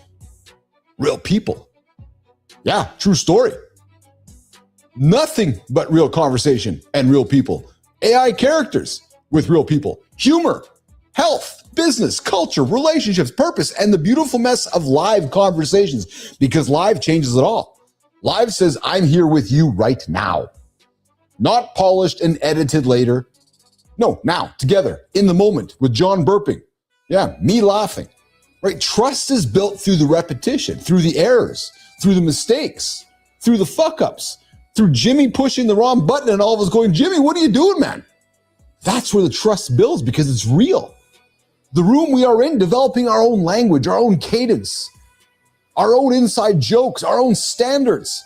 J: Real people. Yeah, true story. Nothing but real conversation and real people. AI characters with real people. Humor, health, business, culture, relationships, purpose, and the beautiful mess of live conversations, because live changes it all. Live says, I'm here with you right now. Not polished and edited later. No, now, together, in the moment, with John burping. Yeah, me laughing. Right? Trust is built through the repetition, through the errors, through the mistakes, through the fuck-ups, through Jimmy pushing the wrong button and all of us going, Jimmy, what are you doing, man? That's where the trust builds, because it's real. The room we are in, developing our own language, our own cadence, our own inside jokes, our own standards.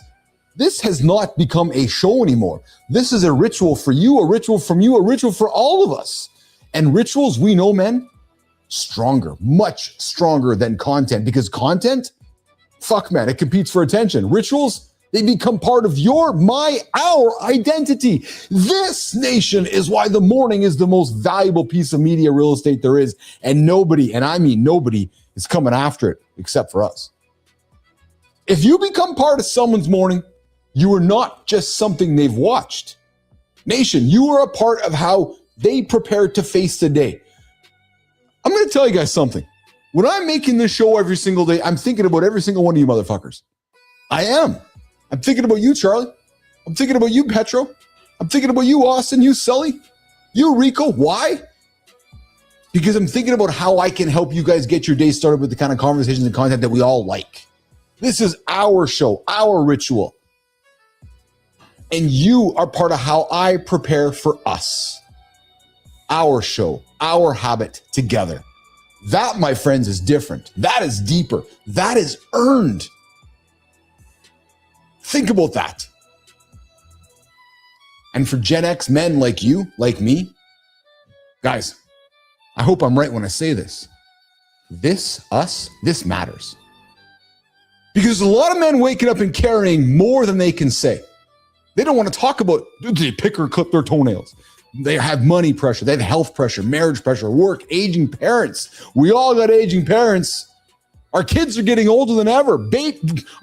J: This has not become a show anymore. This is a ritual for you, a ritual from you, a ritual for all of us. And rituals, we know, men, stronger, much stronger than content, because content, fuck, man, it competes for attention. Rituals, they become part of our identity. This, nation, is why the morning is the most valuable piece of media real estate there is. And nobody, and I mean nobody, is coming after it except for us. If you become part of someone's morning, you are not just something they've watched. Nation, you are a part of how they prepare to face the day. I'm going to tell you guys something. When I'm making this show every single day, I'm thinking about every single one of you motherfuckers. I am. I'm thinking about you, Charlie. I'm thinking about you, Petro. I'm thinking about you, Austin, you, Sully, you, Rico. Why? Because I'm thinking about how I can help you guys get your day started with the kind of conversations and content that we all like. This is our show, our ritual. And you are part of how I prepare for us. Our show, our habit together. That, my friends, is different. That is deeper. That is earned. Think about that. And for Gen X men like you, like me, guys, I hope I'm right when I say this. This matters. Because a lot of men waking up and carrying more than they can say. They don't want to talk about, did they pick or clip their toenails? They have money pressure. They have health pressure, marriage pressure, work, aging parents. We all got aging parents. Our kids are getting older than ever.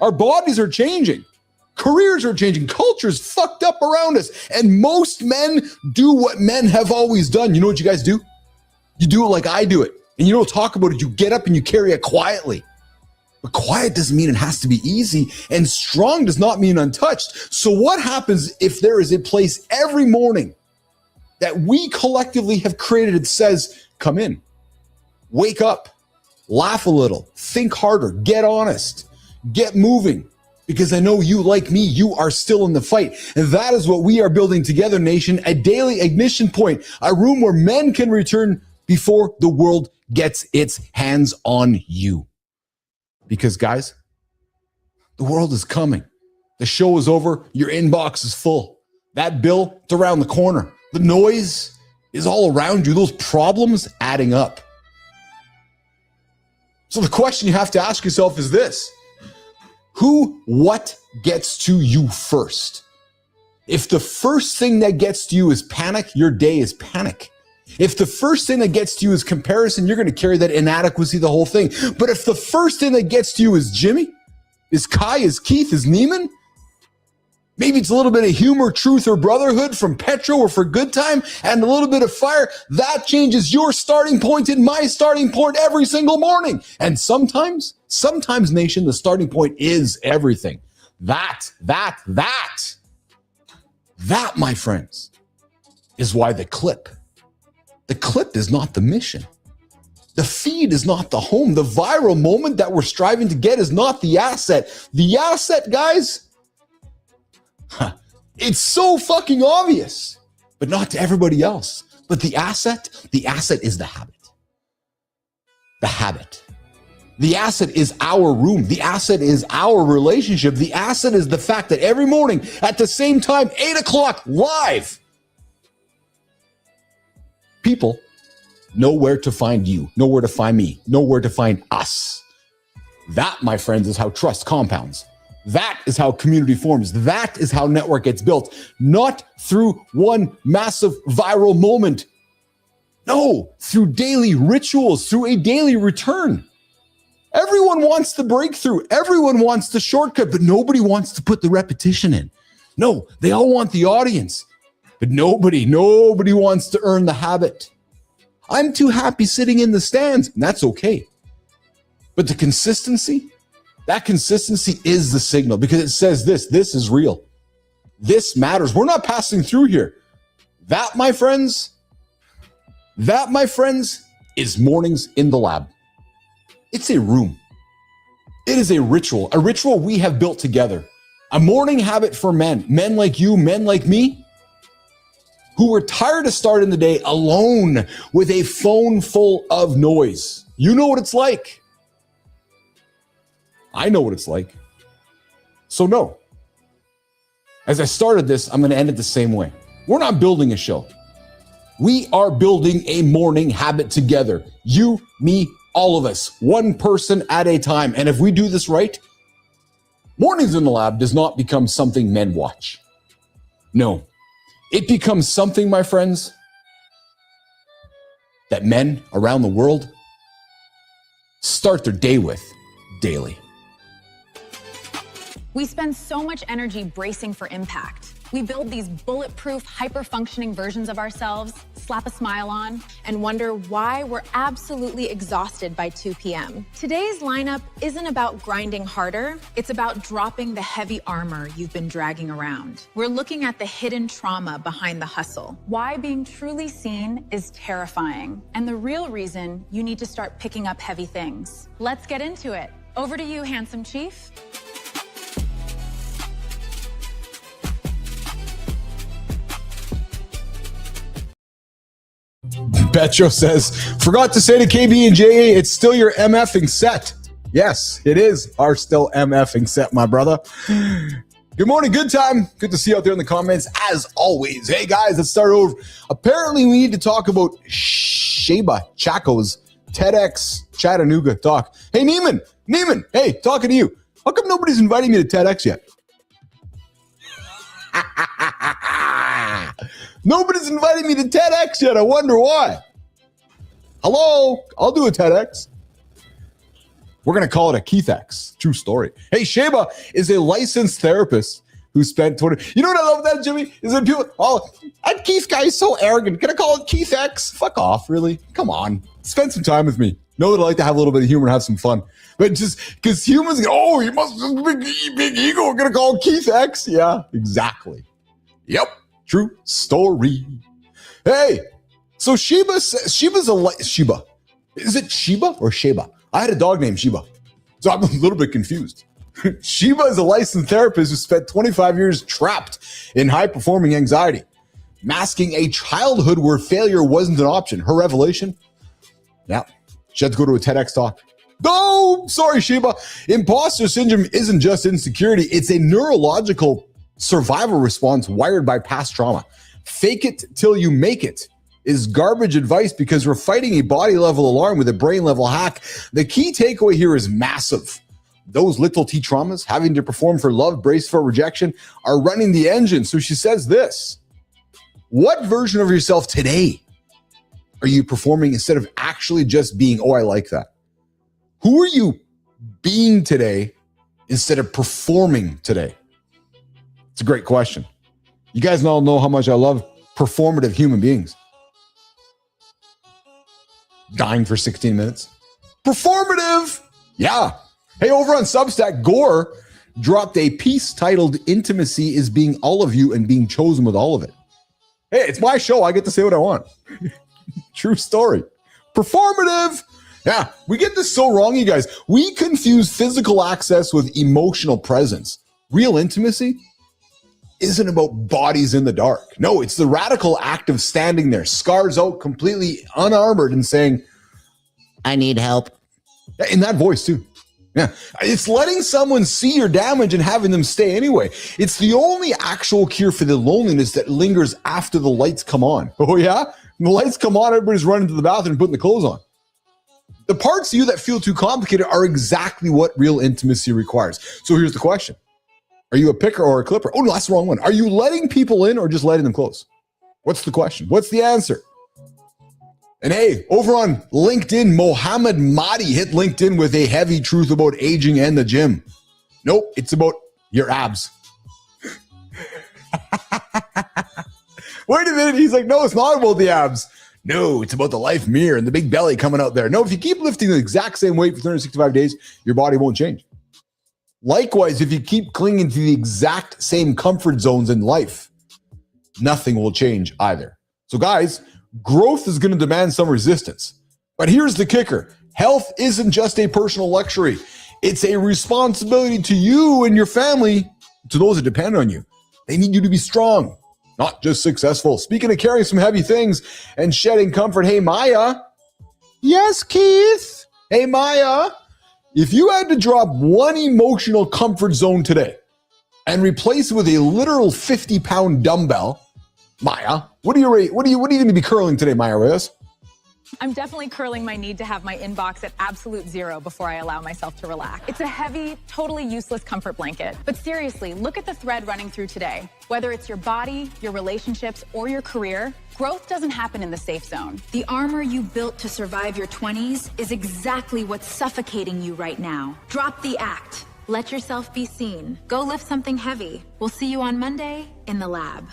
J: Our bodies are changing. Careers are changing. Culture's fucked up around us. And most men do what men have always done. You know what you guys do? You do it like I do it. And you don't talk about it. You get up and you carry it quietly. But quiet doesn't mean it has to be easy. And strong does not mean untouched. So what happens if there is a place every morning that we collectively have created that says, come in, wake up, laugh a little, think harder, get honest, get moving. Because I know you, like me, you are still in the fight. And that is what we are building together, nation, a daily ignition point, a room where men can return before the world gets its hands on you. Because, guys, the world is coming. The show is over. Your inbox is full. That bill, it's around the corner. The noise, is all around you, those problems adding up. So the question you have to ask yourself is this: what gets to you first? If the first thing that gets to you is panic, your day is panic. If the first thing that gets to you is comparison, you're going to carry that inadequacy the whole thing. But if the first thing that gets to you is Jimmy, is Kai, is Keith, is Neiman, maybe it's a little bit of humor, truth, or brotherhood from Petro or for good time, and a little bit of fire, that changes your starting point and my starting point every single morning. And sometimes, nation, the starting point is everything. That, my friends, is why the clip is not the mission. The feed is not the home. The viral moment that we're striving to get is not the asset. The asset, guys, it's so fucking obvious, but not to everybody else. But the asset is the habit. The habit. The asset is our room. The asset is our relationship. The asset is the fact that every morning at the same time, 8 o'clock live, people know where to find you, know where to find me, know where to find us. That, my friends, is how trust compounds. That is how community forms. That is how network gets built. Not through one massive viral moment. No, through daily rituals, through a daily return. Everyone wants the breakthrough. Everyone wants the shortcut, but nobody wants to put the repetition in. No, they all want the audience, but nobody wants to earn the habit. I'm too happy sitting in the stands, and that's okay. But the consistency, that consistency is the signal, because it says this is real. This matters. We're not passing through here. That, my friends, is mornings in the lab. It's a room. It is a ritual we have built together. A morning habit for men like you, men like me, who were tired of starting the day alone with a phone full of noise. You know what it's like. I know what it's like. So no. As I started this, I'm going to end it the same way. We're not building a show. We are building a morning habit together. You, me, all of us, one person at a time. And if we do this right, Mornings in the Lab does not become something men watch. No, it becomes something, my friends, that men around the world start their day with daily.
H: We spend so much energy bracing for impact. We build these bulletproof, hyper-functioning versions of ourselves, slap a smile on, and wonder why we're absolutely exhausted by 2 p.m. Today's lineup isn't about grinding harder. It's about dropping the heavy armor you've been dragging around. We're looking at the hidden trauma behind the hustle, why being truly seen is terrifying, and the real reason you need to start picking up heavy things. Let's get into it. Over to you, handsome chief.
J: Petro says, forgot to say to KB and JA, it's still your MFing set. Yes, it is our still MFing set, my brother. Good morning, good time. Good to see you out there in the comments, as always. Hey, guys, let's start over. Apparently, we need to talk about Sheba Chaco's TEDx Chattanooga talk. Hey, Neiman, hey, talking to you. How come nobody's inviting me to TEDx yet? Nobody's inviting me to TEDx yet. I wonder why. Hello, I'll do a TEDx. We're going to call it a KeithX. True story. Hey, Sheba is a licensed therapist who spent 20... You know what I love about that, Jimmy? Is that people... Oh, that Keith guy is so arrogant. Can I call it KeithX? Fuck off, really? Come on. Spend some time with me. Know that I like to have a little bit of humor and have some fun. But just because humans go, oh, he must have a big ego. We're going to call it KeithX. Yeah, exactly. Yep. True story. Hey, so Sheba. Is it Sheba or Sheba? I had a dog named Sheba, so I'm a little bit confused. Sheba is a licensed therapist who spent 25 years trapped in high-performing anxiety, masking a childhood where failure wasn't an option. Her revelation? Yeah, she had to go to a TEDx talk. No, sorry, Sheba. Imposter syndrome isn't just insecurity. It's a neurological survival response wired by past trauma. Fake it till you make it. is garbage advice because we're fighting a body level alarm with a brain level hack. The key takeaway here is massive. Those little T traumas, having to perform for love, brace for rejection, are running the engine. So she says this: what version of yourself today are you performing instead of actually just being, oh, I like that? Who are you being today instead of performing today? It's a great question. You guys all know how much I love performative human beings. Dying for 16 minutes. Performative. Yeah. Hey, over on Substack, Gore dropped a piece titled "Intimacy is Being All of You and Being Chosen with All of It." Hey, it's my show. I get to say what I want. True story. Performative. Yeah, we get this so wrong, you guys. We confuse physical access with emotional presence. Real intimacy isn't about bodies in the dark. No, it's the radical act of standing there, scars out, completely unarmored, and saying, I need help. In that voice, too. Yeah, it's letting someone see your damage and having them stay anyway. It's the only actual cure for the loneliness that lingers after the lights come on. Oh, yeah? When the lights come on, everybody's running to the bathroom and putting the clothes on. The parts of you that feel too complicated are exactly what real intimacy requires. So here's the question. Are you a picker or a clipper? Oh, no, that's the wrong one. Are you letting people in or just letting them close? What's the question? What's the answer? And hey, over on LinkedIn, Mohammed Mahdi hit LinkedIn with a heavy truth about aging and the gym. Nope, it's about your abs. Wait a minute. He's like, no, it's not about the abs. No, it's about the life mirror and the big belly coming out there. No, if you keep lifting the exact same weight for 365 days, your body won't change. Likewise, if you keep clinging to the exact same comfort zones in life, nothing will change either. So guys, growth is going to demand some resistance. But here's the kicker. Health isn't just a personal luxury. It's a responsibility to you and your family, to those that depend on you. They need you to be strong, not just successful. Speaking of carrying some heavy things and shedding comfort, hey, Maya. Yes, Keith. Hey, Maya. If you had to drop one emotional comfort zone today and replace it with a literal 50-pound dumbbell, Maya, what are you going to be curling today, Maya Reyes?
H: I'm definitely curling my need to have my inbox at absolute zero before I allow myself to relax. It's a heavy, totally useless comfort blanket. But seriously, look at the thread running through today. Whether it's your body, your relationships, or your career, growth doesn't happen in the safe zone. The armor you built to survive your 20s is exactly what's suffocating you right now. Drop the act. Let yourself be seen. Go lift something heavy. We'll see you on Monday in the lab.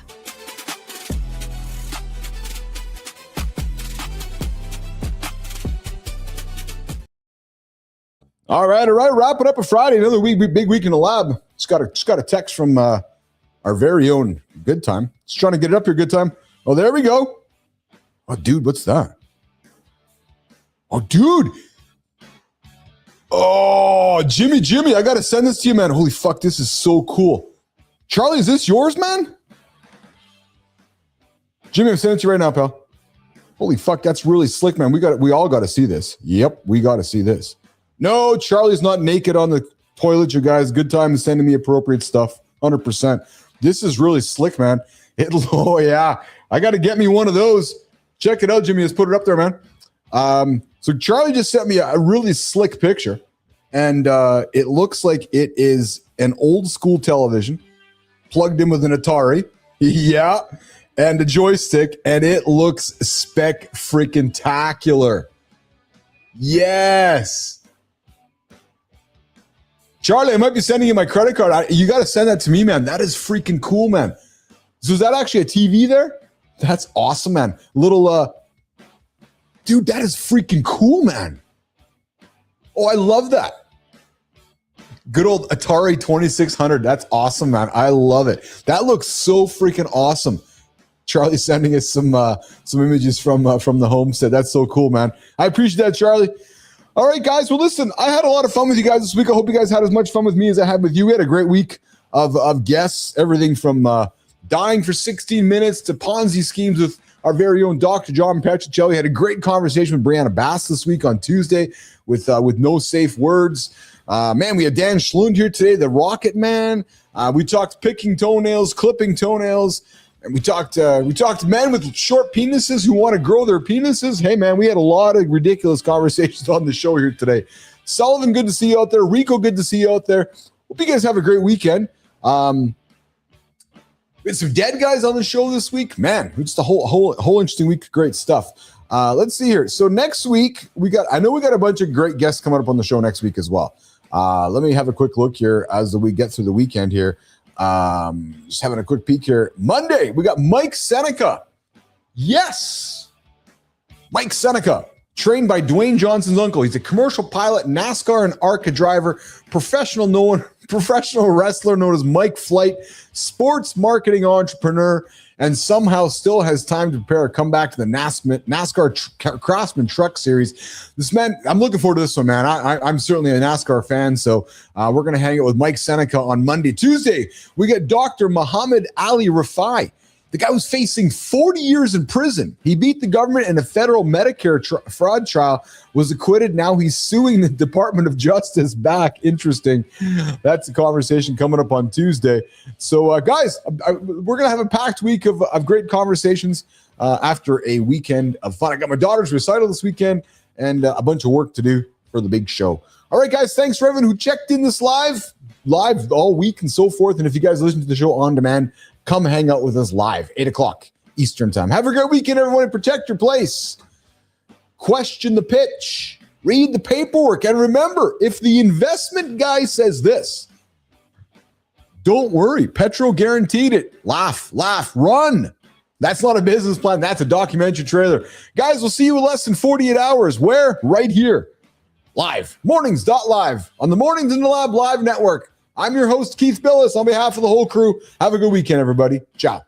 J: All right. Wrapping up a Friday, another week, big week in the lab. Just got a text from our very own Good Time. Just trying to get it up here, Good Time. Oh, there we go. Oh, dude, what's that? Oh, dude. Oh, Jimmy, I got to send this to you, man. Holy fuck, this is so cool. Charlie, is this yours, man? Jimmy, I'm sending it to you right now, pal. Holy fuck, that's really slick, man. We all got to see this. Yep, we got to see this. No, Charlie's not naked on the toilet, you guys. Good Time is sending me appropriate stuff. 100%. This is really slick, man. Oh, yeah. I got to get me one of those. Check it out, Jimmy. Let's put it up there, man. So Charlie just sent me a really slick picture. And it looks like it is an old school television plugged in with an Atari. Yeah. And a joystick. And it looks spec-freaking-tacular. Yes. Charlie, I might be sending you my credit card. You got to send that to me, man. That is freaking cool, man. So is that actually a TV there? That's awesome, man. Little, dude, that is freaking cool, man. Oh, I love that. Good old Atari 2600. That's awesome, man. I love it. That looks so freaking awesome. Charlie's sending us some images from the homestead. That's so cool, man. I appreciate that, Charlie. All right, guys. Well, listen, I had a lot of fun with you guys this week. I hope you guys had as much fun with me as I had with you. We had a great week of guests, everything from dying for 16 minutes to Ponzi schemes with our very own Dr. John Petrocelli. Had a great conversation with Brianna Bass this week on Tuesday with No Safe Words. Man, we had Dan Schlund here today, the Rocket Man. We talked picking toenails, clipping toenails. And we talked men with short penises who want to grow their penises. Hey, man, we had a lot of ridiculous conversations on the show here today. Sullivan, good to see you out there. Rico, good to see you out there. Hope you guys have a great weekend. We had some dead guys on the show this week. Man, just a whole interesting week of great stuff. Let's see here. So next week, I know we got a bunch of great guests coming up on the show next week as well. Let me have a quick look here as we get through the weekend here. Just having a quick peek here. Monday, we got Mike Seneca. Yes. Mike Seneca, trained by Dwayne Johnson's uncle. He's a commercial pilot, NASCAR and ARCA driver, professional wrestler known as Mike Flight, sports marketing entrepreneur, and somehow still has time to prepare a comeback to the NASCAR Craftsman Truck Series. This man, I'm looking forward to this one, man. I'm certainly a NASCAR fan, so we're going to hang out with Mike Seneca on Monday. Tuesday, we get Dr. Muhammad Ali Rafai. The guy was facing 40 years in prison. He beat the government in a federal Medicare fraud trial, was acquitted. Now he's suing the Department of Justice back. Interesting. That's a conversation coming up on Tuesday. So, guys, we're going to have a packed week of great conversations after a weekend of fun. I got my daughter's recital this weekend and a bunch of work to do for the big show. All right, guys, thanks for everyone who checked in this live all week and so forth. And if you guys listen to the show on demand, come hang out with us live, 8 o'clock Eastern time. Have a great weekend, everyone, and protect your place. Question the pitch. Read the paperwork. And remember, if the investment guy says this, don't worry. Petro guaranteed it. Laugh, run. That's not a business plan. That's a documentary trailer. Guys, we'll see you in less than 48 hours. Where? Right here. Live. Mornings.live on the Mornings in the Lab Live Network. I'm your host, Keith Billis, on behalf of the whole crew. Have a good weekend, everybody. Ciao.